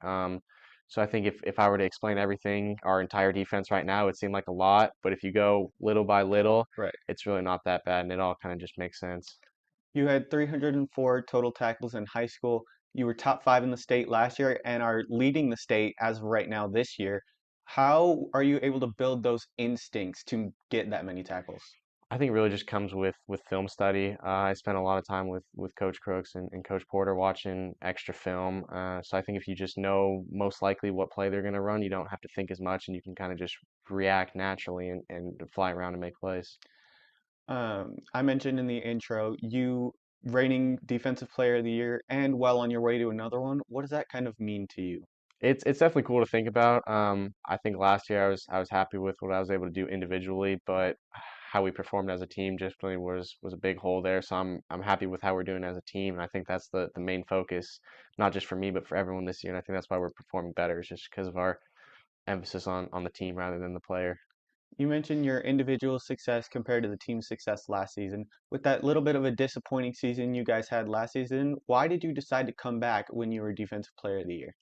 So I think if I were to explain everything, our entire defense right now, it seemed like a lot, but if you go little by little, Right. it's really not that bad, and it all kind of just makes sense. You had 304 total tackles in high school. You were top five in the state last year and are leading the state as of right now this year. How are you able to build those instincts to get that many tackles? I think it really just comes with film study. I spent a lot of time with Coach Crooks and Coach Porter watching extra film. So I think if you just know most likely what play they're going to run, you don't have to think as much and you can kind of just react naturally and fly around and make plays. I mentioned in the intro, you reigning defensive player of the year and well on your way to another one. What does that kind of mean to you? It's definitely cool to think about. I think last year I was happy with what I was able to do individually, but how we performed as a team definitely was a big hole there. So I'm happy with how we're doing as a team, and I think that's the main focus, not just for me but for everyone this year. And I think that's why we're performing better, is just because of our emphasis on the team rather than the player. You mentioned your individual success compared to the team's success last season. With that little bit of a disappointing season you guys had last season, why did you decide to come back when you were Defensive Player of the Year?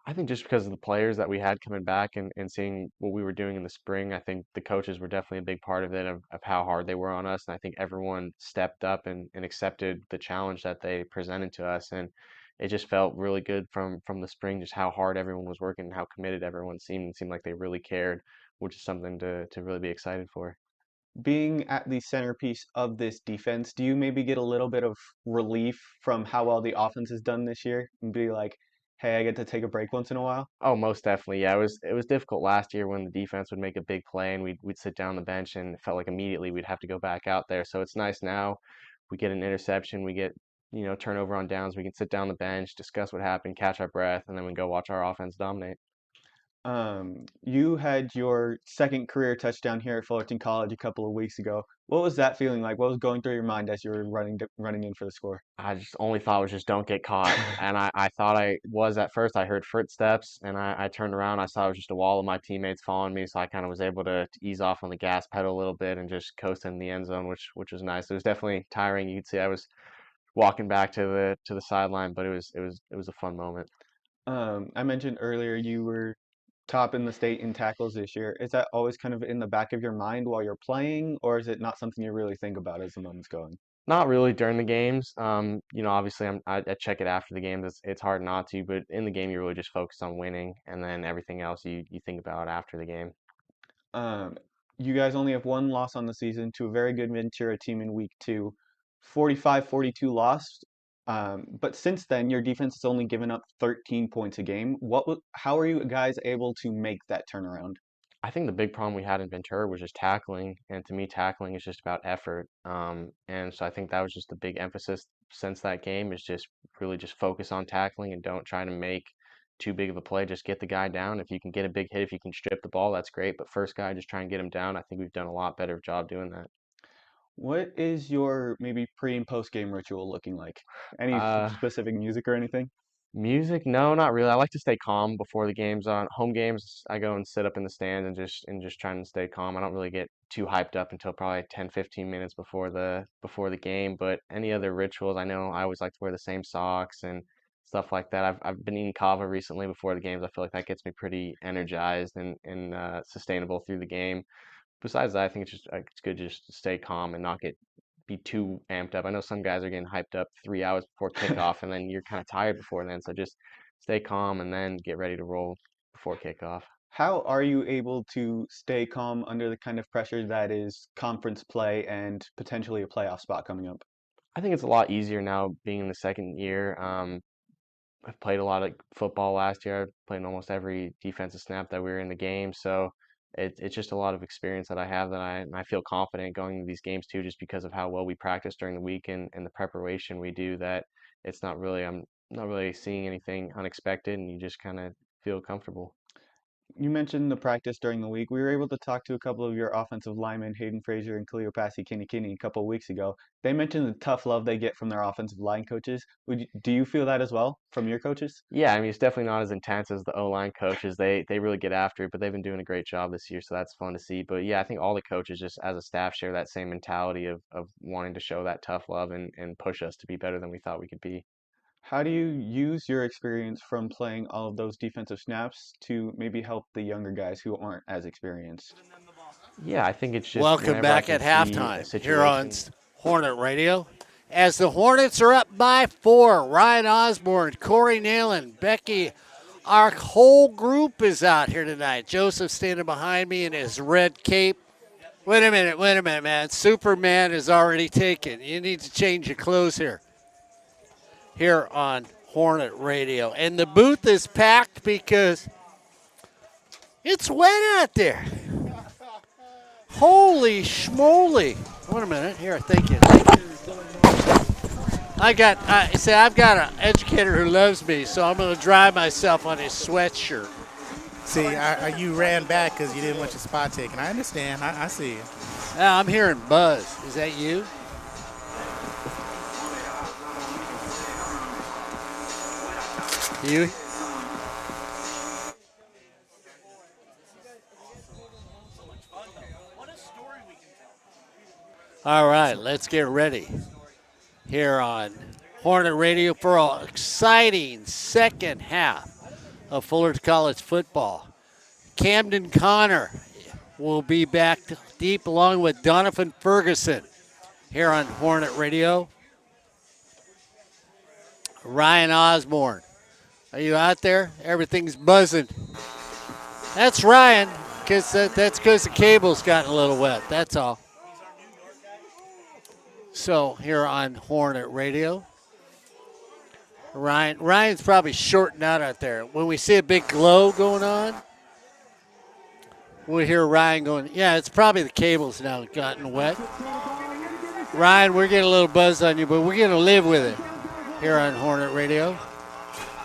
I think just because of the players that we had coming back and seeing what we were doing in the spring, I think the coaches were definitely a big part of it, of how hard they were on us. And I think everyone stepped up and accepted the challenge that they presented to us. And it just felt really good from the spring, just how hard everyone was working and how committed everyone seemed. It seemed like they really cared, which is something to really be excited for. Being at the centerpiece of this defense, do you maybe get a little bit of relief from how well the offense has done this year and be like, hey, I get to take a break once in a while? Oh, most definitely. Yeah, it was difficult last year when the defense would make a big play and we'd sit down the bench and it felt like immediately we'd have to go back out there. So it's nice now. We get an interception, we get, turnover on downs, we can sit down the bench, discuss what happened, catch our breath, and then we go watch our offense dominate. You had your second career touchdown here at Fullerton College a couple of weeks ago. What was that feeling like? What was going through your mind as you were running in for the score? I just only thought was just don't get caught. And I thought I was at first. I heard footsteps and I turned around. I saw it was just a wall of my teammates following me. So I kind of was able to ease off on the gas pedal a little bit and just coast in the end zone, which was nice. It was definitely tiring. You could see I was walking back to the sideline, but it was a fun moment. I mentioned earlier you were top in the state in tackles this year. Is that always kind of in the back of your mind while you're playing, or is it not something you really think about as the moment's going? Not really during the games. Obviously I check it after the games. It's hard not to, but in the game you really just focus on winning, and then everything else you think about after the game. Um, you guys only have one loss on the season to a very good Ventura team in week two, 45-42 loss. But since then, your defense has only given up 13 points a game. How are you guys able to make that turnaround? I think the big problem we had in Ventura was just tackling, and to me, tackling is just about effort. And so I think that was just the big emphasis since that game is just really just focus on tackling and don't try to make too big of a play. Just get the guy down. If you can get a big hit, if you can strip the ball, that's great. But first guy, just try and get him down. I think we've done a lot better job doing that. What is your maybe pre and post game ritual looking like? Any Uh, specific music or anything? Music? No, not really. I like to stay calm before the games. On home games, I go and sit up in the stand and just trying to stay calm. I don't really get too hyped up until probably 10, 15 minutes before the game. But any other rituals, I know I always like to wear the same socks and stuff like that. I've been eating kava recently before the games. I feel like that gets me pretty energized and sustainable through the game. Besides that, I think it's just it's good just to stay calm and not be too amped up. I know some guys are getting hyped up 3 hours before kickoff, and then you're kind of tired before then. So just stay calm and then get ready to roll before kickoff. How are you able to stay calm under the kind of pressure that is conference play and potentially a playoff spot coming up? I think it's a lot easier now being in the second year. I've played a lot of football last year. I played in almost every defensive snap that we were in the game. So it's just a lot of experience that I have and I feel confident going into these games too, just because of how well we practice during the week and the preparation we do that I'm not really seeing anything unexpected and you just kind of feel comfortable. You mentioned the practice during the week. We were able to talk to a couple of your offensive linemen, Hayden Frazier and Cleopassi Kinney, a couple of weeks ago. They mentioned the tough love they get from their offensive line coaches. Do you feel that as well from your coaches? Yeah, I mean it's definitely not as intense as the O-line coaches. They really get after it, but they've been doing a great job this year, so that's fun to see. But yeah, I think all the coaches just as a staff share that same mentality of wanting to show that tough love and push us to be better than we thought we could be. How do you use your experience from playing all of those defensive snaps to maybe help the younger guys who aren't as experienced? Yeah, I think it's just Welcome whenever I back can at see a halftime here on situation. Hornet Radio. As the Hornets are up by 4, Ryan Osborne, Corey Nalen, Becky, our whole group is out here tonight. Joseph standing behind me in his red cape. Wait a minute, man. Superman is already taken. You need to change your clothes here on Hornet Radio. And the booth is packed because it's wet out there. Holy schmoly. Wait a minute. Here, thank you. I've got an educator who loves me, so I'm going to dry myself on his sweatshirt. See, you ran back because you didn't want your spot taken. I understand. I see you. I'm hearing buzz. Is that you? You? All right, let's get ready here on Hornet Radio for an exciting second half of Fullerton College football. Camden Connor will be back deep along with Donovan Ferguson here on Hornet Radio. Ryan Osborne, are you out there? Everything's buzzing. That's Ryan, because that's because the cable's gotten a little wet. That's all. So here on Hornet Radio, Ryan's probably shorting out there. When we see a big glow going on, we'll hear Ryan going, yeah, it's probably the cables now gotten wet. Ryan, we're getting a little buzz on you, but we're going to live with it here on Hornet Radio.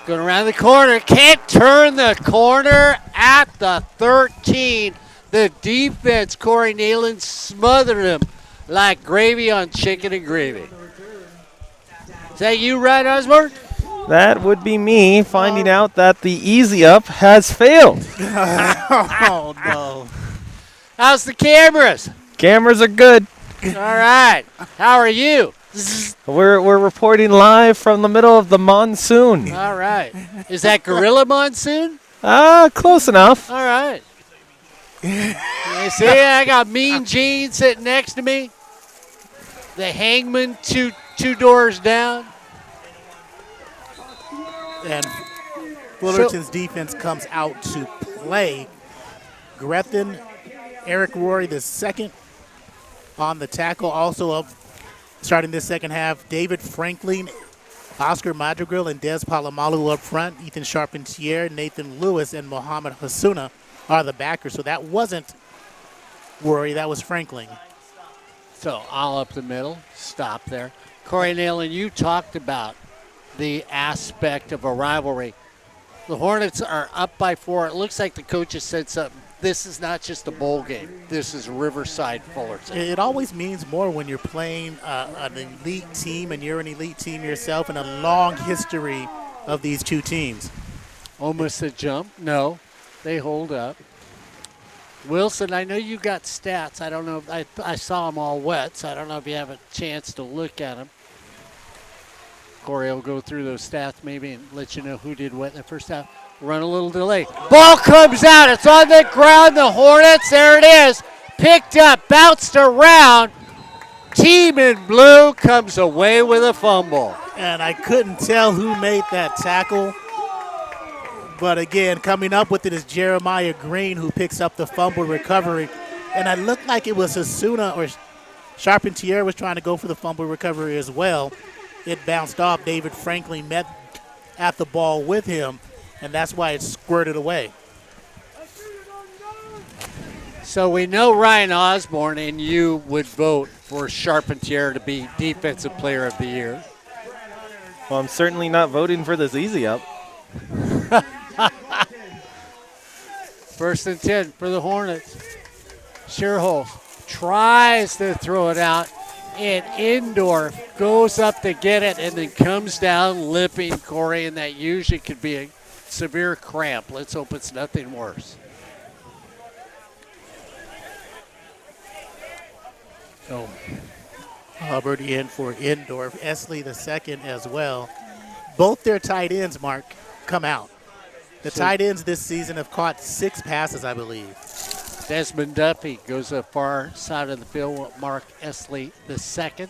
Going around the corner, can't turn the corner at the 13. The defense, Corey Nealon smothered him like gravy on chicken and gravy. Is that you, Ryan Osborne? That would be me finding out that the easy up has failed. Oh, no. How's the cameras? Cameras are good. All right. How are you? We're reporting live from the middle of the monsoon. All right. Is that Gorilla Monsoon? Close enough. All right. You see, I got Mean Gene sitting next to me. The Hangman two doors down. And Fullerton's defense comes out to play. Grethen, Eric Rory the second on the tackle. Also up starting this second half, David Franklin, Oscar Madrigal, and Des Palomalu up front. Ethan Charpentier, Nathan Lewis, and Mohamed Hasuna are the backers. So that wasn't Rory, that was Franklin. So all up the middle, stop there. Corey Nealon, you talked about the aspect of a rivalry. The Hornets are up by 4. It looks like the coaches said something. This is not just a bowl game. This is Riverside Fullerton. It always means more when you're playing an elite team and you're an elite team yourself and a long history of these two teams. Almost a jump. No, they hold up. Wilson, I know you got stats. I don't know. I saw them all wet, so I don't know if you have a chance to look at them. Corey will go through those stats maybe and let you know who did what in the first half. Run a little delay. Ball comes out. It's on the ground. The Hornets, there it is. Picked up, bounced around. Team in blue comes away with a fumble. And I couldn't tell who made that tackle. But again, coming up with it is Jeremiah Green, who picks up the fumble recovery. And it looked like it was Hasuna or Charpentier was trying to go for the fumble recovery as well. It bounced off. David Franklin met at the ball with him, and that's why it squirted away. So we know Ryan Osborne and you would vote for Charpentier to be Defensive Player of the Year. Well, I'm certainly not voting for this easy up. First and 10 for the Hornets. Shearholz tries to throw it out, and Indorf goes up to get it and then comes down limping, Corey, and that usually could be a severe cramp. Let's hope it's nothing worse. So Hubbard in for Indorf. Esley the second as well. Both their tight ends, Mark, come out. The tight ends this season have caught 6 passes, I believe. Desmond Duffy goes to the far side of the field with Mark Esley the second.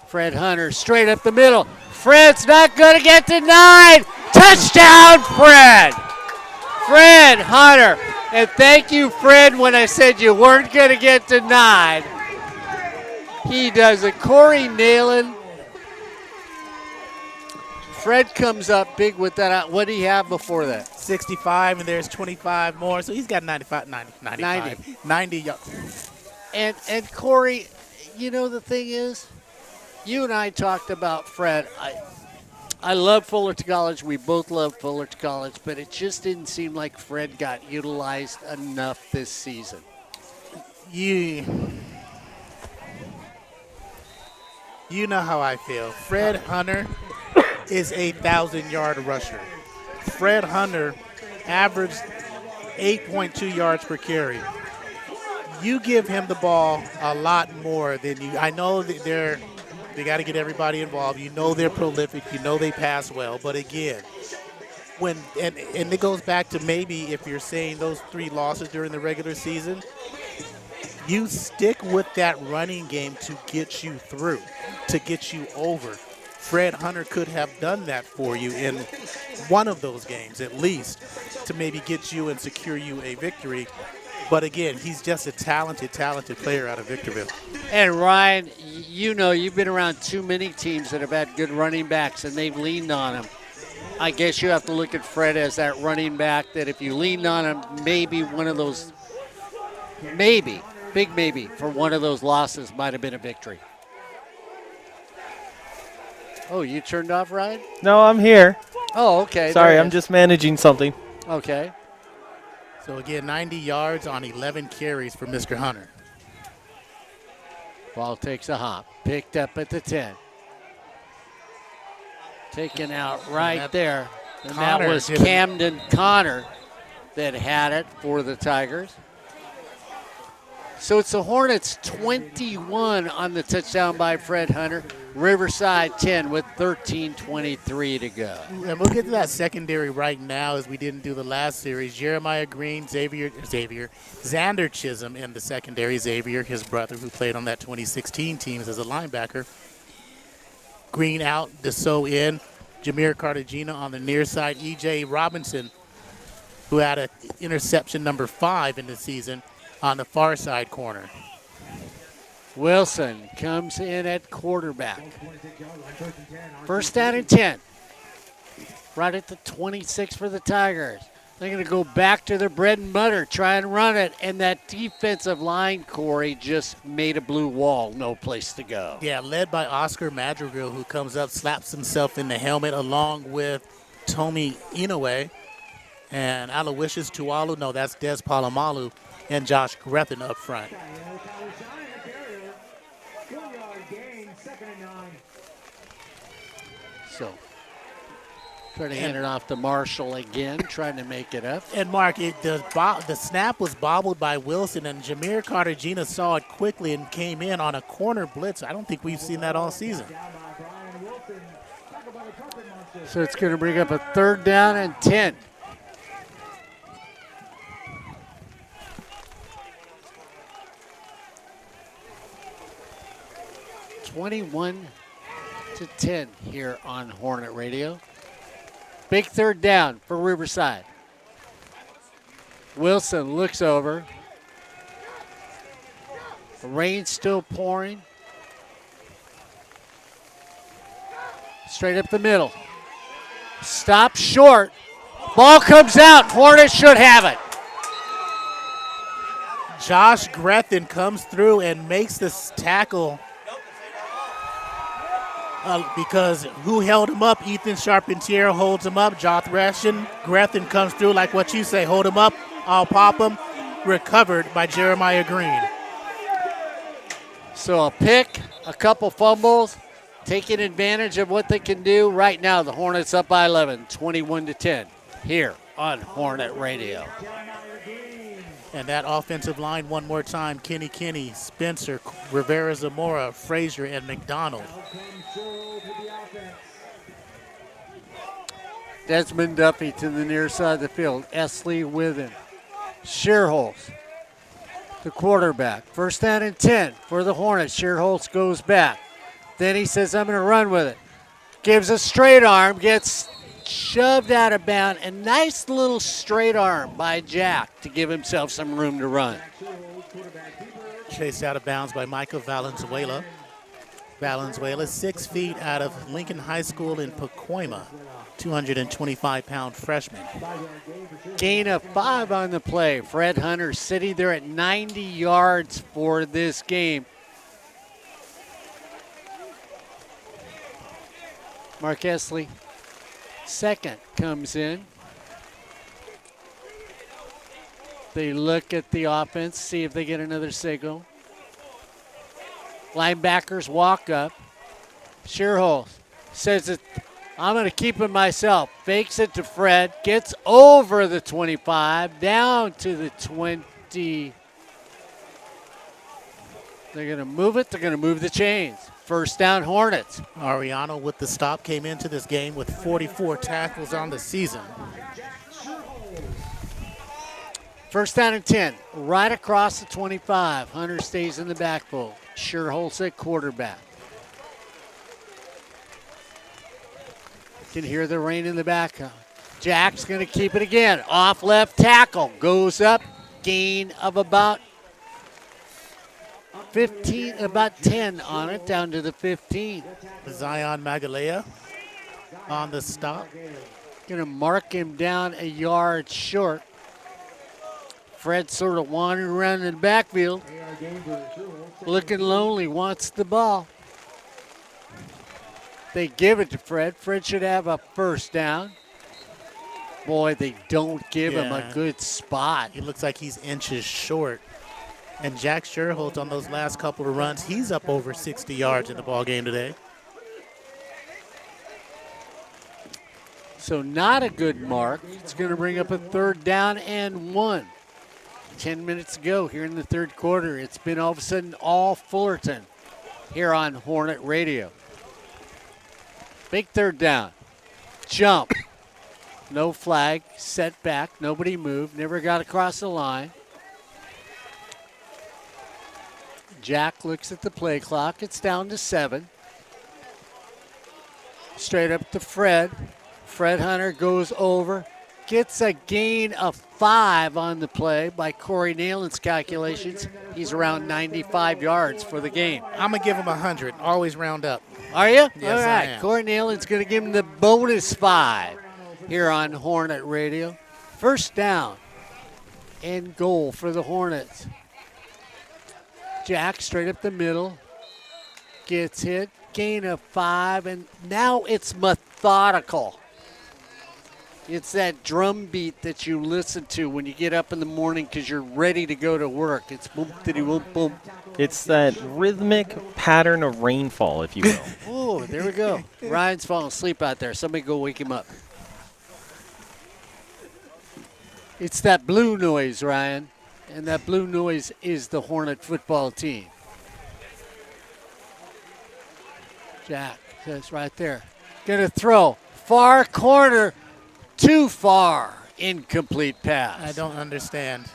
Fred Hunter straight up the middle. Fred's not going to get denied. Touchdown, Fred. Fred Hunter. And thank you, Fred, when I said you weren't going to get denied. He does it. Corey Nealon. Fred comes up big with that. What did he have before that? 65, and there's 25 more. So he's got 90 yards. And Corey, you know the thing is, you and I talked about Fred. I love Fullerton College. We both love Fullerton College, but it just didn't seem like Fred got utilized enough this season. You know how I feel. Fred Hunter is a 1,000-yard rusher. Fred Hunter averaged 8.2 yards per carry. You give him the ball a lot more than you. I know that they got to get everybody involved. You know they're prolific. You know they pass well. But again, and it goes back to maybe if you're saying those 3 losses during the regular season, you stick with that running game to get you through, to get you over. Fred Hunter could have done that for you in one of those games at least to maybe get you and secure you a victory. But again, he's just a talented player out of Victorville. And Ryan, you know you've been around too many teams that have had good running backs and they've leaned on him. I guess you have to look at Fred as that running back that if you leaned on him, maybe one of those, big maybe, for one of those losses might have been a victory. Oh, you turned off, Ryan? No, I'm here. Oh, okay. Sorry, there it I'm is. just managing something. Okay. So again, 90 yards on 11 carries for Mr. Hunter. Ball takes a hop. Picked up at the 10. Taken out right there. And that Connor was did it. Camden Connor that had it for the Tigers. So it's the Hornets 21 on the touchdown by Fred Hunter. Riverside 10 with 13:23 to go. And we'll get to that secondary right now as we didn't do the last series. Jeremiah Green, Xander Chisholm in the secondary. Xavier, his brother, who played on that 2016 team as a linebacker. Green out, Deso in. Jameer Cartagena on the near side. E.J. Robinson, who had an interception number 5 in the season, on the far side corner. Wilson comes in at quarterback. First down and 10. Right at the 26 for the Tigers. They're going to go back to their bread and butter, try and run it, and that defensive line, Corey, just made a blue wall. No place to go. Yeah, led by Oscar Madrigal, who comes up, slaps himself in the helmet, along with Tomi Inoue and Aloysius Tualu. No, that's Des Palomalu and Josh Grethen up front. So, trying to hand it off to Marshall again, trying to make it up. And Mark, the snap was bobbled by Wilson, and Jameer Cartagena saw it quickly and came in on a corner blitz. I don't think we've seen that all season. So it's going to bring up a third down and 10. (21-10) here on Hornet Radio. Big third down for Riverside. Wilson looks over. The rain's still pouring. Straight up the middle. Stop short. Ball comes out. Hornets should have it. Josh Grethen comes through and makes this tackle because who held him up? Ethan Charpentier holds him up. Josh Grethen comes through like what you say. Hold him up. I'll pop him. Recovered by Jeremiah Green. So a pick, a couple fumbles, taking advantage of what they can do. Right now, the Hornets up by 11, 21-10, here on Hornet Radio. And that offensive line one more time. Kenny, Spencer, Rivera Zamora, Frazier, and McDonald. Desmond Duffy to the near side of the field. Esley with him. Shearholz, the quarterback. First down and 10 for the Hornets. Shearholz goes back. Then he says, I'm going to run with it. Gives a straight arm, gets shoved out of bounds. A nice little straight arm by Jack to give himself some room to run. Chased out of bounds by Michael Valenzuela. Valenzuela, 6 feet out of Lincoln High School in Pacoima. 225-pound freshman. Gain of 5 on the play. Fred Hunter sitting there at 90 yards for this game. Mark Esley, second, comes in. They look at the offense, see if they get another signal. Linebackers walk up. Shearholz says it. I'm going to keep it myself. Fakes it to Fred. Gets over the 25. Down to the 20. They're going to move it. They're going to move the chains. First down, Hornets. Ariano with the stop came into this game with 44 tackles on the season. First down and 10. Right across the 25. Hunter stays in the backfield. Shearholz at quarterback. Can hear the rain in the back. Jack's going to keep it again. Off left tackle. Goes up. Gain of about 15, about 10 on it, down to the 15. Zion Magalea on the stop. Going to mark him down a yard short. Fred sort of wandering around in the backfield. Looking lonely, wants the ball. They give it to Fred. Fred should have a first down. Boy, they don't give him a Yeah. good spot. He looks like he's inches short. And Jack Sherholtz on those last couple of runs, he's up over 60 yards in the ball game today. So not a good mark. It's going to bring up a 3rd down and 1. 10 minutes to go here in the 3rd quarter. It's been all of a sudden all Fullerton here on Hornet Radio. Big 3rd down. Jump. No flag. Set back. Nobody moved. Never got across the line. Jack looks at the play clock. It's down to 7. Straight up to Fred. Fred Hunter goes over. Gets a gain of 5 on the play by Corey Nayland's calculations. He's around 95 yards for the game. I'm going to give him 100. Always round up. Are you? Yes, All I right. am. Corey Nayland's going to give him the bonus 5 here on Hornet Radio. 1st down and goal for the Hornets. Jack straight up the middle. Gets hit. Gain of 5. And now it's methodical. It's that drum beat that you listen to when you get up in the morning because you're ready to go to work. It's boom, diddy, boom, boom. It's that rhythmic pattern of rainfall, if you will. Oh, there we go. Ryan's falling asleep out there. Somebody go wake him up. It's that blue noise, Ryan. And that blue noise is the Hornet football team. Jack says right there. Gonna throw. Far corner. Too far. Incomplete pass. I don't understand.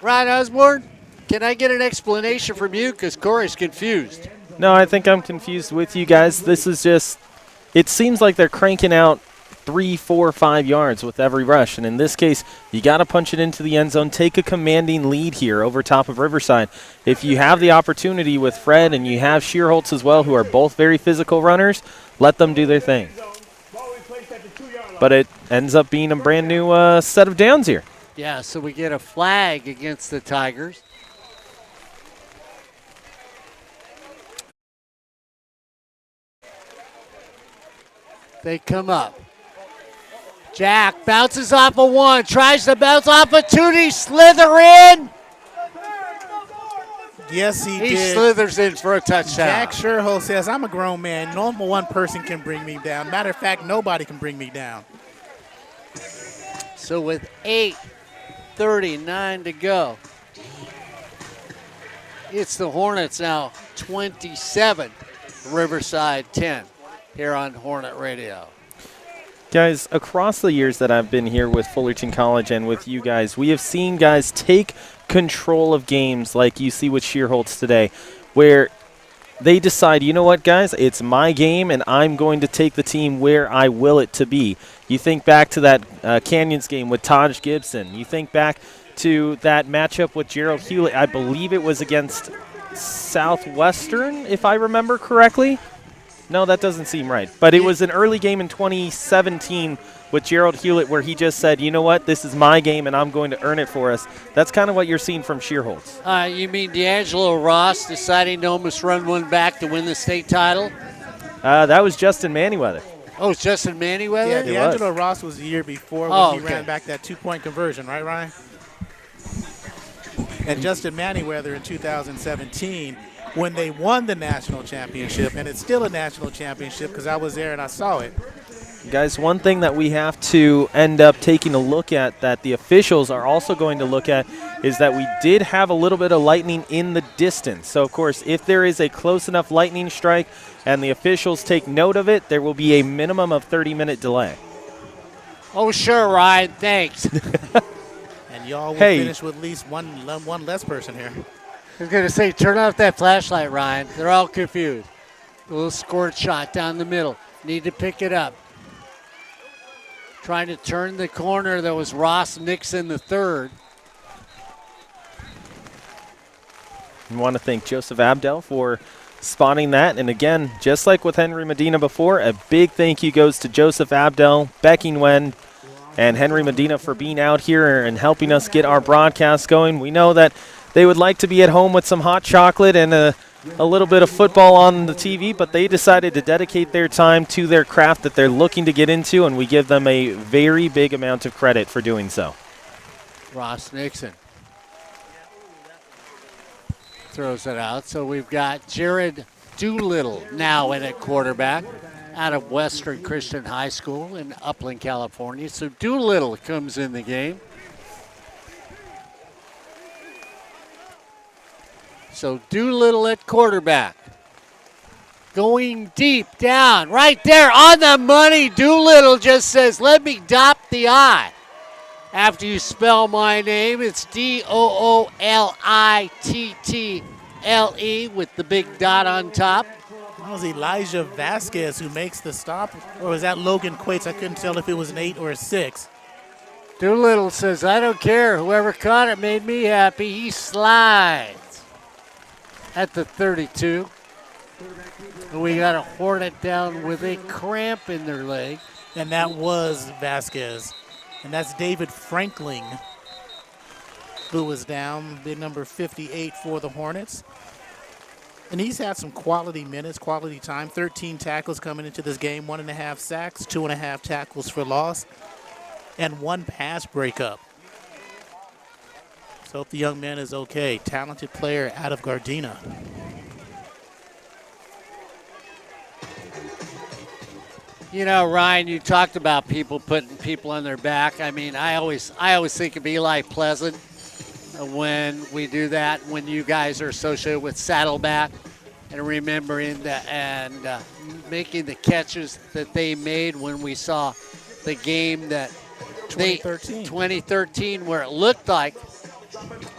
Ryan Osborne, can I get an explanation from you? Because Corey's confused. No, I think I'm confused with you guys. This is just, it seems like they're cranking out 3, 4, 5 yards with every rush. And in this case, you got to punch it into the end zone, take a commanding lead here over top of Riverside. If you have the opportunity with Fred and you have Shearholtz as well, who are both very physical runners, let them do their thing. But it ends up being a brand new set of downs here. Yeah, so we get a flag against the Tigers. They come up. Jack bounces off a 1, tries to bounce off a 2, he slither in. Yes, he He did. slithers in for a touchdown. Jack Sherholtz says, I'm a grown man. No one person can bring me down. Matter of fact, nobody can bring me down. So with 8:39 to go, it's the Hornets now 27, Riverside 10 here on Hornet Radio. Guys, across the years that I've been here with Fullerton College and with you guys, we have seen guys take control of games like you see with Shearholtz today, where they decide, you know what, guys, it's my game, and I'm going to take the team where I will it to be. You think back to that Canyons game with Taj Gibson. You think back to that matchup with Gerald Hewlett. I believe it was against Southwestern, if I remember correctly. No, that doesn't seem right. But it was an early game in 2017 with Gerald Hewlett where he just said, you know what, this is my game and I'm going to earn it for us. That's kind of what you're seeing from Shearholtz. You mean D'Angelo Ross deciding to almost run one back to win the state title? That was Justin Manyweather. Oh, it's Justin Manyweather? Yeah, It D'Angelo was. Ross was the year before when Oh, he okay. ran back that 2-point conversion, right, Ryan? And Justin Manyweather in 2017 when they won the national championship, and it's still a national championship because I was there and I saw it. Guys, one thing that we have to end up taking a look at that the officials are also going to look at is that we did have a little bit of lightning in the distance. So, of course, if there is a close enough lightning strike and the officials take note of it, there will be a minimum of 30-minute delay. Oh, sure, Ryan. Thanks. And y'all will Hey. finish with at least one less person here. I was going to say, turn off that flashlight, Ryan. They're all confused. A little squirt shot down the middle. Need to pick it up. Trying to turn the corner. That was Ross Nixon the third. I want to thank Joseph Abdel for spotting that. And again, just like with Henry Medina before, a big thank you goes to Joseph Abdel, Becky Nguyen, and Henry Medina for being out here and helping us get our broadcast going. We know that they would like to be at home with some hot chocolate and a a little bit of football on the TV, but they decided to dedicate their time to their craft that they're looking to get into, and we give them a very big amount of credit for doing so. Ross Nixon throws it out. So we've got Jared Doolittle now in at quarterback out of Western Christian High School in Upland, California. So Doolittle comes in the game. So Doolittle at quarterback. Going deep down, right there on the money. Doolittle just says, let me dot the I. After you spell my name, it's Doolittle with the big dot on top. That was Elijah Vasquez who makes the stop, or was that Logan Quates? I couldn't tell if it was an 8 or a 6. Doolittle says, I don't care. Whoever caught it made me happy. He slides at the 32. And we got a Hornet down with a cramp in their leg. And that was Vasquez. And that's David Franklin, who was down, bid number 58 for the Hornets. And he's had some quality minutes, quality time. 13 tackles coming into this game, 1.5 sacks, 2.5 tackles for loss, and 1 pass breakup. So hope the young man is okay. Talented player out of Gardena. You know, Ryan, you talked about people putting people on their back. I mean, I always think of Eli Pleasant when we do that, when you guys are associated with Saddleback and remembering and making the catches that they made when we saw the game that 2013, where it looked like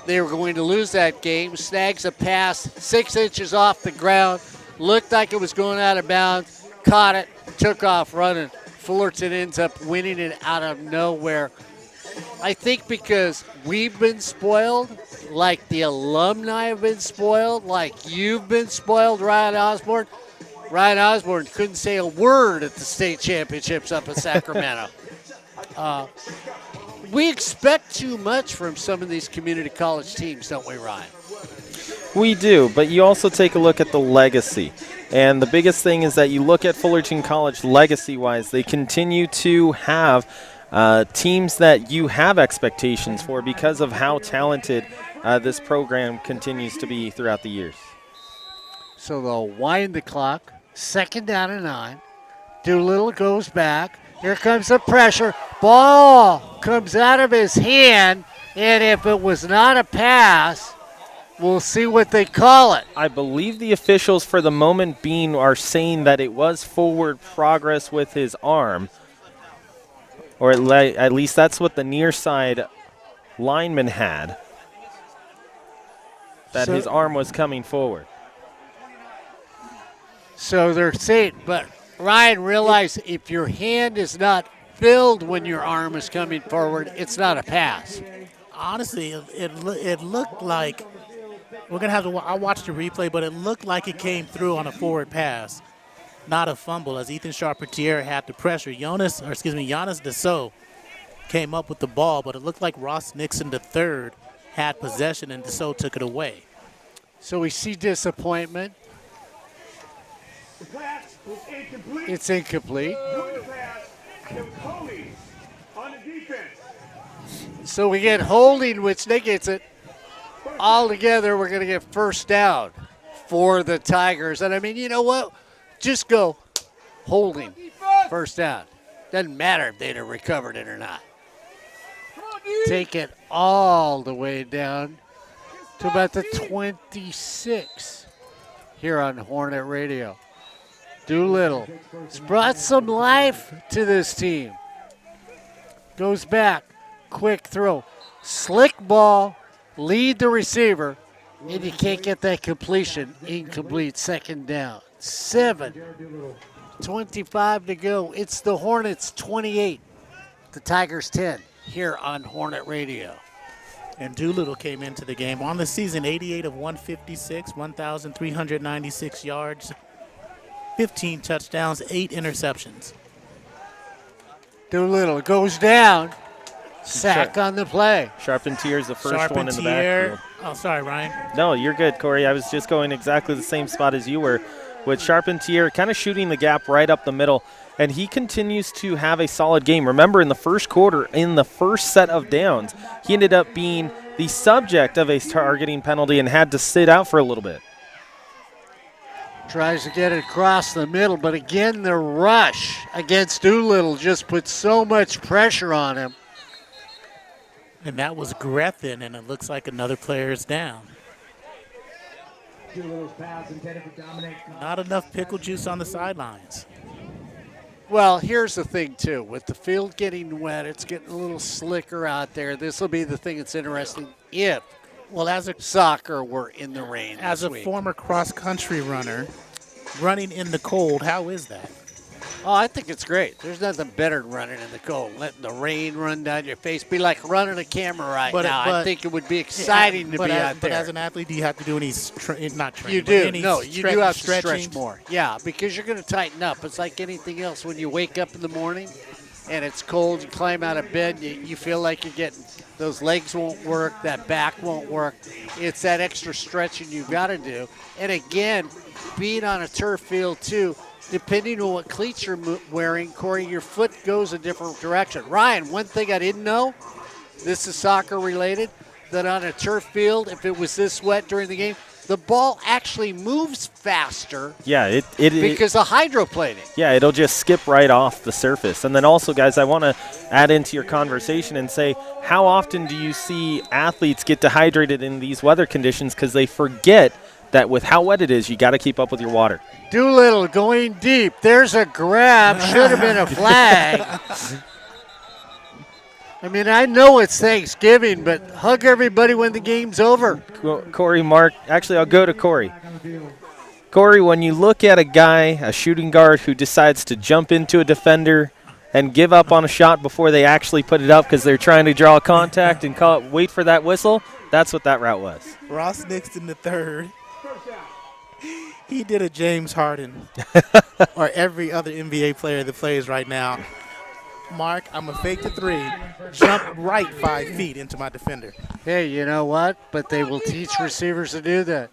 they were going to lose that game. Snags a pass 6 inches off the ground, looked like it was going out of bounds, caught it, took off running. Fullerton ends up winning it out of nowhere. I think because we've been spoiled, like the alumni have been spoiled, like you've been spoiled, Ryan Osborne. Ryan Osborne couldn't say a word at the state championships up in Sacramento. We expect too much from some of these community college teams, don't we, Ryan? We do, but you also take a look at the legacy. And the biggest thing is that you look at Fullerton College legacy-wise, they continue to have teams that you have expectations for because of how talented this program continues to be throughout the years. So they'll wind the clock. 2nd down and 9. Doolittle goes back. Here comes the pressure. Ball comes out of his hand, and if it was not a pass, we'll see what they call it. I believe the officials for the moment being are saying that it was forward progress with his arm. Or at least that's what the near side lineman had. That his arm was coming forward. So they're saying, but Ryan, realize if your hand is not filled when your arm is coming forward, it's not a pass. Honestly, it looked like, we're going to have to, I watched the replay, but it looked like it came through on a forward pass, not a fumble, as Ethan Charpentier had the pressure. Giannis Dessau came up with the ball, but it looked like Ross Nixon III had possession and Dessau took it away. So we see disappointment. The pass was incomplete. It's incomplete. Doing the pass, it was holding on the defense. So we get holding, which negates it. All together, we're going to get first down for the Tigers. And I mean, you know what? Just go holding, first down. Doesn't matter if they'd have recovered it or not. Take it all the way down to about the 26 here on Hornet Radio. Doolittle has brought some life to this team. Goes back, quick throw, slick ball, lead the receiver, and you can't get that completion. Incomplete, 2nd down. 7:25 to go. It's the Hornets 28, the Tigers 10 here on Hornet Radio. And Doolittle came into the game on the season, 88 of 156, 1,396 yards, 15 touchdowns, 8 interceptions. Doolittle goes down. Sack on the play. Charpentier is the first one in the backfield. Oh, sorry, Ryan. No, you're good, Corey. I was just going exactly the same spot as you were, with Charpentier kind of shooting the gap right up the middle, and he continues to have a solid game. Remember, in the first quarter, in the first set of downs, he ended up being the subject of a targeting penalty and had to sit out for a little bit. Tries to get it across the middle, but again, the rush against Doolittle just put so much pressure on him. And that was Grethen, and it looks like another player is down. Doolittle's pass intended for Dominic. Not enough pickle juice on the sidelines. Well, here's the thing, too. With the field getting wet, it's getting a little slicker out there. This will be the thing that's interesting if As a soccer were in the rain as this a week. former cross-country runner, running in the cold, how is that? Oh, I think it's great. There's nothing better than running in the cold. Letting the rain run down your face. Be like running a camera right now. I think it would be exciting to be out there. But as an athlete, do you have to do any not training? You but do. any No, you do have to stretching? stretch more. Yeah, because you're going to tighten up. It's like anything else. When you wake up in the morning and it's cold, you climb out of bed, you feel like you're getting – those legs won't work, that back won't work. It's that extra stretching you've got to do. And, again, being on a turf field, too, depending on what cleats you're wearing, Corey, your foot goes a different direction. Ryan, one thing I didn't know, this is soccer related, that on a turf field, if it was this wet during the game, the ball actually moves faster. Yeah, because of hydroplaning. Yeah, it'll just skip right off the surface. And then also, guys, I want to add into your conversation and say, how often do you see athletes get dehydrated in these weather conditions because they forget that with how wet it is, you got to keep up with your water. Doolittle going deep. There's a grab. Should have been a flag. I mean, I know it's Thanksgiving, but hug everybody when the game's over. Corey, Mark, actually, I'll go to Corey. Corey, when you look at a guy, a shooting guard, who decides to jump into a defender and give up on a shot before they actually put it up because they're trying to draw contact and wait for that whistle, that's what that route was. Ross Nixon the third. He did a James Harden or every other NBA player that plays right now. Mark, I'm going to fake the three, jump right 5 feet into my defender. Hey, you know what? But they will teach receivers to do that.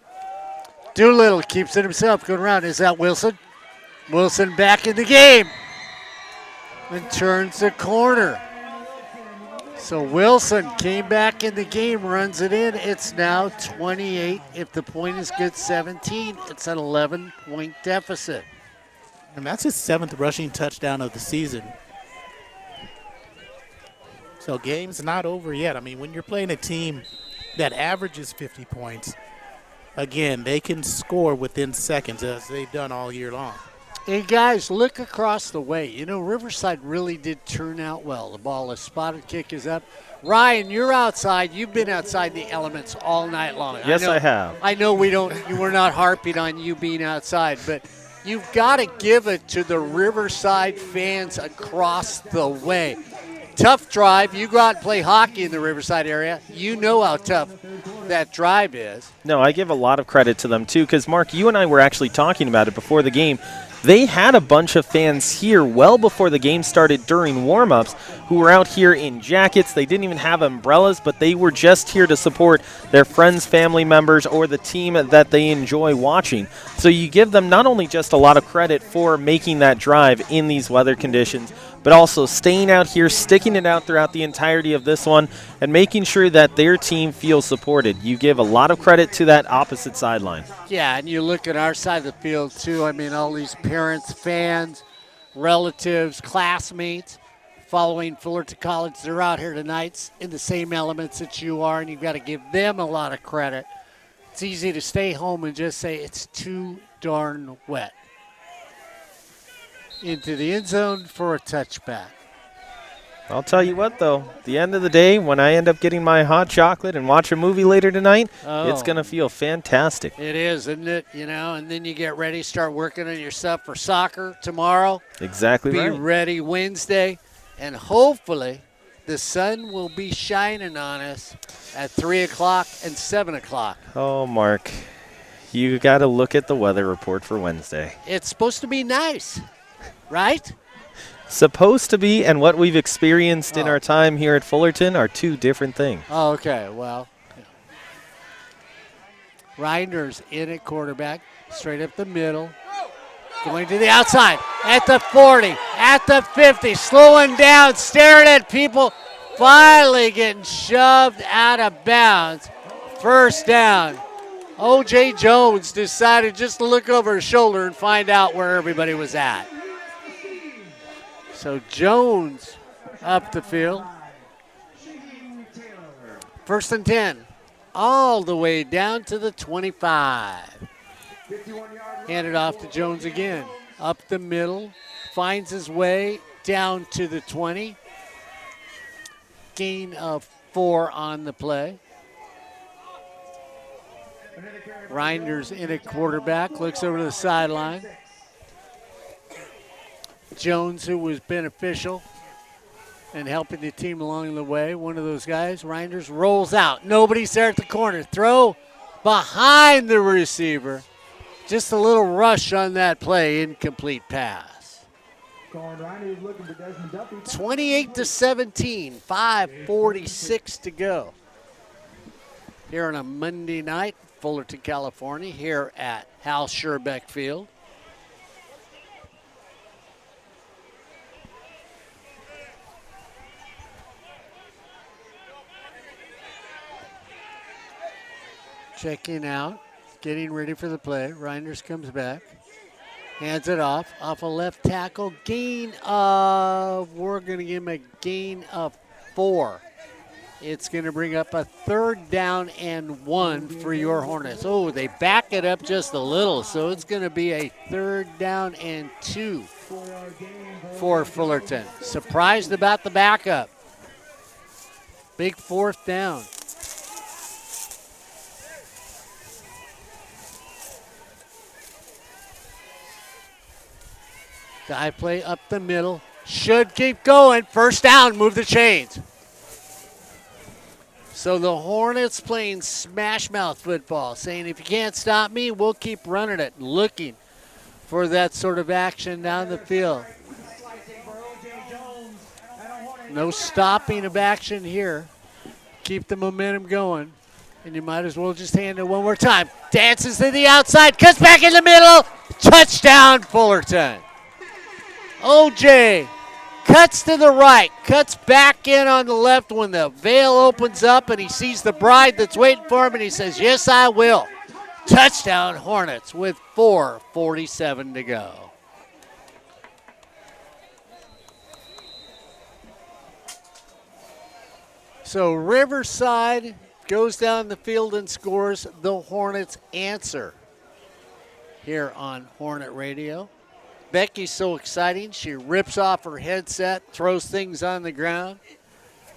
Doolittle keeps it himself going around. Is that Wilson? Wilson back in the game and turns the corner. So Wilson came back in the game, runs it in. It's now 28. If the point is good, 17. It's an 11-point deficit. And that's his 7th rushing touchdown of the season. So game's not over yet. I mean, when you're playing a team that averages 50 points, again, they can score within seconds as they've done all year long. Hey, guys, look across the way. You know, Riverside really did turn out well. The ball is spotted, kick is up. Ryan, you're outside. You've been outside in the elements all night long. Yes, I have. I know we're not harping on you being outside, but you've got to give it to the Riverside fans across the way. Tough drive. You go out and play hockey in the Riverside area. You know how tough that drive is. No, I give a lot of credit to them, too, because, Mark, you and I were actually talking about it before the game. They had a bunch of fans here well before the game started during warm-ups who were out here in jackets. They didn't even have umbrellas, but they were just here to support their friends, family members, or the team that they enjoy watching. So you give them not only just a lot of credit for making that drive in these weather conditions, but also staying out here, sticking it out throughout the entirety of this one, and making sure that their team feels supported. You give a lot of credit to that opposite sideline. Yeah, and you look at our side of the field, too. I mean, all these parents, fans, relatives, classmates following Fullerton College, they're out here tonight in the same elements that you are, and you've got to give them a lot of credit. It's easy to stay home and just say it's too darn wet. Into the end zone for a touchback. I'll tell you what, though, at the end of the day, when I end up getting my hot chocolate and watch a movie later tonight, it's going to feel fantastic. It is, isn't it? You know, and then you get ready, start working on your stuff for soccer tomorrow. Exactly right. Be ready Wednesday, and hopefully the sun will be shining on us at 3 o'clock and 7 o'clock. Oh, Mark, you got to look at the weather report for Wednesday. It's supposed to be nice, right? Supposed to be, and what we've experienced in our time here at Fullerton are two different things. Oh, okay, well. Reinders in at quarterback, straight up the middle. Going to the outside, at the 40, at the 50, slowing down, staring at people, finally getting shoved out of bounds. First down. O.J. Jones decided just to look over his shoulder and find out where everybody was at. So Jones up the field. First and 10, all the way down to the 25. Handed off to Jones again. Up the middle, finds his way down to the 20. Gain of 4 on the play. Reinders in at quarterback, looks over to the sideline. Jones, who was beneficial and helping the team along the way, one of those guys. Reinders rolls out. Nobody's there at the corner. Throw behind the receiver. Just a little rush on that play, incomplete pass. 28-17, 5:46 to go. Here on a Monday night, Fullerton, California, here at Hal Scherbeck Field. Checking out. Getting ready for the play. Reinders comes back. Hands it off a left tackle. Gain of, we're going to give him a gain of 4. It's going to bring up a 3rd down and 1 for your Hornets. Oh, they back it up just a little, so it's going to be a 3rd down and 2 for Fullerton. Surprised about the backup. Big 4th down. Guy play up the middle. Should keep going. First down, move the chains. So the Hornets playing smash mouth football, saying if you can't stop me, we'll keep running it. Looking for that sort of action down the field. No stopping of action here. Keep the momentum going. And you might as well just hand it one more time. Dances to the outside, cuts back in the middle. Touchdown, Fullerton. O.J. cuts to the right, cuts back in on the left when the veil opens up and he sees the bride that's waiting for him and he says, yes, I will. Touchdown, Hornets, with 4:47 to go. So Riverside goes down the field and scores. The Hornets answer here on Hornet Radio. Becky's so exciting, she rips off her headset, throws things on the ground.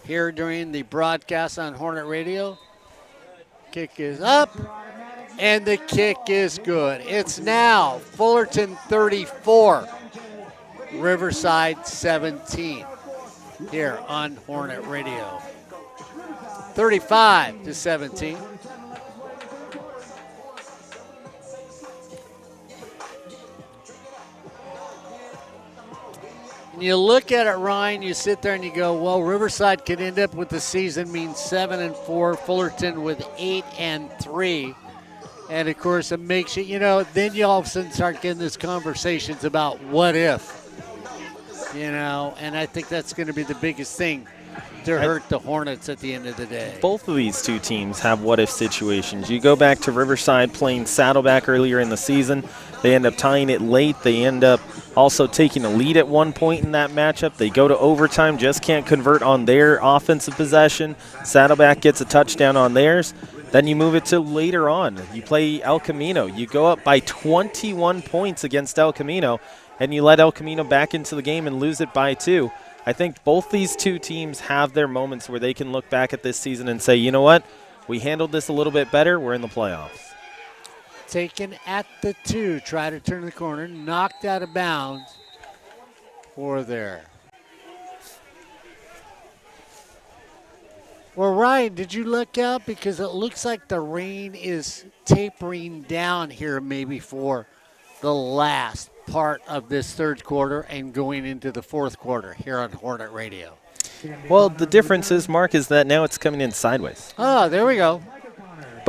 Here during the broadcast on Hornet Radio. Kick is up, and the kick is good. It's now Fullerton 34, Riverside 17, here on Hornet Radio. 35-17. You look at it, Ryan, you sit there and you go, well, Riverside could end up with the season means 7-4, Fullerton with 8-3. And of course it makes you, then you all of a sudden start getting these conversations about what if, and I think that's going to be the biggest thing to hurt the Hornets at the end of the day. Both of these two teams have what-if situations. You go back to Riverside playing Saddleback earlier in the season. They end up tying it late. They end up also taking a lead at one point in that matchup. They go to overtime, just can't convert on their offensive possession. Saddleback gets a touchdown on theirs. Then you move it to later on. You play El Camino. You go up by 21 points against El Camino, and you let El Camino back into the game and lose it by 2. I think both these two teams have their moments where they can look back at this season and say, you know what, we handled this a little bit better. We're in the playoffs. Taken at the 2, try to turn the corner, knocked out of bounds for there. Well, Ryan, did you look out? Because it looks like the rain is tapering down here maybe for the last part of this third quarter and going into the fourth quarter here on Hornet Radio. Well, the difference is, Mark, is that now it's coming in sideways. Oh, there we go.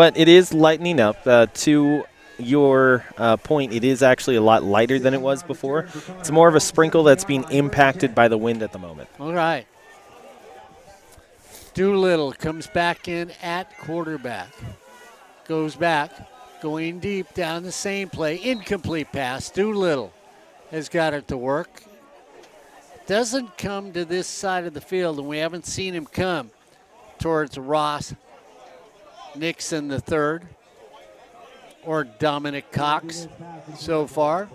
but it is lightening up. To your point, it is actually a lot lighter than it was before. It's more of a sprinkle that's being impacted by the wind at the moment. All right. Doolittle comes back in at quarterback. Goes back, going deep down the same play. Incomplete pass. Doolittle has got it to work. Doesn't come to this side of the field, and we haven't seen him come towards Ross Nixon the third or Dominic Cox so far.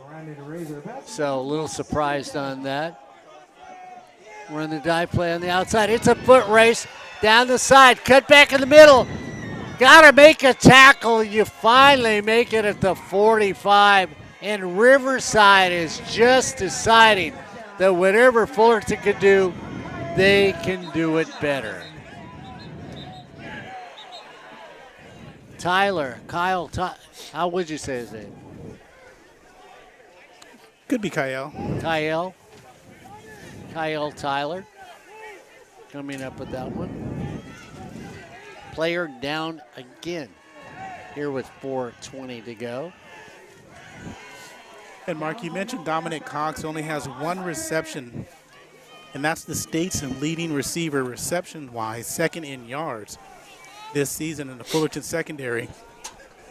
So a little surprised on that. Run the dive play on the outside. It's a foot race down the side. Cut back in the middle. Got to make a tackle. You finally make it at the 45. And Riverside is just deciding that whatever Fullerton could do, they can do it better. Kyle, how would you say his name? Could be Kyle. Kyle Tyler coming up with that one. Player down again here with 4:20 to go. And Mark, you mentioned Dominic Cox only has one reception, and that's the state's leading receiver reception-wise, second in yards this season, and the Fullerton secondary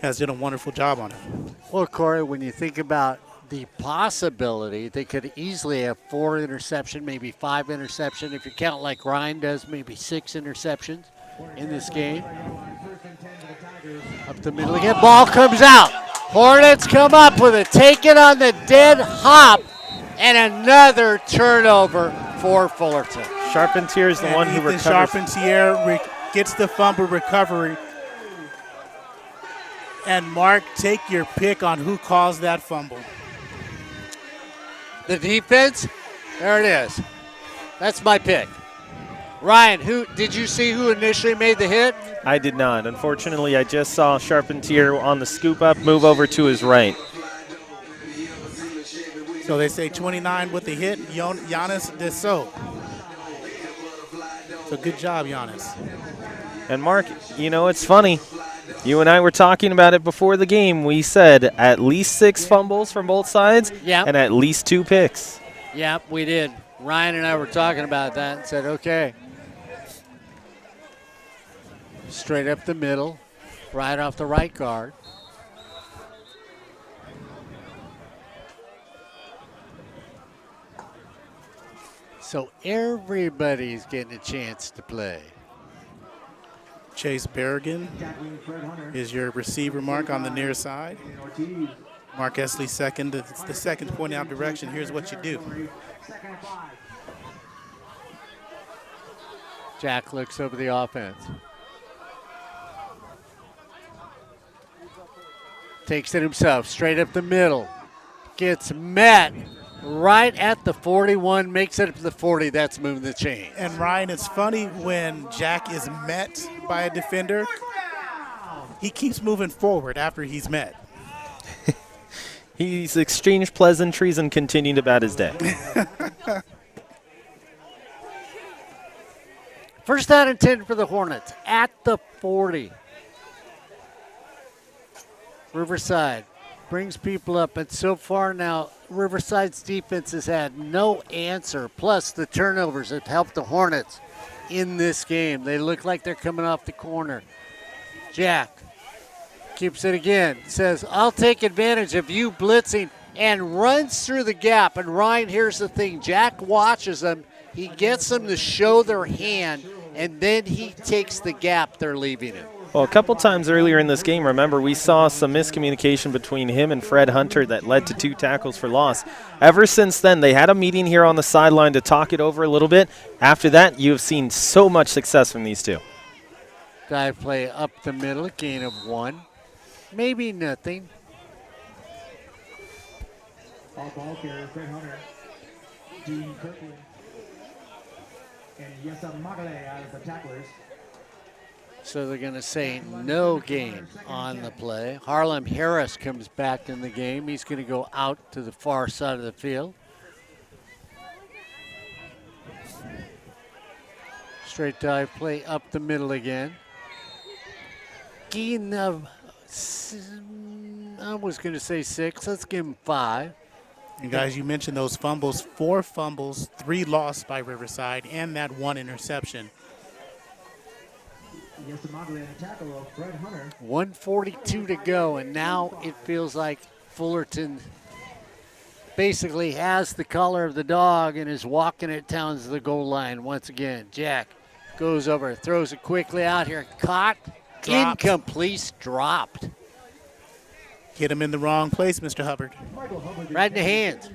has done a wonderful job on it. Well, Corey, when you think about the possibility, they could easily have 4 interceptions, maybe 5 interceptions. If you count like Ryan does, maybe 6 interceptions in this game. Up the middle again, ball comes out. Hornets come up with it, take it on the dead hop, and another turnover for Fullerton. Charpentier is the one who recovers. Charpentier gets the fumble recovery. And Mark, take your pick on who caused that fumble. The defense, there it is. That's my pick. Ryan, did you see who initially made the hit? I did not. Unfortunately, I just saw Charpentier on the scoop up move over to his right. So they say 29 with the hit, Giannis Dessau. So good job, Giannis. And Mark, you know, it's funny. You and I were talking about it before the game. We said at least 6 fumbles from both sides and at least 2 picks. Yep, we did. Ryan and I were talking about that and said, okay. Straight up the middle, right off the right guard. So everybody's getting a chance to play. Chase Berrigan is your receiver, Mark, on the near side. Mark Esley second. It's the second pointing out direction. Here's what you do. Jack looks over the offense. Takes it himself, straight up the middle. Gets met right at the 41, makes it up to the 40. That's moving the chain. And Ryan, it's funny when Jack is met by a defender, he keeps moving forward after he's met. He's exchanged pleasantries and continued about his day. First down and 10 for the Hornets at the 40. Riverside brings people up, and so far now, Riverside's defense has had no answer. Plus, the turnovers have helped the Hornets in this game. They look like they're coming off the corner. Jack keeps it again, says, I'll take advantage of you blitzing, and runs through the gap. And Ryan, here's the thing. Jack watches them. He gets them to show their hand, and then he takes the gap they're leaving him. Well, a couple times earlier in this game, remember, we saw some miscommunication between him and Fred Hunter that led to 2 tackles for loss. Ever since then, they had a meeting here on the sideline to talk it over a little bit. After that, you have seen so much success from these 2. Dive play up the middle, gain of 1. Maybe nothing. All ball carrier, Fred Hunter, Dean Kirkland, and Yesa Magale out of the tacklers. So they're going to say no gain on the play. Harlem Harris comes back in the game. He's going to go out to the far side of the field. Straight dive play up the middle again. gain of, I was going to say 6. Let's give him 5. And guys, you mentioned those fumbles. 4 fumbles, 3 lost by Riverside, and that 1 interception. Against the Monterey tackle of Fred Hunter. 1:42 to go, and now it feels like Fullerton basically has the collar of the dog and is walking it down to the goal line once again. Jack goes over, throws it quickly out here, caught, Dropped. incomplete, dropped. Hit him in the wrong place, Mr. Hubbard. Right in the hands.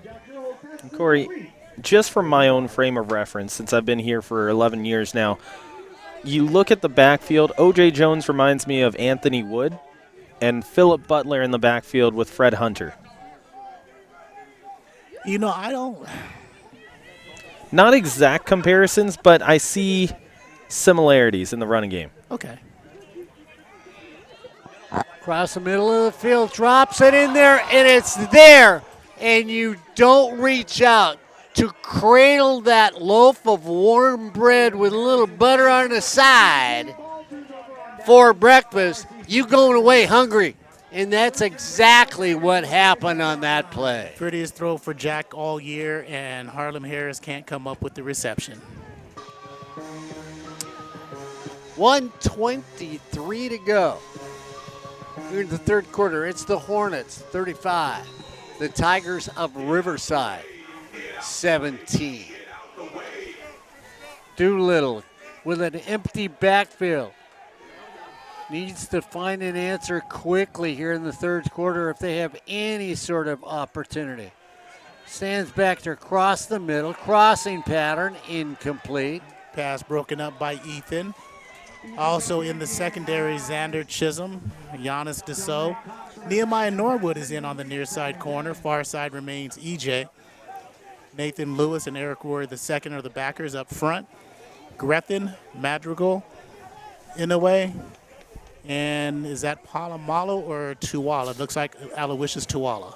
Corey, just from my own frame of reference, since I've been here for 11 years now, you look at the backfield, O.J. Jones reminds me of Anthony Wood and Philip Butler in the backfield with Fred Hunter. You know, I don't. Not exact comparisons, but I see similarities in the running game. Okay. Across the middle of the field, drops it in there, and it's there. And you don't reach out to cradle that loaf of warm bread with a little butter on the side for breakfast. You going away hungry. And that's exactly what happened on that play. Prettiest throw for Jack all year, and Harlem Harris can't come up with the reception. 1:23 to go. Here in the third quarter, it's the Hornets, 35. The Tigers of Riverside, 17. Doolittle with an empty backfield. Needs to find an answer quickly here in the third quarter if they have any sort of opportunity. Stands back to cross the middle, crossing pattern, incomplete. Pass broken up by Ethan. Also in the secondary, Xander Chisholm, Giannis Dussault. Nehemiah Norwood is in on the near side corner. Far side remains EJ. Nathan Lewis and Eric Rory, the second, are the backers up front. Grethen, Madrigal, Inouye, and is that Palomalo or Tuwala? It looks like Aloysius Tuwala.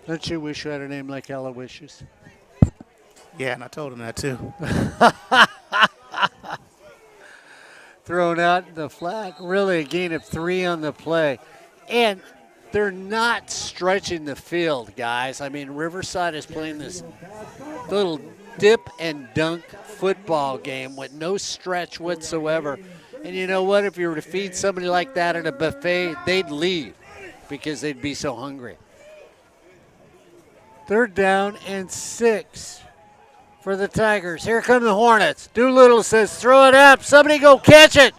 Don't you wish you had a name like Aloysius? Yeah, and I told him that too. Thrown out in the flat. Really a gain of 3 on the play. And they're not stretching the field, guys. I mean, Riverside is playing this little dip and dunk football game with no stretch whatsoever. And you know what? If you were to feed somebody like that at a buffet, they'd leave because they'd be so hungry. Third down and 6 for the Tigers. Here come the Hornets. Doolittle says, throw it up. Somebody go catch it.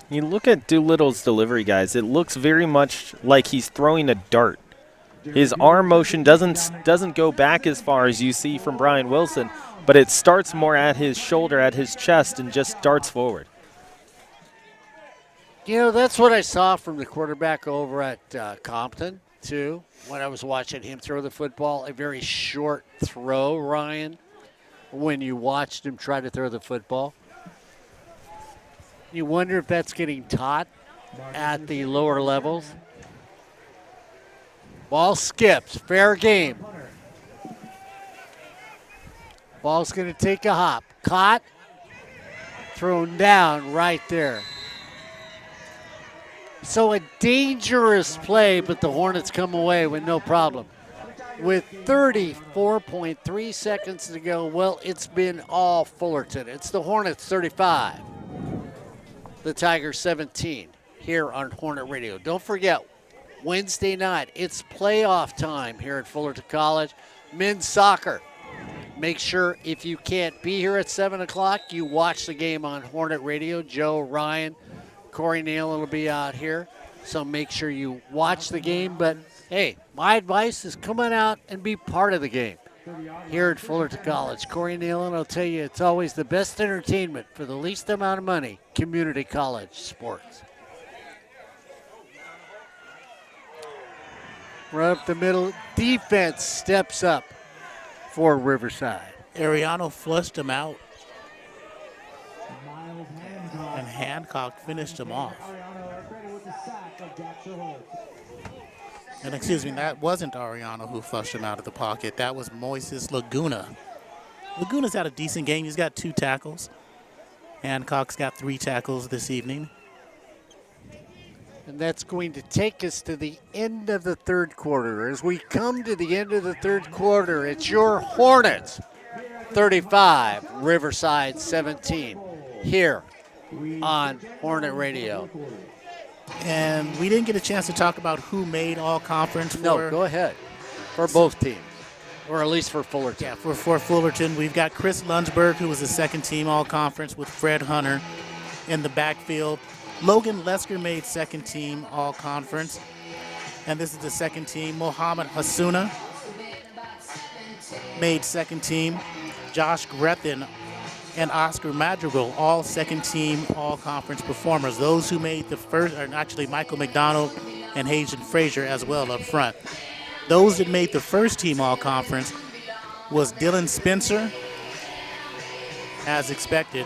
You look at Doolittle's delivery, guys. It looks very much like he's throwing a dart. His arm motion doesn't go back as far as you see from Brian Wilson, but it starts more at his shoulder, at his chest, and just darts forward. You know, that's what I saw from the quarterback over at Compton, too, when I was watching him throw the football. A very short throw, Ryan, when you watched him try to throw the football. You wonder if that's getting taught at the lower levels. Ball skips, fair game. Ball's going to take a hop. Caught, thrown down right there. So a dangerous play, but the Hornets come away with no problem. With 34.3 seconds to go, well, it's been all Fullerton. It's the Hornets 35, the Tigers 17 here on Hornet Radio. Don't forget, Wednesday night, it's playoff time here at Fullerton College. Men's soccer. Make sure if you can't be here at 7 o'clock, you watch the game on Hornet Radio. Joe, Ryan, Corey Neal will be out here. So make sure you watch the game. But, hey, my advice is come on out and be part of the game here at Fullerton College. Corey Neal, and I'll tell you, it's always the best entertainment for the least amount of money, community college sports. Right up the middle. Defense steps up for Riverside. Ariano flushed him out, and Hancock finished him off. And excuse me, that wasn't Ariano who flushed him out of the pocket. That was Moises Laguna. Laguna's had a decent game. He's got 2 tackles. Hancock's got 3 tackles this evening. And that's going to take us to the end of the third quarter. As we come to the end of the third quarter, it's your Hornets 35, Riverside 17, here on Hornet Radio. And we didn't get a chance to talk about who made all conference for. No, go ahead. For both teams, or at least for Fullerton. Yeah, for Fullerton, we've got Chris Lunsberg, who was the second team all conference with Fred Hunter in the backfield. Logan Lesker made second team all conference. And this is the second team. Mohammed Hasuna made second team. Josh Grethen and Oscar Madrigal, all second team all conference performers. Those who made the first, or actually Michael McDonald and Hazen Frazier as well up front. Those that made the first team all conference was Dylan Spencer, as expected.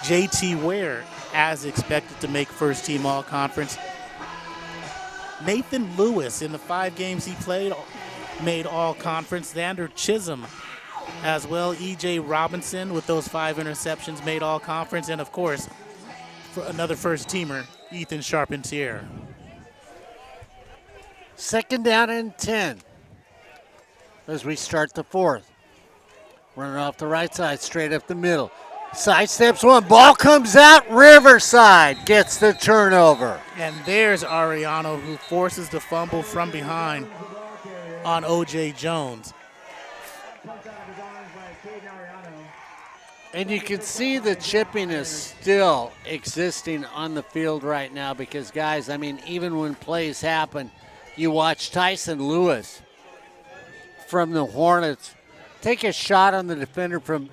JT Ware, as expected to make first team all conference. Nathan Lewis, in the 5 games he played, made all conference. Xander Chisholm as well. E.J. Robinson with those 5 interceptions made all conference. And of course, for another first teamer, Ethan Charpentier. Second down and 10 as we start the fourth. Running off the right side, straight up the middle. Side steps one, ball comes out, Riverside gets the turnover. And there's Ariano, who forces the fumble from behind on O.J. Jones. And you can see the chippiness still existing on the field right now because, guys, I mean, even when plays happen, you watch Tyson Lewis from the Hornets take a shot on the defender from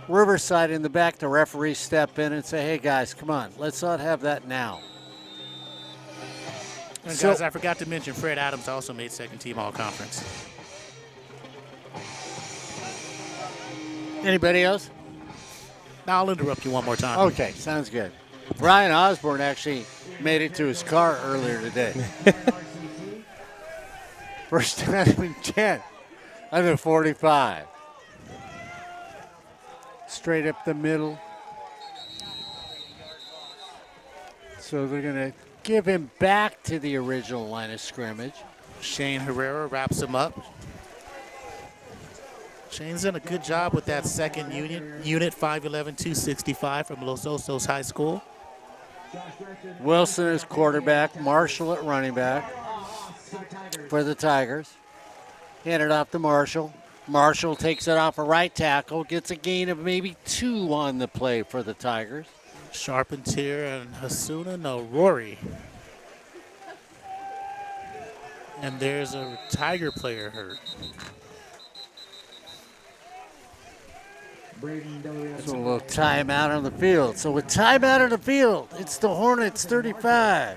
Riverside in the back. The referee step in and say, hey, guys, come on, let's not have that now. And guys, I forgot to mention Fred Adams also made second team all conference. Anybody else? Now I'll interrupt you one more time. Okay, sounds good. Brian Osborne actually made it to his car earlier today. First down and 10 on the 45. Straight up the middle. So they're going to give him back to the original line of scrimmage. Shane Herrera wraps him up. Shane's done a good job with that second unit 5'11", 265 from Los Osos High School. Wilson is quarterback, Marshall at running back for the Tigers. Handed off to Marshall. Marshall takes it off a right tackle, gets a gain of maybe 2 on the play for the Tigers. Charpentier and Hasuna, no, Rory. And there's a Tiger player hurt. It's a little timeout on the field. So with timeout on the field, it's the Hornets 35.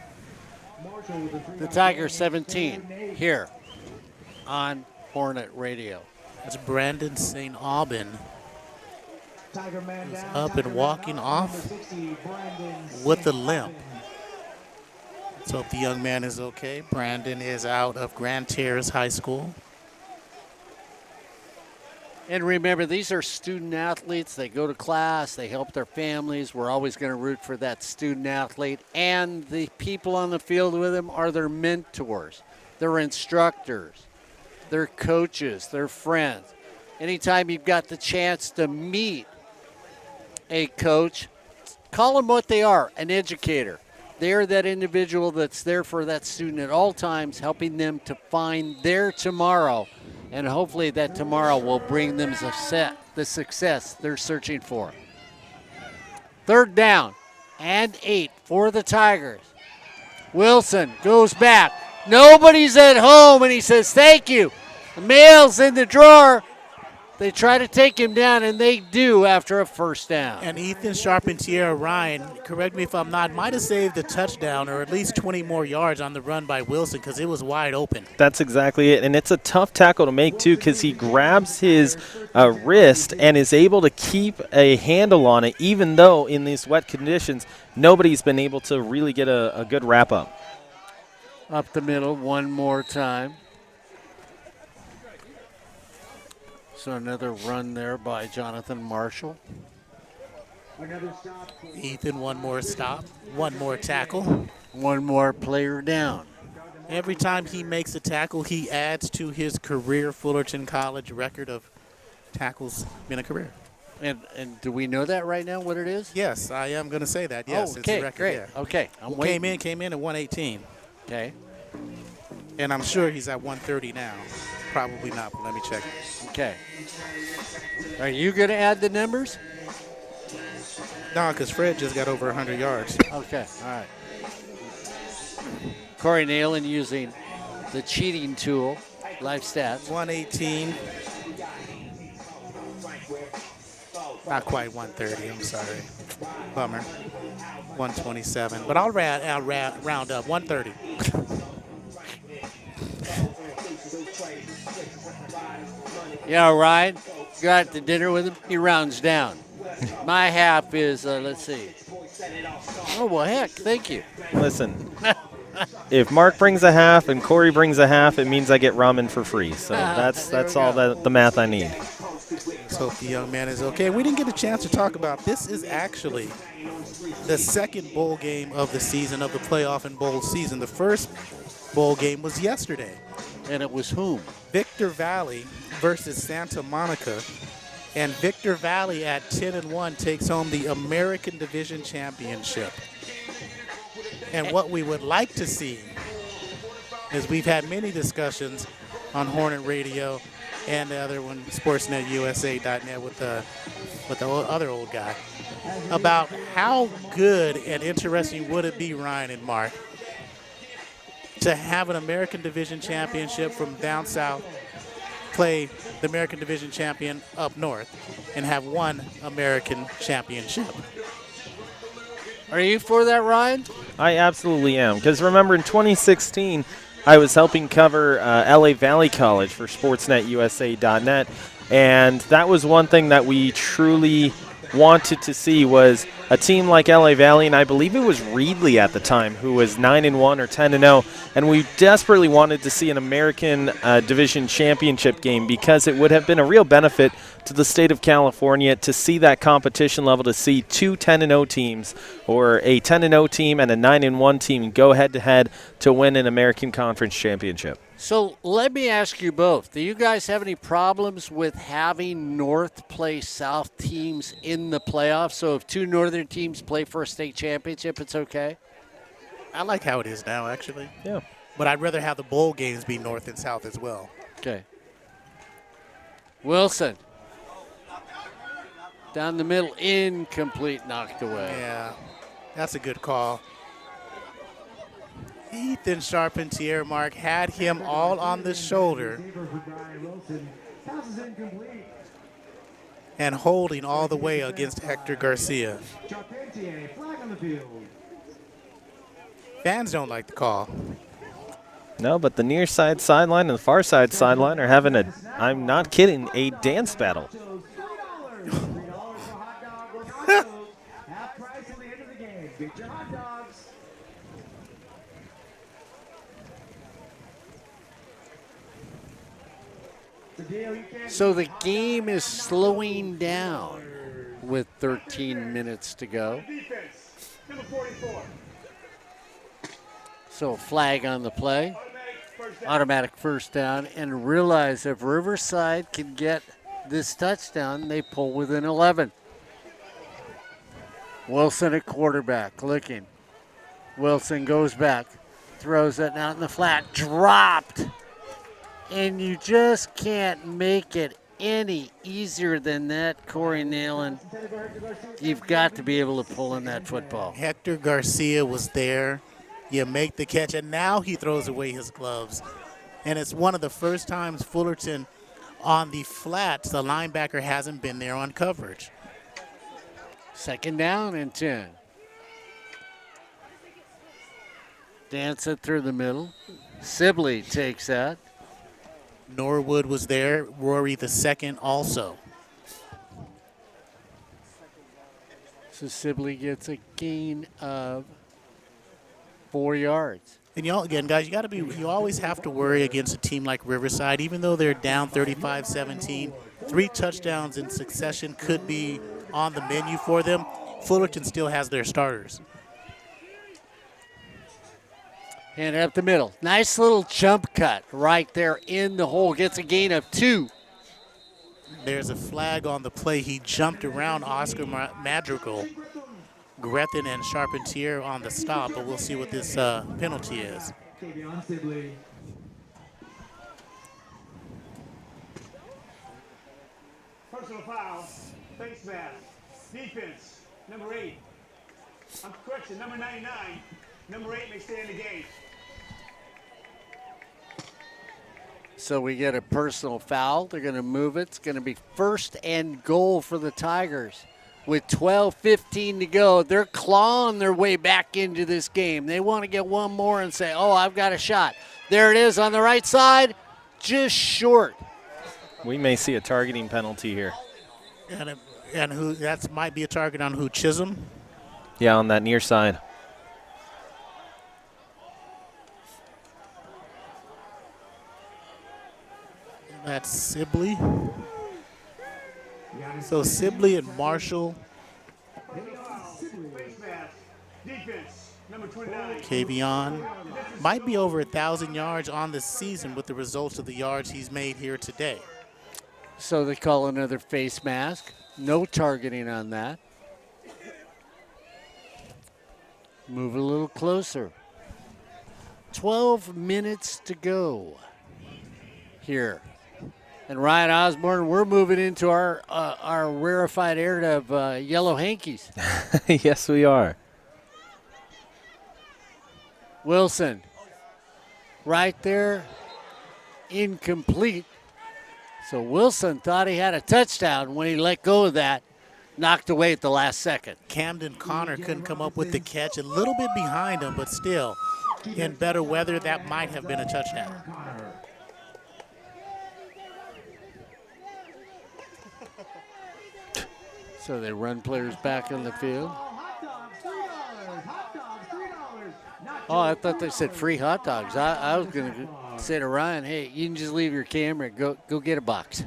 The Tigers 17 here on Hornet Radio. That's Brandon St. Aubin. He's up and walking off with a limp. Let's hope the young man is okay. Brandon is out of Grand Terrace High School. And remember, these are student athletes. They go to class. They help their families. We're always going to root for that student athlete. And the people on the field with them are their mentors, their instructors, their coaches, their friends. Anytime you've got the chance to meet a coach, call them what they are, an educator. They're that individual that's there for that student at all times, helping them to find their tomorrow. And hopefully that tomorrow will bring them the success they're searching for. Third down and 8 for the Tigers. Wilson goes back. Nobody's at home, and he says, thank you. The mail's in the drawer. They try to take him down, and they do after a first down. And Ethan Charpentier, Ryan, correct me if I'm not, might have saved a touchdown or at least 20 more yards on the run by Wilson because it was wide open. That's exactly it. And it's a tough tackle to make, too, because he grabs his wrist and is able to keep a handle on it, even though in these wet conditions, nobody's been able to really get a good wrap-up. Up the middle one more time. So another run there by Jonathan Marshall. Another stop. Ethan, one more stop, one more tackle. One more player down. Every time he makes a tackle, he adds to his career Fullerton College record of tackles in a career. And do we know that right now, what it is? Yes, I am going to say that. Yes, Oh, it's a okay, record. great. Yeah. Okay, I'm waiting. Came in at 118, Okay, and I'm sure he's at 130 now. Probably not, but let me check. okay. Are you going to add the numbers? No, because Fred just got over 100 yards. Okay, all right. Corey Nalen using the cheating tool, Life Stats. 118. Not quite 130. I'm sorry. Bummer. 127. But I'll round up. 130. Yeah, Ryan, go out to dinner with him. He rounds down. My half is, let's see. Oh, well, heck, thank you. Listen, if Mark brings a half and Corey brings a half, it means I get ramen for free. So that's There we all go. the math I need. Let's hope the young man is okay. We didn't get a chance to talk about this. Is actually the second bowl game of the season, of the playoff and bowl season. The first bowl game was yesterday. And it was whom? Victor Valley versus Santa Monica. And Victor Valley at 10-1 takes home the American Division Championship. And what we would like to see is we've had many discussions on Hornet Radio and the other one, SportsNetUSA.net with the other old guy, about how good and interesting would it be, Ryan and Mark, to have an American Division Championship from down south play the American Division champion up north and have one American championship. Are you for that, Ryan? I absolutely am. Because remember, in 2016, I was helping cover LA Valley College for SportsNetUSA.net, and that was one thing that we truly wanted to see was a team like LA Valley, and I believe it was Reedley at the time, who was 9-1 or 10-0, and we desperately wanted to see an American Division Championship game because it would have been a real benefit to the state of California to see that competition level, to see two 10-0 teams, or a 10-0 team and a 9-1 team go head-to-head to win an American Conference Championship. So let me ask you both. Do you guys have any problems with having North play South teams in the playoffs? So if two Northern teams play for a state championship, it's okay? I like how it is now, actually. Yeah. But I'd rather have the bowl games be north and south as well. Okay. Wilson. Down the middle, incomplete, knocked away. Yeah, that's a good call. Ethan Charpentier, Mark, had him all on the shoulder and holding all the way against Hector Garcia. Fans don't like the call. No, but the near side sideline and the far side sideline are having a, I'm not kidding, a dance battle. Half price at the end of the game. Get your hot dogs. So the game is slowing down with 13 minutes to go. Defense, number 44. So a flag on the play, automatic first down, and realize if Riverside can get this touchdown, they pull within 11. Wilson at quarterback, looking. Wilson goes back, throws it out in the flat, dropped. And you just can't make it any easier than that, Corey Nalen. You've got to be able to pull in that football. Hector Garcia was there. You make the catch, and now he throws away his gloves. And it's one of the first times Fullerton on the flats, the linebacker hasn't been there on coverage. Second down and 10. Dance it through the middle. Sibley takes that. Norwood was there. Rory the second also. So Sibley gets a gain of 4 yards. And again, guys, you always have to worry against a team like Riverside, even though they're down 35-17. 3 touchdowns in succession could be on the menu for them. Fullerton still has their starters. And up the middle. Nice little jump cut right there in the hole. Gets a gain of 2. There's a flag on the play. He jumped around Oscar Madrigal, Grethen, and Charpentier on the stop, but we'll see what this penalty is. Personal foul, face mask, defense, number 8. Correction, number 99. Number 8 may stay in the game. So we get a personal foul. They're going to move it. It's going to be 1st and goal for the Tigers. With 12:15 to go, they're clawing their way back into this game. They want to get one more and say, oh, I've got a shot. There it is on the right side, just short. We may see a targeting penalty here. And who that might be a target on who, Chisholm? Yeah, on that near side. That's Sibley. So Sibley and Marshall. Face mask, defense, number 29. Kavion might be over 1,000 yards on the season with the results of the yards he's made here today. So they call another face mask. No targeting on that. Move a little closer. 12 minutes to go here. And Ryan Osborne, we're moving into our rarefied air of yellow hankies. Yes, we are. Wilson, right there, incomplete. So Wilson thought he had a touchdown when he let go of that, knocked away at the last second. Camden Connor couldn't come up with the catch, a little bit behind him, but still, in better weather, that might have been a touchdown. So they run players back on the field. Oh, I thought they said free hot dogs. I was going to say to Ryan, hey, you can just leave your camera, go get a box.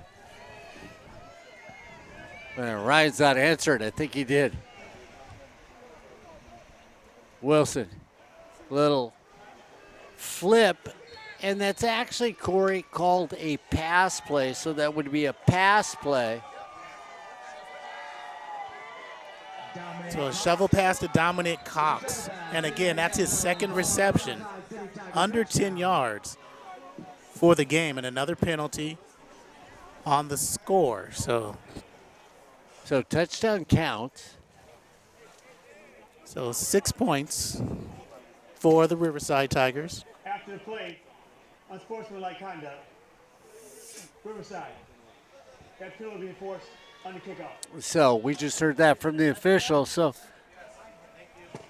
Ryan's not answering. I think he did. Wilson, little flip, and that's actually, Corey, called a pass play, so that would be a pass play. So a shovel pass to Dominic Cox. And again, that's his second reception, under 10 yards for the game, and another penalty on the score. So touchdown count. So 6 points for the Riverside Tigers. After the play, unsportsmanlike conduct. Riverside. That penalty be enforced on the kickoff. So we just heard that from the official. So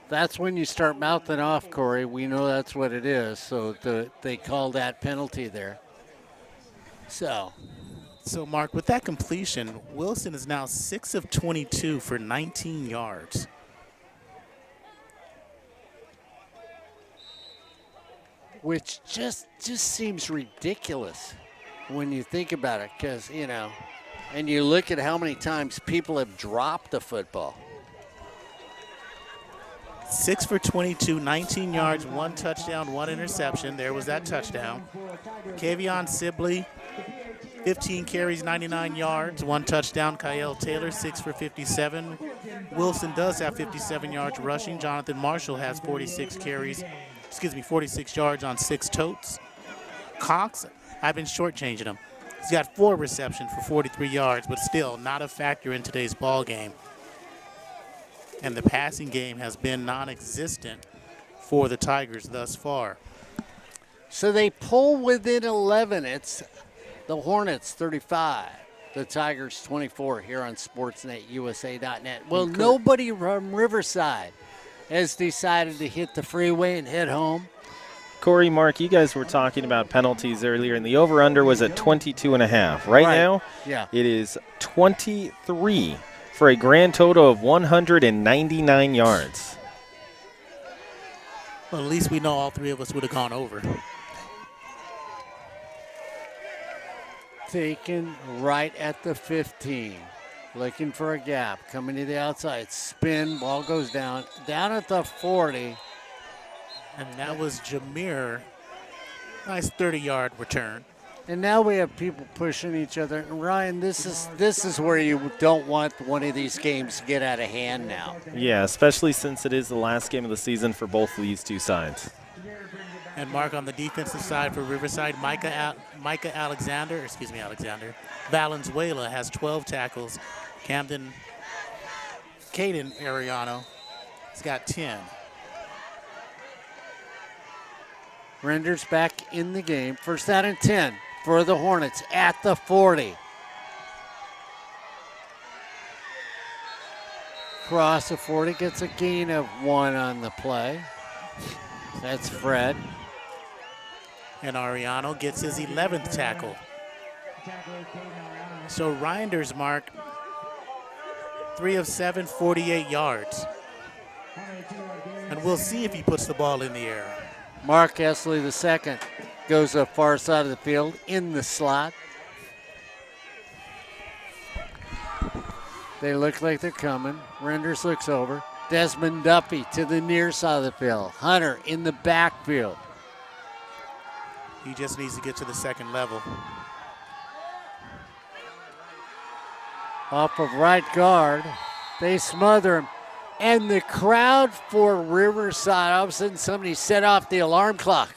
that's when you start mouthing off, Corey. We know that's what it is. So they call that penalty there. So, Mark, with that completion, Wilson is now 6 of 22 for 19 yards. which just seems ridiculous when you think about it, because, you know, and you look at how many times people have dropped the football. 6 for 22, 19 yards, 1 touchdown, 1 interception. There was that touchdown. Kavion Sibley, 15 carries, 99 yards, 1 touchdown. Kyle Taylor, 6 for 57. Wilson does have 57 yards rushing. Jonathan Marshall has 46 yards on 6 totes. Cox, I've been shortchanging him. He's got 4 receptions for 43 yards, but still not a factor in today's ball game. And the passing game has been non-existent for the Tigers thus far. So they pull within 11. It's the Hornets 35, the Tigers 24 here on SportsNetUSA.net. Well, nobody from Riverside has decided to hit the freeway and head home. Corey, Mark, you guys were talking about penalties earlier, and the over-under was at 22.5. Right now, it is 23 for a grand total of 199 yards. Well, at least we know all 3 of us would have gone over. Taken right at the 15. Looking for a gap. Coming to the outside. Spin. Ball goes down. Down at the 40. And that was Jameer. Nice 30-yard return. And now we have people pushing each other. And Ryan, this is where you don't want one of these games to get out of hand now. Yeah, especially since it is the last game of the season for both of these two sides. And Mark on the defensive side for Riverside, Alexander. Valenzuela has 12 tackles. Caden Ariano has got 10. Renders back in the game. First down and 10 for the Hornets at the 40. Cross of 40 gets a gain of 1 on the play. That's Fred. And Ariano gets his 11th tackle. So Reinders, Mark, 3 of 7, 48 yards. And we'll see if he puts the ball in the air. Mark Essley II goes to the far side of the field in the slot. They look like they're coming. Renders looks over. Desmond Duffy to the near side of the field. Hunter in the backfield. He just needs to get to the second level. Off of right guard. They smother him. And the crowd for Riverside, all of a sudden somebody set off the alarm clock.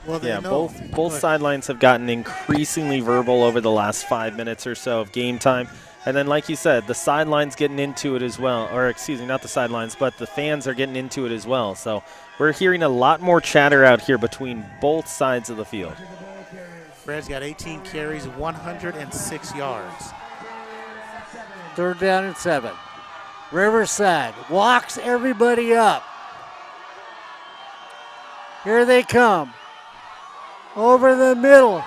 Well, yeah, both sidelines have gotten increasingly verbal over the last 5 minutes or so of game time. And then, like you said, the sidelines getting into it as well. Or, excuse me, not the sidelines, but the fans are getting into it as well. So we're hearing a lot more chatter out here between both sides of the field. Fred's got 18 carries, 106 yards. Third down and 7. Riverside walks everybody up. Here they come. Over the middle.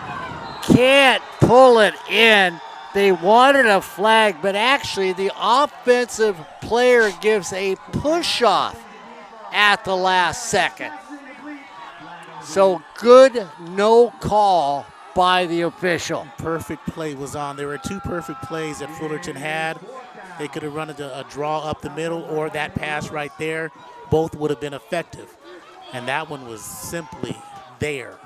Can't pull it in. They wanted a flag, but actually the offensive player gives a push-off at the last second. So good no call by the official. Perfect play was on. There were 2 perfect plays that Fullerton had. They could have run a draw up the middle or that pass right there. Both would have been effective. And that one was simply there.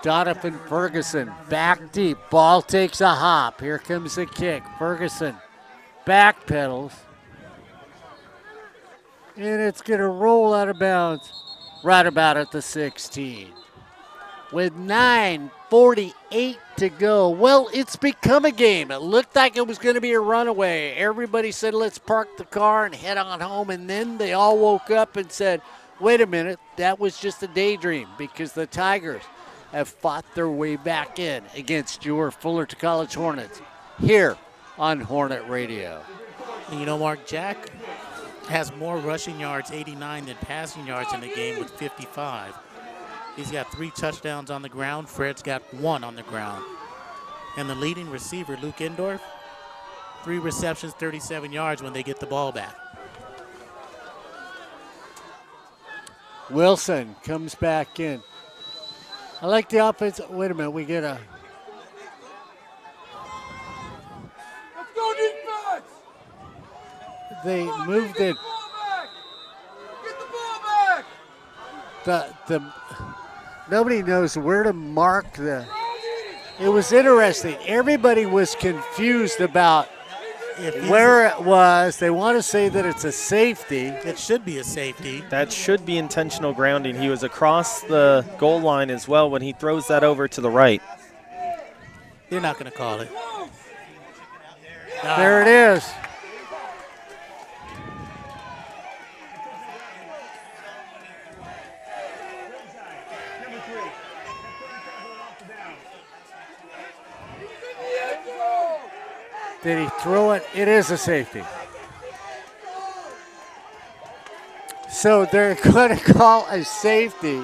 Donovan Ferguson back deep. Ball takes a hop. Here comes the kick. Ferguson back pedals. And it's going to roll out of bounds right about at the 16. With 9:48 to go. Well, it's become a game. It looked like it was going to be a runaway. Everybody said, let's park the car and head on home. And then they all woke up and said, wait a minute, that was just a daydream because the Tigers have fought their way back in against your Fullerton College Hornets here on Hornet Radio. And you know, Mark, Jack has more rushing yards, 89, than passing yards in the game with 55. He's got 3 touchdowns on the ground. Fred's got 1 on the ground. And the leading receiver, Luke Endorf, 3 receptions, 37 yards when they get the ball back. Wilson comes back in. I like the offense. Wait a minute, we get a. Let's go defense! They moved it. Get the ball back! The nobody knows where to mark the. It was interesting. Everybody was confused about where it was. They want to say that it's a safety. It should be a safety. That should be intentional grounding. He was across the goal line as well when he throws that over to the right. They're not going to call it. There it is. Did he throw it? It is a safety. So they're going to call a safety.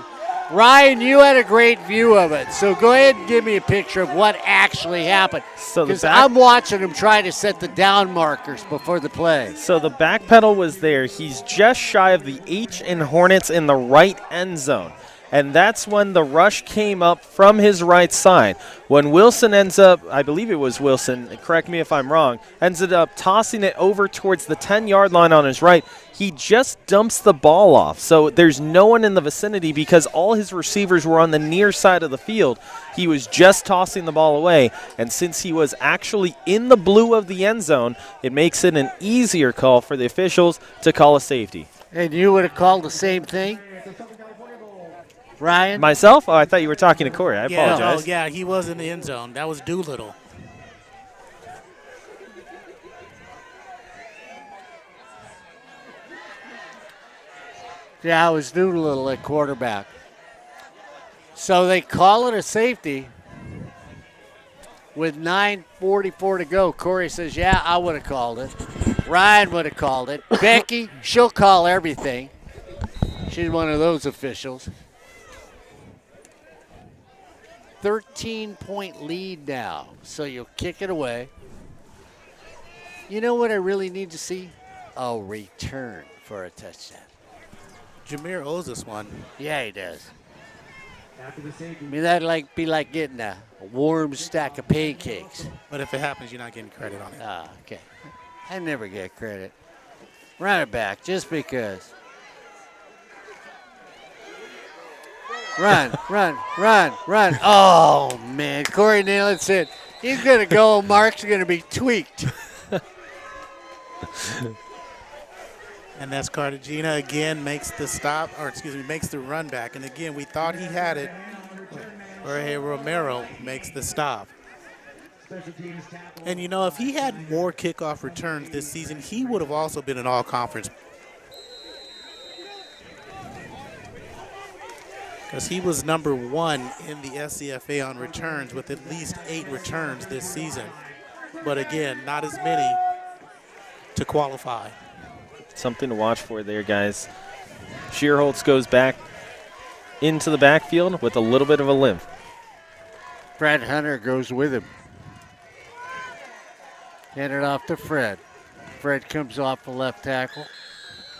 Ryan, you had a great view of it. So go ahead and give me a picture of what actually happened. Because I'm watching him try to set the down markers before the play. So the back pedal was there. He's just shy of the H in Hornets in the right end zone. And that's when the rush came up from his right side. When Wilson ends up, I believe it was Wilson, correct me if I'm wrong, ended up tossing it over towards the 10-yard line on his right, he just dumps the ball off. So there's no one in the vicinity because all his receivers were on the near side of the field. He was just tossing the ball away. And since he was actually in the blue of the end zone, it makes it an easier call for the officials to call a safety. And you would have called the same thing? Ryan? Myself? Oh, I thought you were talking to Corey. I apologize. Oh, yeah, he was in the end zone. That was Doolittle. Yeah, it was Doolittle at quarterback. So they call it a safety with 9:44 to go. Corey says, yeah, I would have called it. Ryan would have called it. Becky, she'll call everything. She's one of those officials. 13-point lead now, so you'll kick it away. You know what I really need to see? A return for a touchdown. Jameer owes us one. Yeah, he does. I mean, that'd be like getting a warm stack of pancakes. But if it happens, you're not getting credit on it. Ah, okay. I never get credit. Run it back, just because. Run, run, run, run. Oh, man. Corey Nealon said he's going to go. Mark's going to be tweaked. And that's Cartagena again makes the stop, or excuse me, makes the run back. And again, we thought he had it. Jorge Romero makes the stop. And, you know, if he had more kickoff returns this season, he would have also been an all-conference. Because he was number 1 in the SCFA on returns with at least 8 returns this season. But again, not as many to qualify. Something to watch for there, guys. Sheerholtz goes back into the backfield with a little bit of a limp. Fred Hunter goes with him. Hand it off to Fred. Fred comes off the left tackle.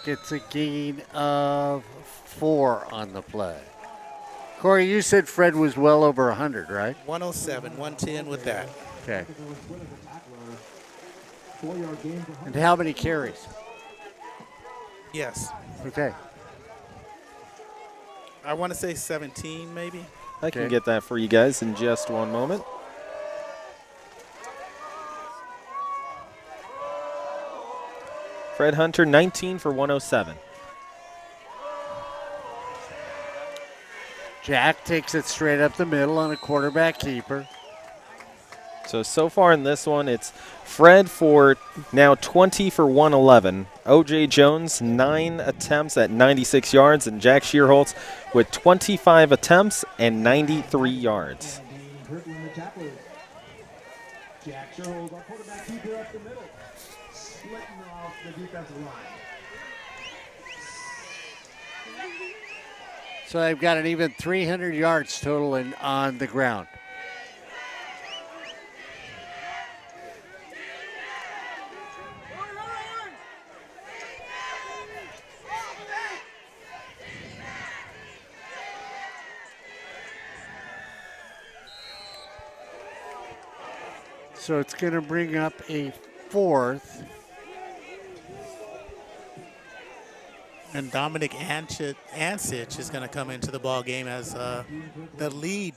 Gets a gain of 4 on the play. Corey, you said Fred was well over 100, right? 107, 110 with that. Okay. And how many carries? Yes. Okay. I want to say 17 maybe. I can get that for you guys in just one moment. Fred Hunter, 19 for 107. Jack takes it straight up the middle on a quarterback keeper. So far in this one, it's Fred for now 20 for 111. O.J. Jones, 9 attempts at 96 yards, and Jack Sheerholtz with 25 attempts and 93 yards. Jack Sheerholtz, our quarterback keeper up the middle, splitting off the defensive line. So they've got an even 300 yards total on the ground. So it's going to bring up a 4th. And Dominic Ansich is going to come into the ball game as the lead,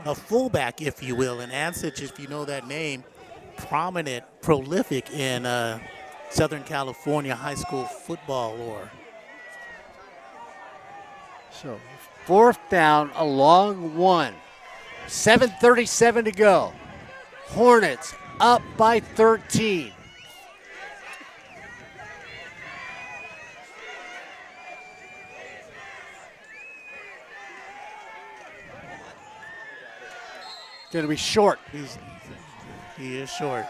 a fullback, if you will. And Ansich, if you know that name, prominent, prolific in Southern California high school football lore. So 4th down, a long one. 7:37 to go. Hornets up by 13. Going to be short. He is short.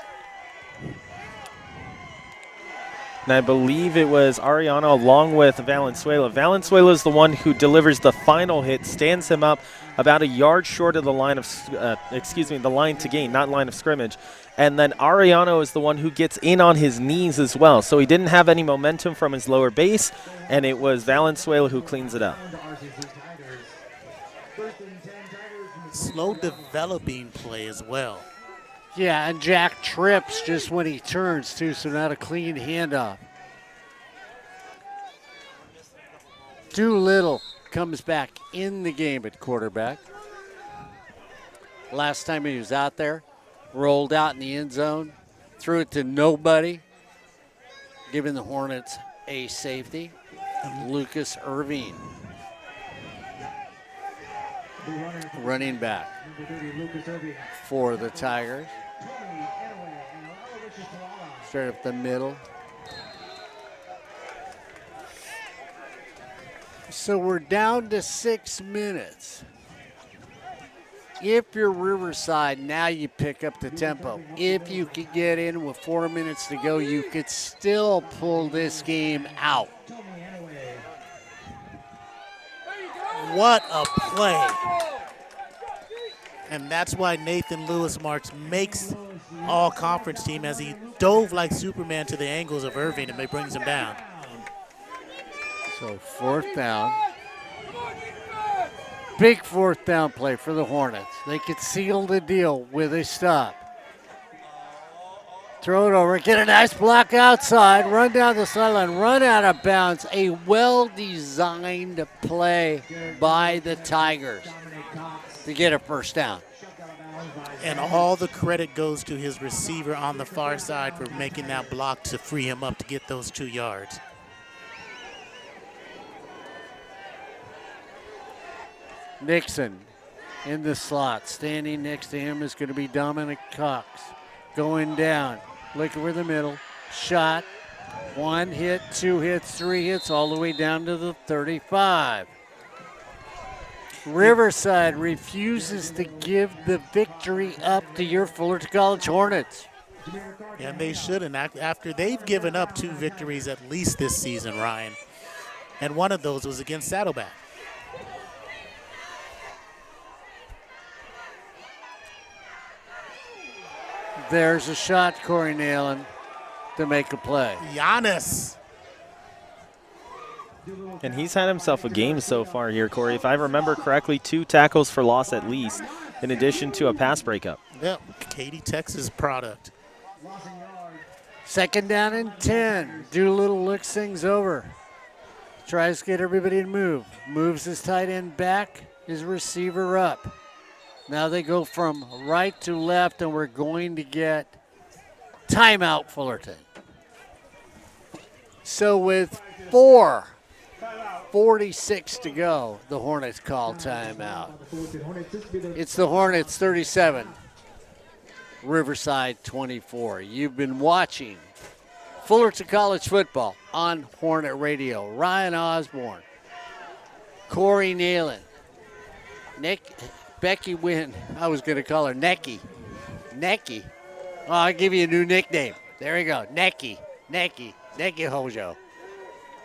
And I believe it was Ariano along with Valenzuela. Valenzuela is the one who delivers the final hit, stands him up about a yard short of the line of, the line to gain, not line of scrimmage. And then Ariano is the one who gets in on his knees as well. So he didn't have any momentum from his lower base, and it was Valenzuela who cleans it up. slow developing play as well. Yeah, and Jack trips just when he turns, too, so not a clean handoff. Doolittle comes back in the game at quarterback. Last time he was out there, rolled out in the end zone, threw it to nobody, giving the Hornets a safety. Lucas Irving, running back for the Tigers. Straight up the middle. So we're down to 6 minutes. If you're Riverside, now you pick up the tempo. If you could get in with 4 minutes to go, you could still pull this game out. What a play. And that's why Nathan Lewis Marks makes all-conference team, as he dove like Superman to the angles of Irving and brings him down. So 4th down. Big 4th down play for the Hornets. They could seal the deal with a stop. Throw it over, get a nice block outside, run down the sideline, run out of bounds. A well-designed play by the Tigers to get a 1st down. And all the credit goes to his receiver on the far side for making that block to free him up to get those 2 yards. Nixon in the slot. Standing next to him is going to be Dominic Cox. Going down, looking for the middle. Shot, 1 hit, 2 hits, 3 hits, all the way down to the 35. Riverside refuses to give the victory up to your Fullerton College Hornets. And they shouldn't, after they've given up 2 victories at least this season, Ryan. And one of those was against Saddleback. There's a shot, Corey Nalen, to make a play. Giannis. And he's had himself a game so far here, Corey. If I remember correctly, 2 tackles for loss at least, in addition to a pass breakup. Yep, Katy, Texas product. 2nd down and 10. Doolittle looks things over. Tries to get everybody to move. Moves his tight end back, his receiver up. Now they go from right to left, and we're going to get timeout, Fullerton. So with 4:46 to go, the Hornets call timeout. It's the Hornets 37, Riverside 24. You've been watching Fullerton College football on Hornet Radio. Ryan Osborne, Corey Nalen, Becky Wynn. I was going to call her Necky. Necky. Oh, I'll give you a new nickname. There we go. Necky Hojo.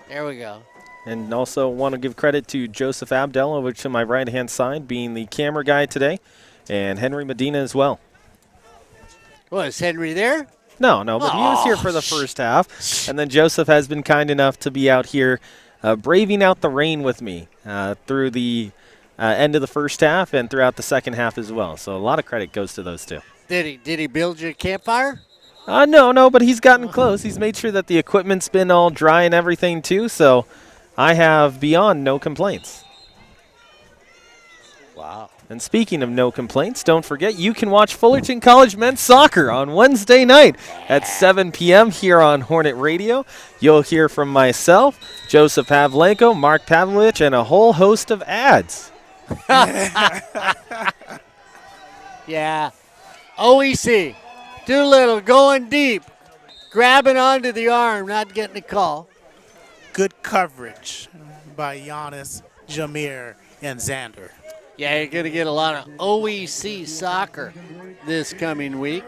There we go. And also want to give credit to Joseph Abdel over to my right-hand side, being the camera guy today, and Henry Medina as well. Was Henry there? No, but he was here for the first half. And then Joseph has been kind enough to be out here braving out the rain with me through the end of the first half and throughout the second half as well. So a lot of credit goes to those two. Did he build you a campfire? No, but he's gotten close. He's made sure that the equipment's been all dry and everything too, so I have beyond no complaints. Wow. And speaking of no complaints, don't forget you can watch Fullerton College men's soccer on Wednesday night at 7 p.m. here on Hornet Radio. You'll hear from myself, Joseph Pavlenko, Mark Pavlovich, and a whole host of ads. Yeah. OEC. Doolittle going deep. Grabbing onto the arm, not getting a call. Good coverage by Giannis, Jameer, and Xander. Yeah, you're going to get a lot of OEC soccer this coming week.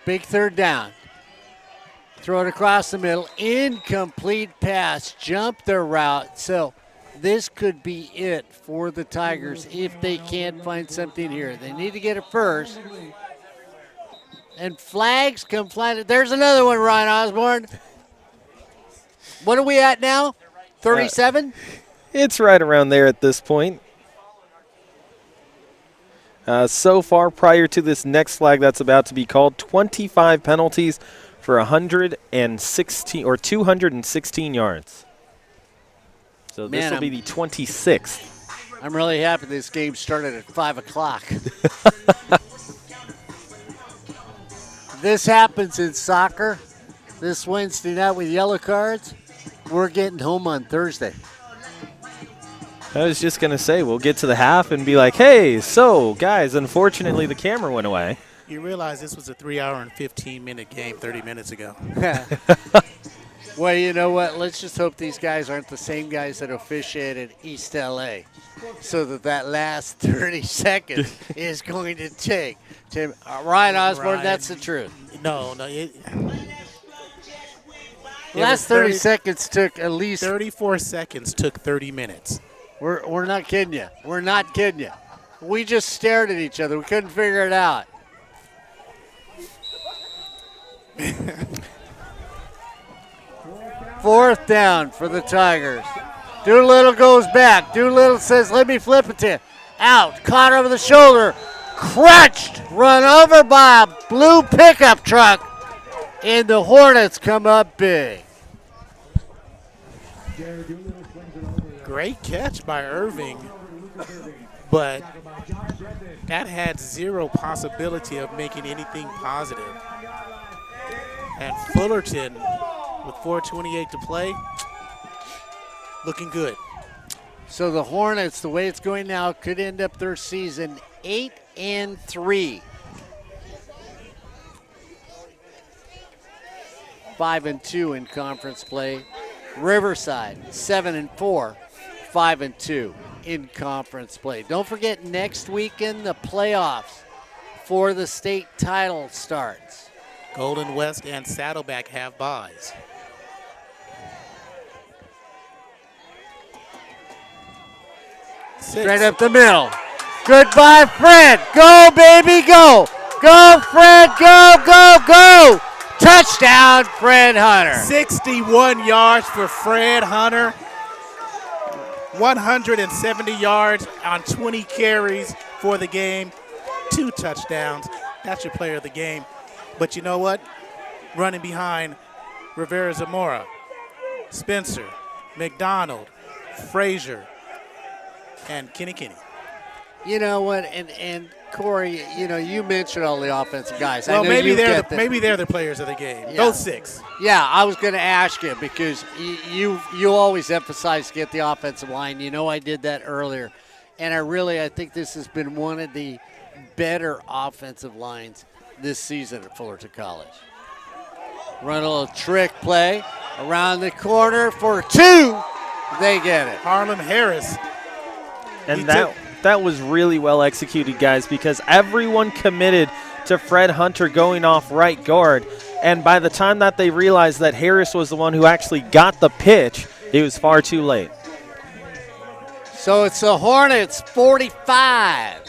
Big 3rd down. Throw it across the middle. Incomplete pass. Jump their route. So this could be it for the Tigers if they can't find something here. They need to get it first. And flags come flying. There's another one, Ryan Osborne. What are we at now? 37? It's right around there at this point. So far, prior to this next flag that's about to be called, 25 penalties for 116 or 216 yards. So this will be the 26th. I'm really happy this game started at 5 o'clock. This happens in soccer this Wednesday night with yellow cards. We're getting home on Thursday. I was just going to say, we'll get to the half and be like, hey, so, guys, unfortunately the camera went away. You realize this was a 3-hour and 15-minute game 30 minutes ago. Well, you know what? Let's just hope these guys aren't the same guys that officiated East L.A. so that last 30 seconds is going to take. Ryan Osborne, Ryan. that's the truth. No. Last 30 seconds took at least. 34 seconds took 30 minutes. We're not kidding you. We're not kidding you. We just stared at each other. We couldn't figure it out. Fourth down for the Tigers. Doolittle goes back. Doolittle says, let me flip it to you. Out. Caught over the shoulder. Crushed. Run over by a blue pickup truck. And the Hornets come up big. Great catch by Irving, but that had zero possibility of making anything positive. And Fullerton, with 4:28 to play, looking good. So the Hornets, the way it's going now, could end up their season 8-3. 5-2 in conference play. Riverside 7-4, 5-2 in conference play. Don't forget next weekend the playoffs for the state title starts. Golden West and Saddleback have buys. Straight up the middle. Goodbye, Fred. Go, baby, go. Go, Fred, go, go, go. Touchdown, Fred Hunter. 61 yards for Fred Hunter. 170 yards on 20 carries for the game. 2 touchdowns. That's your player of the game. But you know what? Running behind Rivera Zamora, Spencer, McDonald, Frazier, and Kenny. You know what? And Corey, you know, you mentioned all the offensive guys. Well, I know maybe you they're the players of the game. Yeah. Those 6. Yeah, I was going to ask you because you always emphasize to get the offensive line. You know I did that earlier. And I think this has been one of the better offensive lines this season at Fullerton College. Run a little trick play around the corner for 2. They get it. Harlem Harris. And that was really well executed, guys, because everyone committed to Fred Hunter going off right guard. And by the time that they realized that Harris was the one who actually got the pitch, it was far too late. So it's the Hornets 45,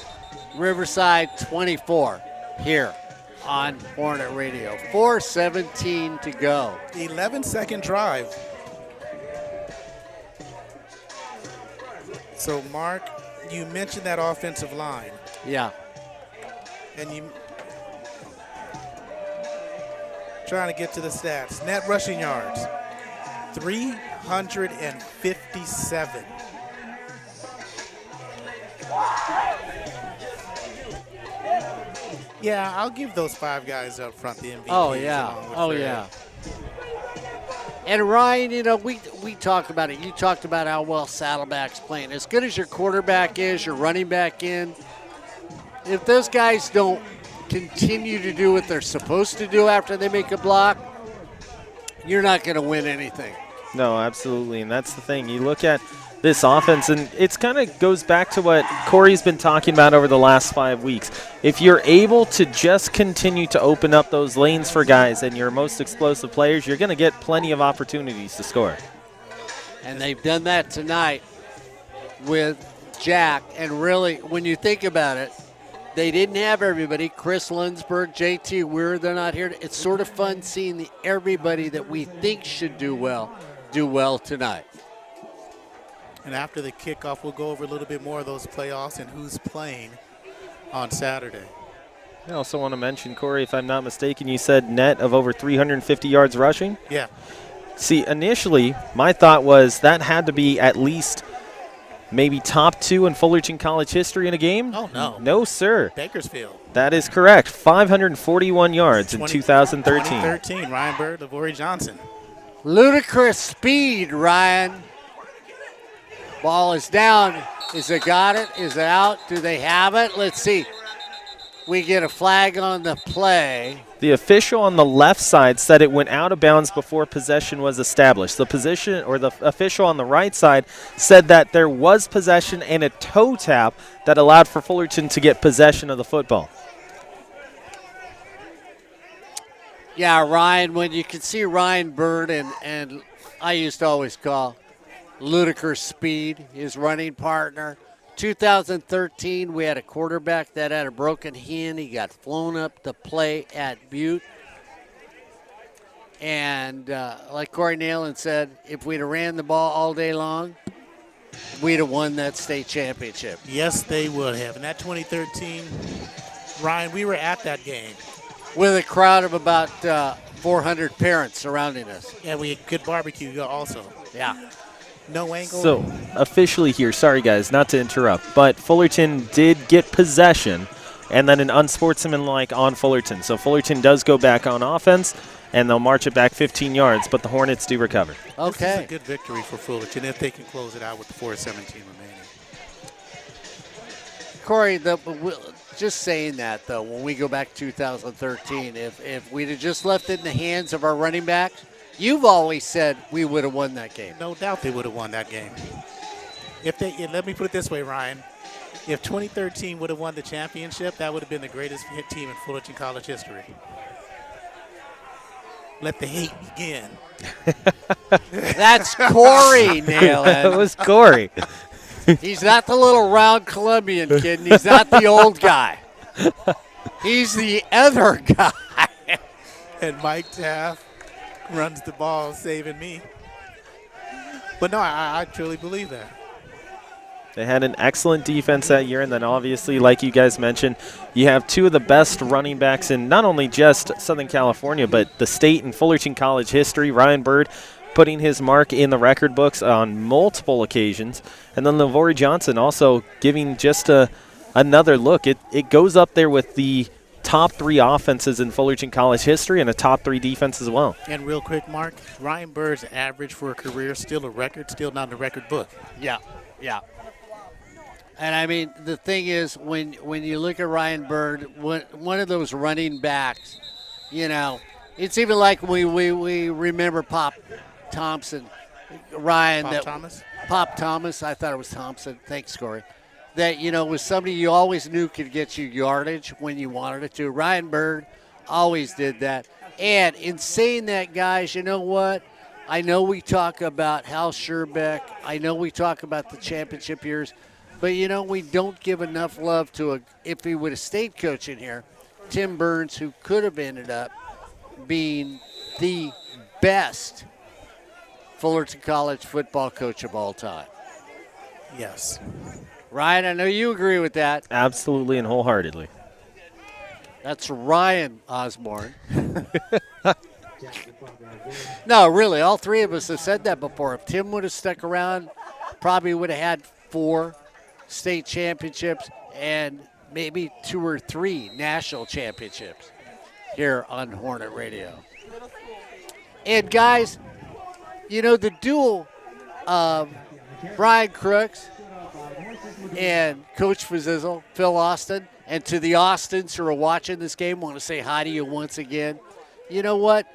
Riverside 24 here on Hornet Radio. 4:17 to go. 11-second drive. So, Mark, you mentioned that offensive line. Yeah. And you trying to get to the stats. Net rushing yards, 357. Yeah, I'll give those 5 guys up front the MVP. Oh, yeah. Oh, yeah. And Ryan, you know, we talked about it. You talked about how well Saddleback's playing. As good as your quarterback is, your running back in, if those guys don't continue to do what they're supposed to do after they make a block, you're not going to win anything. No, absolutely. And that's the thing. You look at this offense, and it's kind of goes back to what Corey's been talking about over the last 5 weeks. If you're able to just continue to open up those lanes for guys and your most explosive players, you're going to get plenty of opportunities to score. And they've done that tonight with Jack. And really, when you think about it, they didn't have everybody. Chris Lunsberg, JT Weir, they're not here. It's sort of fun seeing everybody that we think should do well tonight. And after the kickoff, we'll go over a little bit more of those playoffs and who's playing on Saturday. I also want to mention, Corey, if I'm not mistaken, you said net of over 350 yards rushing? Yeah. See, initially, my thought was that had to be at least maybe top 2 in Fullerton College history in a game. Oh, no. No, sir. Bakersfield. That is correct. 541 yards in 2013. 2013, Ryan Bird, Lavori Johnson. Ludicrous speed, Ryan. Ball is down. Is it got it? Is it out? Do they have it? Let's see. We get a flag on the play. The official on the left side said it went out of bounds before possession was established. The official on the right side said that there was possession and a toe tap that allowed for Fullerton to get possession of the football. Yeah, Ryan, when you can see Ryan Bird and I used to always call Ludicrous Speed, his running partner. 2013, we had a quarterback that had a broken hand. He got flown up to play at Butte. And like Corey Nalen said, if we'd have ran the ball all day long, we'd have won that state championship. Yes, they would have. And that 2013, Ryan, we were at that game. With a crowd of about 400 parents surrounding us. Yeah, we had good barbecue also. Yeah. No angle. So, officially here, sorry guys, not to interrupt, but Fullerton did get possession and then an unsportsmanlike on Fullerton. So Fullerton does go back on offense, and they'll march it back 15 yards, but the Hornets do recover. Okay. This is a good victory for Fullerton if they can close it out with the 4:17 remaining. Corey, just saying that, though, when we go back to 2013, if we'd have just left it in the hands of our running backs, you've always said we would have won that game. No doubt they would have won that game. Let me put it this way, Ryan. If 2013 would have won the championship, that would have been the greatest hit team in Fullerton College history. Let the hate begin. That's Corey, Nalen. That was Corey. He's not the little round Colombian kid, and he's not the old guy. He's the other guy. And Mike Taft runs the ball, saving me. But no, I truly believe that. They had an excellent defense that year, and then obviously, like you guys mentioned, you have two of the best running backs in not only just Southern California, but the state and Fullerton College history. Ryan Bird putting his mark in the record books on multiple occasions, and then Lavori Johnson also giving just another look. It goes up there with the top three offenses in Fullerton College history and a top three defense as well. And real quick, Mark, Ryan Bird's average for a career, still a record, still not in the record book. Yeah. And, I mean, the thing is, when you look at Ryan Bird, one of those running backs, you know, it's even like we remember Pop Thompson, Ryan. Pop Thomas, I thought it was Thompson. Thanks, Corey. That, you know, was somebody you always knew could get you yardage when you wanted it to. Ryan Bird always did that. And in saying that, guys, you know what? I know we talk about Hal Scherbeck. I know we talk about the championship years. But, you know, we don't give enough love to, if he would have stayed coaching here, Tim Burns, who could have ended up being the best Fullerton College football coach of all time. Yes. Ryan, I know you agree with that. Absolutely and wholeheartedly. That's Ryan Osborne. No, really, all three of us have said that before. If Tim would have stuck around, probably would have had 4 state championships and maybe 2 or 3 national championships here on Hornet Radio. And, guys, you know, the duel of Brian Crooks and Coach Fazizzle, Phil Austin, and to the Austins who are watching this game, want to say hi to you once again. You know what,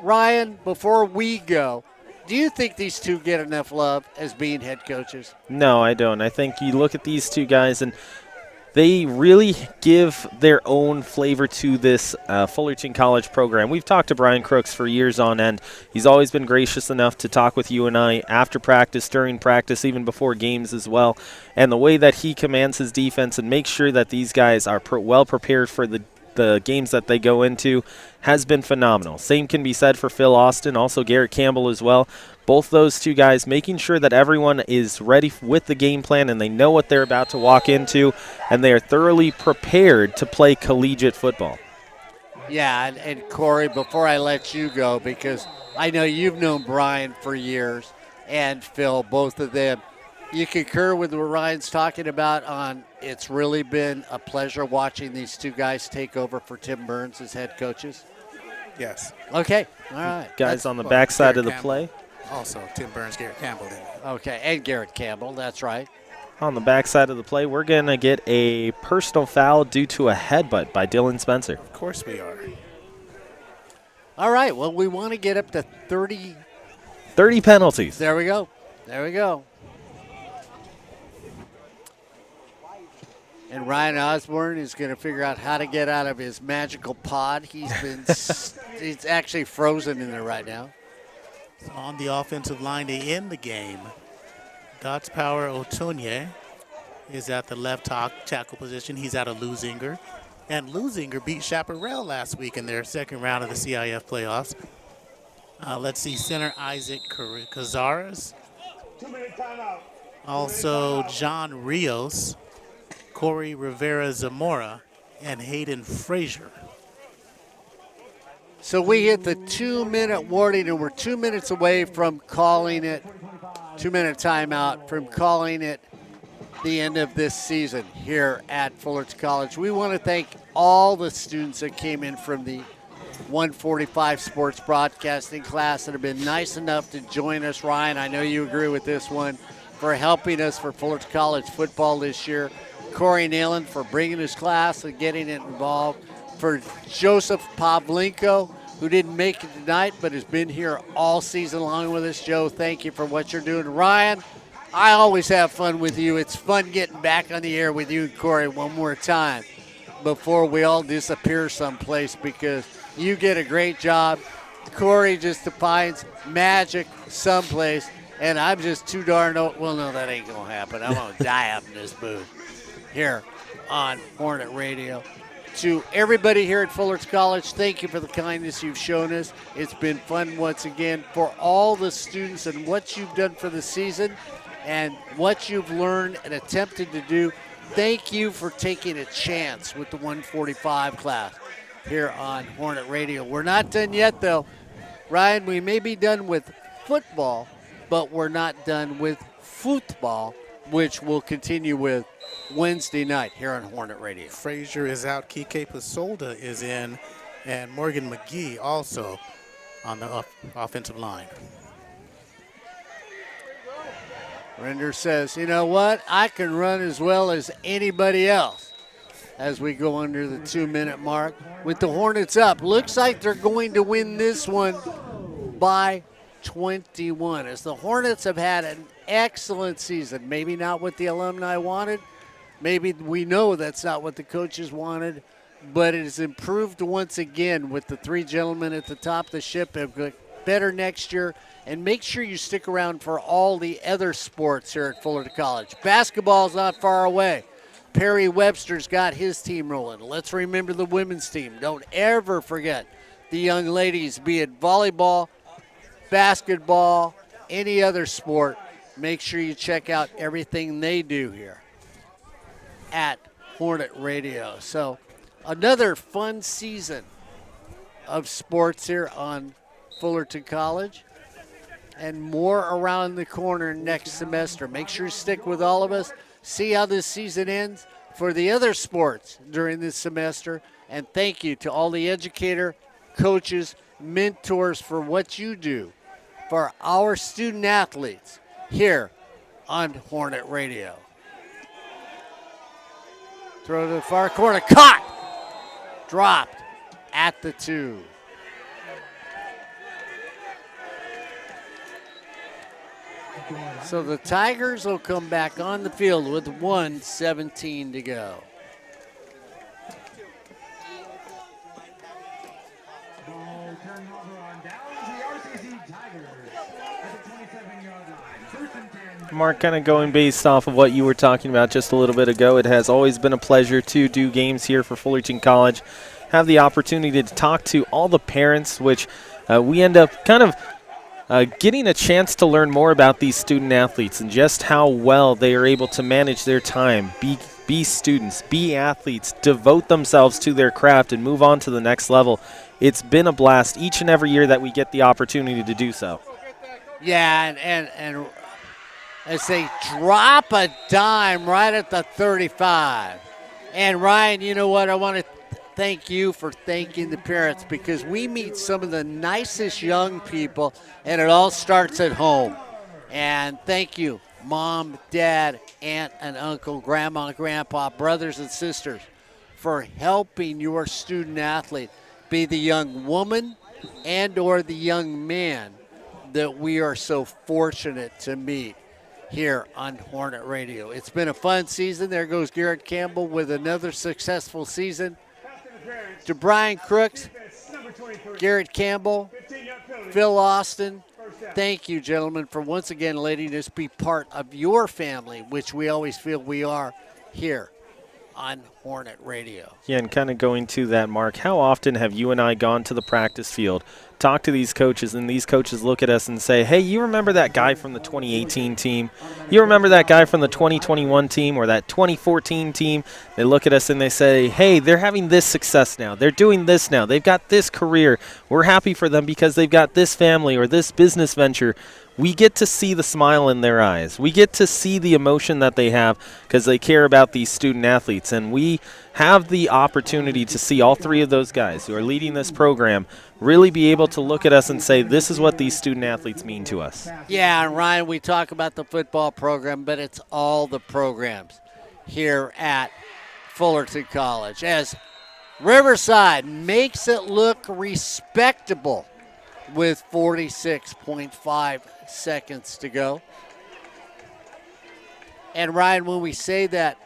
Ryan, before we go, do you think these two get enough love as being head coaches? No, I don't. I think you look at these two guys, and they really give their own flavor to this Fullerton College program. We've talked to Brian Crooks for years on end. He's always been gracious enough to talk with you and I after practice, during practice, even before games as well. And the way that he commands his defense and makes sure that these guys are well prepared for the games that they go into has been phenomenal. Same can be said for Phil Austin, also Garrett Campbell as well. Both those two guys making sure that everyone is ready with the game plan and they know what they're about to walk into, and they are thoroughly prepared to play collegiate football. Yeah, and Corey, before I let you go, because I know you've known Brian for years, and Phil, both of them, you concur with what Ryan's talking about on it's really been a pleasure watching these two guys take over for Tim Burns as head coaches? Yes. Okay, all right. Guys on the backside of the Garrett play. Also, Tim Burns, Garrett Campbell. Okay, and Garrett Campbell, that's right. On the backside of the play, we're going to get a personal foul due to a headbutt by Dylan Spencer. Of course we are. All right, well, we want to get up to 30. 30 penalties. There we go. There we go. And Ryan Osborne is going to figure out how to get out of his magical pod. He's been he's actually frozen in there right now. On the offensive line to end the game, God's Power Otunye is at the left tackle position. He's out of Lusinger. And Lusinger beat Chaparral last week in their second round of the CIF playoffs. Let's see, center Isaac Cazares. 2-minute timeout. Also John Rios, Corey Rivera Zamora, and Hayden Frazier. So we hit the 2-minute warning, and we're 2 minutes away from calling it, 2-minute timeout, from calling it the end of this season here at Fullerton College. We want to thank all the students that came in from the 145 sports broadcasting class that have been nice enough to join us. Ryan, I know you agree with this one, for helping us for Fullerton College football this year. Corey Nalen for bringing his class and getting it involved. For Joseph Pavlenko, who didn't make it tonight but has been here all season long with us. Joe, thank you for what you're doing. Ryan, I always have fun with you. It's fun getting back on the air with you and Corey one more time before we all disappear someplace, because you get a great job. Corey just defines magic someplace, and I'm just too darn old. Well, no, that ain't going to happen. I'm going to die up in this booth here on Hornet Radio. To everybody here at Fullerton College, thank you for the kindness you've shown us. It's been fun once again. For all the students and what you've done for the season and what you've learned and attempted to do, thank you for taking a chance with the 145 class here on Hornet Radio. We're not done yet, though. Ryan, we may be done with football, but we're not done with football, which we'll continue with Wednesday night here on Hornet Radio. Frazier is out, Kike Pasolda is in, and Morgan McGee also on the offensive line. Render says, you know what? I can run as well as anybody else as we go under the 2-minute mark. With the Hornets up, looks like they're going to win this one by 21, as the Hornets have had an excellent season. Maybe not what the alumni wanted. Maybe we know that's not what the coaches wanted, but it has improved once again with the three gentlemen at the top of the ship. Have got better next year. And make sure you stick around for all the other sports here at Fullerton College. Basketball's not far away. Perry Webster's got his team rolling. Let's remember the women's team. Don't ever forget the young ladies, be it volleyball, basketball, any other sport. Make sure you check out everything they do here at Hornet Radio. So another fun season of sports here on Fullerton College, and more around the corner next semester. Make sure you stick with all of us. See how this season ends for the other sports during this semester. And thank you to all the educator, coaches, mentors for what you do for our student athletes here on Hornet Radio. Throw to the far corner. Caught! Dropped at the 2. So the Tigers will come back on the field with 1:17 to go. Mark, kind of going based off of what you were talking about just a little bit ago, it has always been a pleasure to do games here for Fullerton College, have the opportunity to talk to all the parents, which we end up kind of getting a chance to learn more about these student athletes and just how well they are able to manage their time, be students, be athletes, devote themselves to their craft, and move on to the next level. It's been a blast each and every year that we get the opportunity to do so. Yeah, and as they drop a dime right at the 35. And Ryan, you know what? I want to thank you for thanking the parents, because we meet some of the nicest young people, and it all starts at home. And thank you, Mom, Dad, Aunt and Uncle, Grandma, Grandpa, brothers and sisters, for helping your student athlete be the young woman and or the young man that we are so fortunate to meet here on Hornet Radio. It's been a fun season. There goes Garrett Campbell with another successful season. To Brian Crooks, Garrett Campbell, Phil Austin, thank you, gentlemen, for once again letting us be part of your family, which we always feel we are here on Hornet Radio. Yeah, and kind of going to that, Mark, how often have you and I gone to the practice field, talk to these coaches, and these coaches look at us and say, hey, you remember that guy from the 2018 team? You remember that guy from the 2021 team or that 2014 team? They look at us and they say, hey, they're having this success now. They're doing this now. They've got this career. We're happy for them because they've got this family or this business venture. We get to see the smile in their eyes. We get to see the emotion that they have because they care about these student athletes. And we have the opportunity to see all three of those guys who are leading this program really be able to look at us and say, this is what these student athletes mean to us. Yeah, and Ryan, we talk about the football program, but it's all the programs here at Fullerton College, as Riverside makes it look respectable with 46.5 seconds to go. And Ryan, when we say that,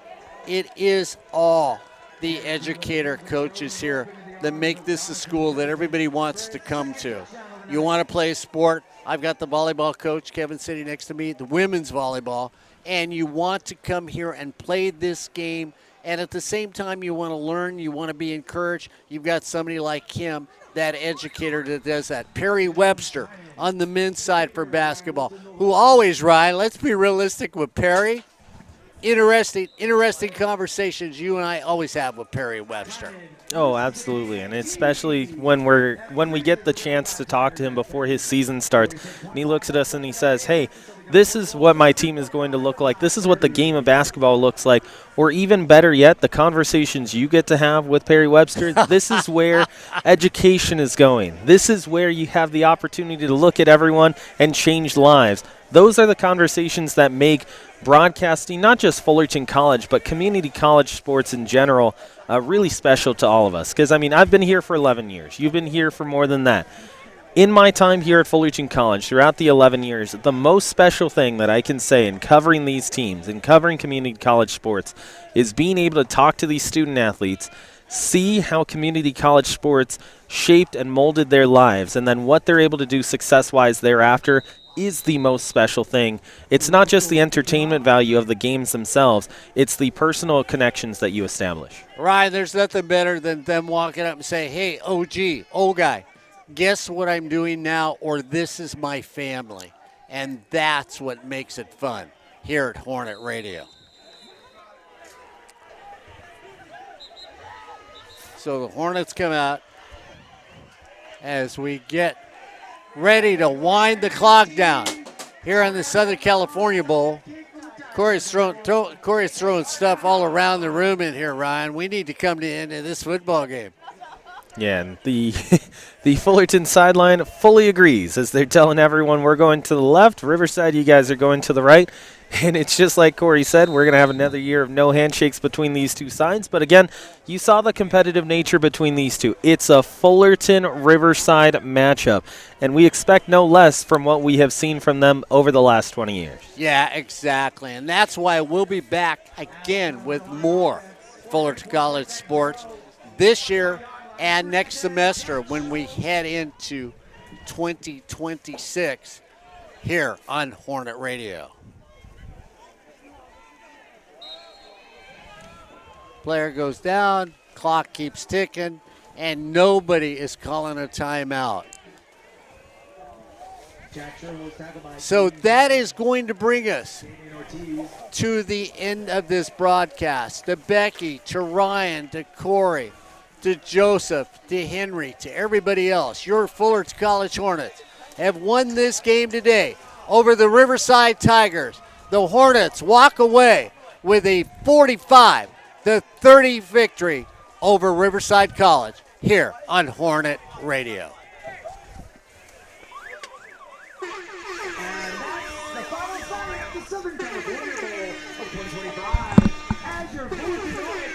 it is all the educator coaches here that make this a school that everybody wants to come to. You want to play a sport? I've got the volleyball coach, Kevin, sitting next to me, the women's volleyball, and you want to come here and play this game, and at the same time you want to learn, you want to be encouraged. You've got somebody like him, that educator that does that. Perry Webster on the men's side for basketball, who always, Ryan, let's be realistic with Perry. Interesting conversations you and I always have with Perry Webster. Oh, absolutely, and especially when we get the chance to talk to him before his season starts, and he looks at us and he says, hey, this is what my team is going to look like. This is what the game of basketball looks like. Or even better yet, the conversations you get to have with Perry Webster, this is where education is going. This is where you have the opportunity to look at everyone and change lives. Those are the conversations that make broadcasting, not just Fullerton College, but community college sports in general, really special to all of us. Because, I mean, I've been here for 11 years. You've been here for more than that. In my time here at Fullerton College, throughout the 11 years, the most special thing that I can say in covering these teams and covering community college sports is being able to talk to these student athletes, see how community college sports shaped and molded their lives, and then what they're able to do success-wise thereafter is the most special thing. It's not just the entertainment value of the games themselves, it's the personal connections that you establish. Ryan, there's nothing better than them walking up and saying, hey, OG, old guy, guess what I'm doing now, or this is my family. And that's what makes it fun here at Hornet Radio. So the Hornets come out as we get ready to wind the clock down here on the Southern California Bowl. Corey's throwing stuff all around the room in here, Ryan. We need to come to the end of this football game. Yeah, and the Fullerton sideline fully agrees as they're telling everyone we're going to the left. Riverside, you guys are going to the right. And it's just like Corey said, we're going to have another year of no handshakes between these two sides. But again, you saw the competitive nature between these two. It's a Fullerton-Riverside matchup, and we expect no less from what we have seen from them over the last 20 years. Yeah, exactly. And that's why we'll be back again with more Fullerton College sports this year and next semester when we head into 2026 here on Hornet Radio. Player goes down, clock keeps ticking, and nobody is calling a timeout. So that is going to bring us to the end of this broadcast. To Becky, to Ryan, to Corey, to Joseph, to Henry, to everybody else. Your Fullerton College Hornets have won this game today over the Riverside Tigers. The Hornets walk away with a 45-30 victory over Riverside College here on Hornet Radio. The final song of the Southern California Bowl of 2025 as your Fullerton Hornets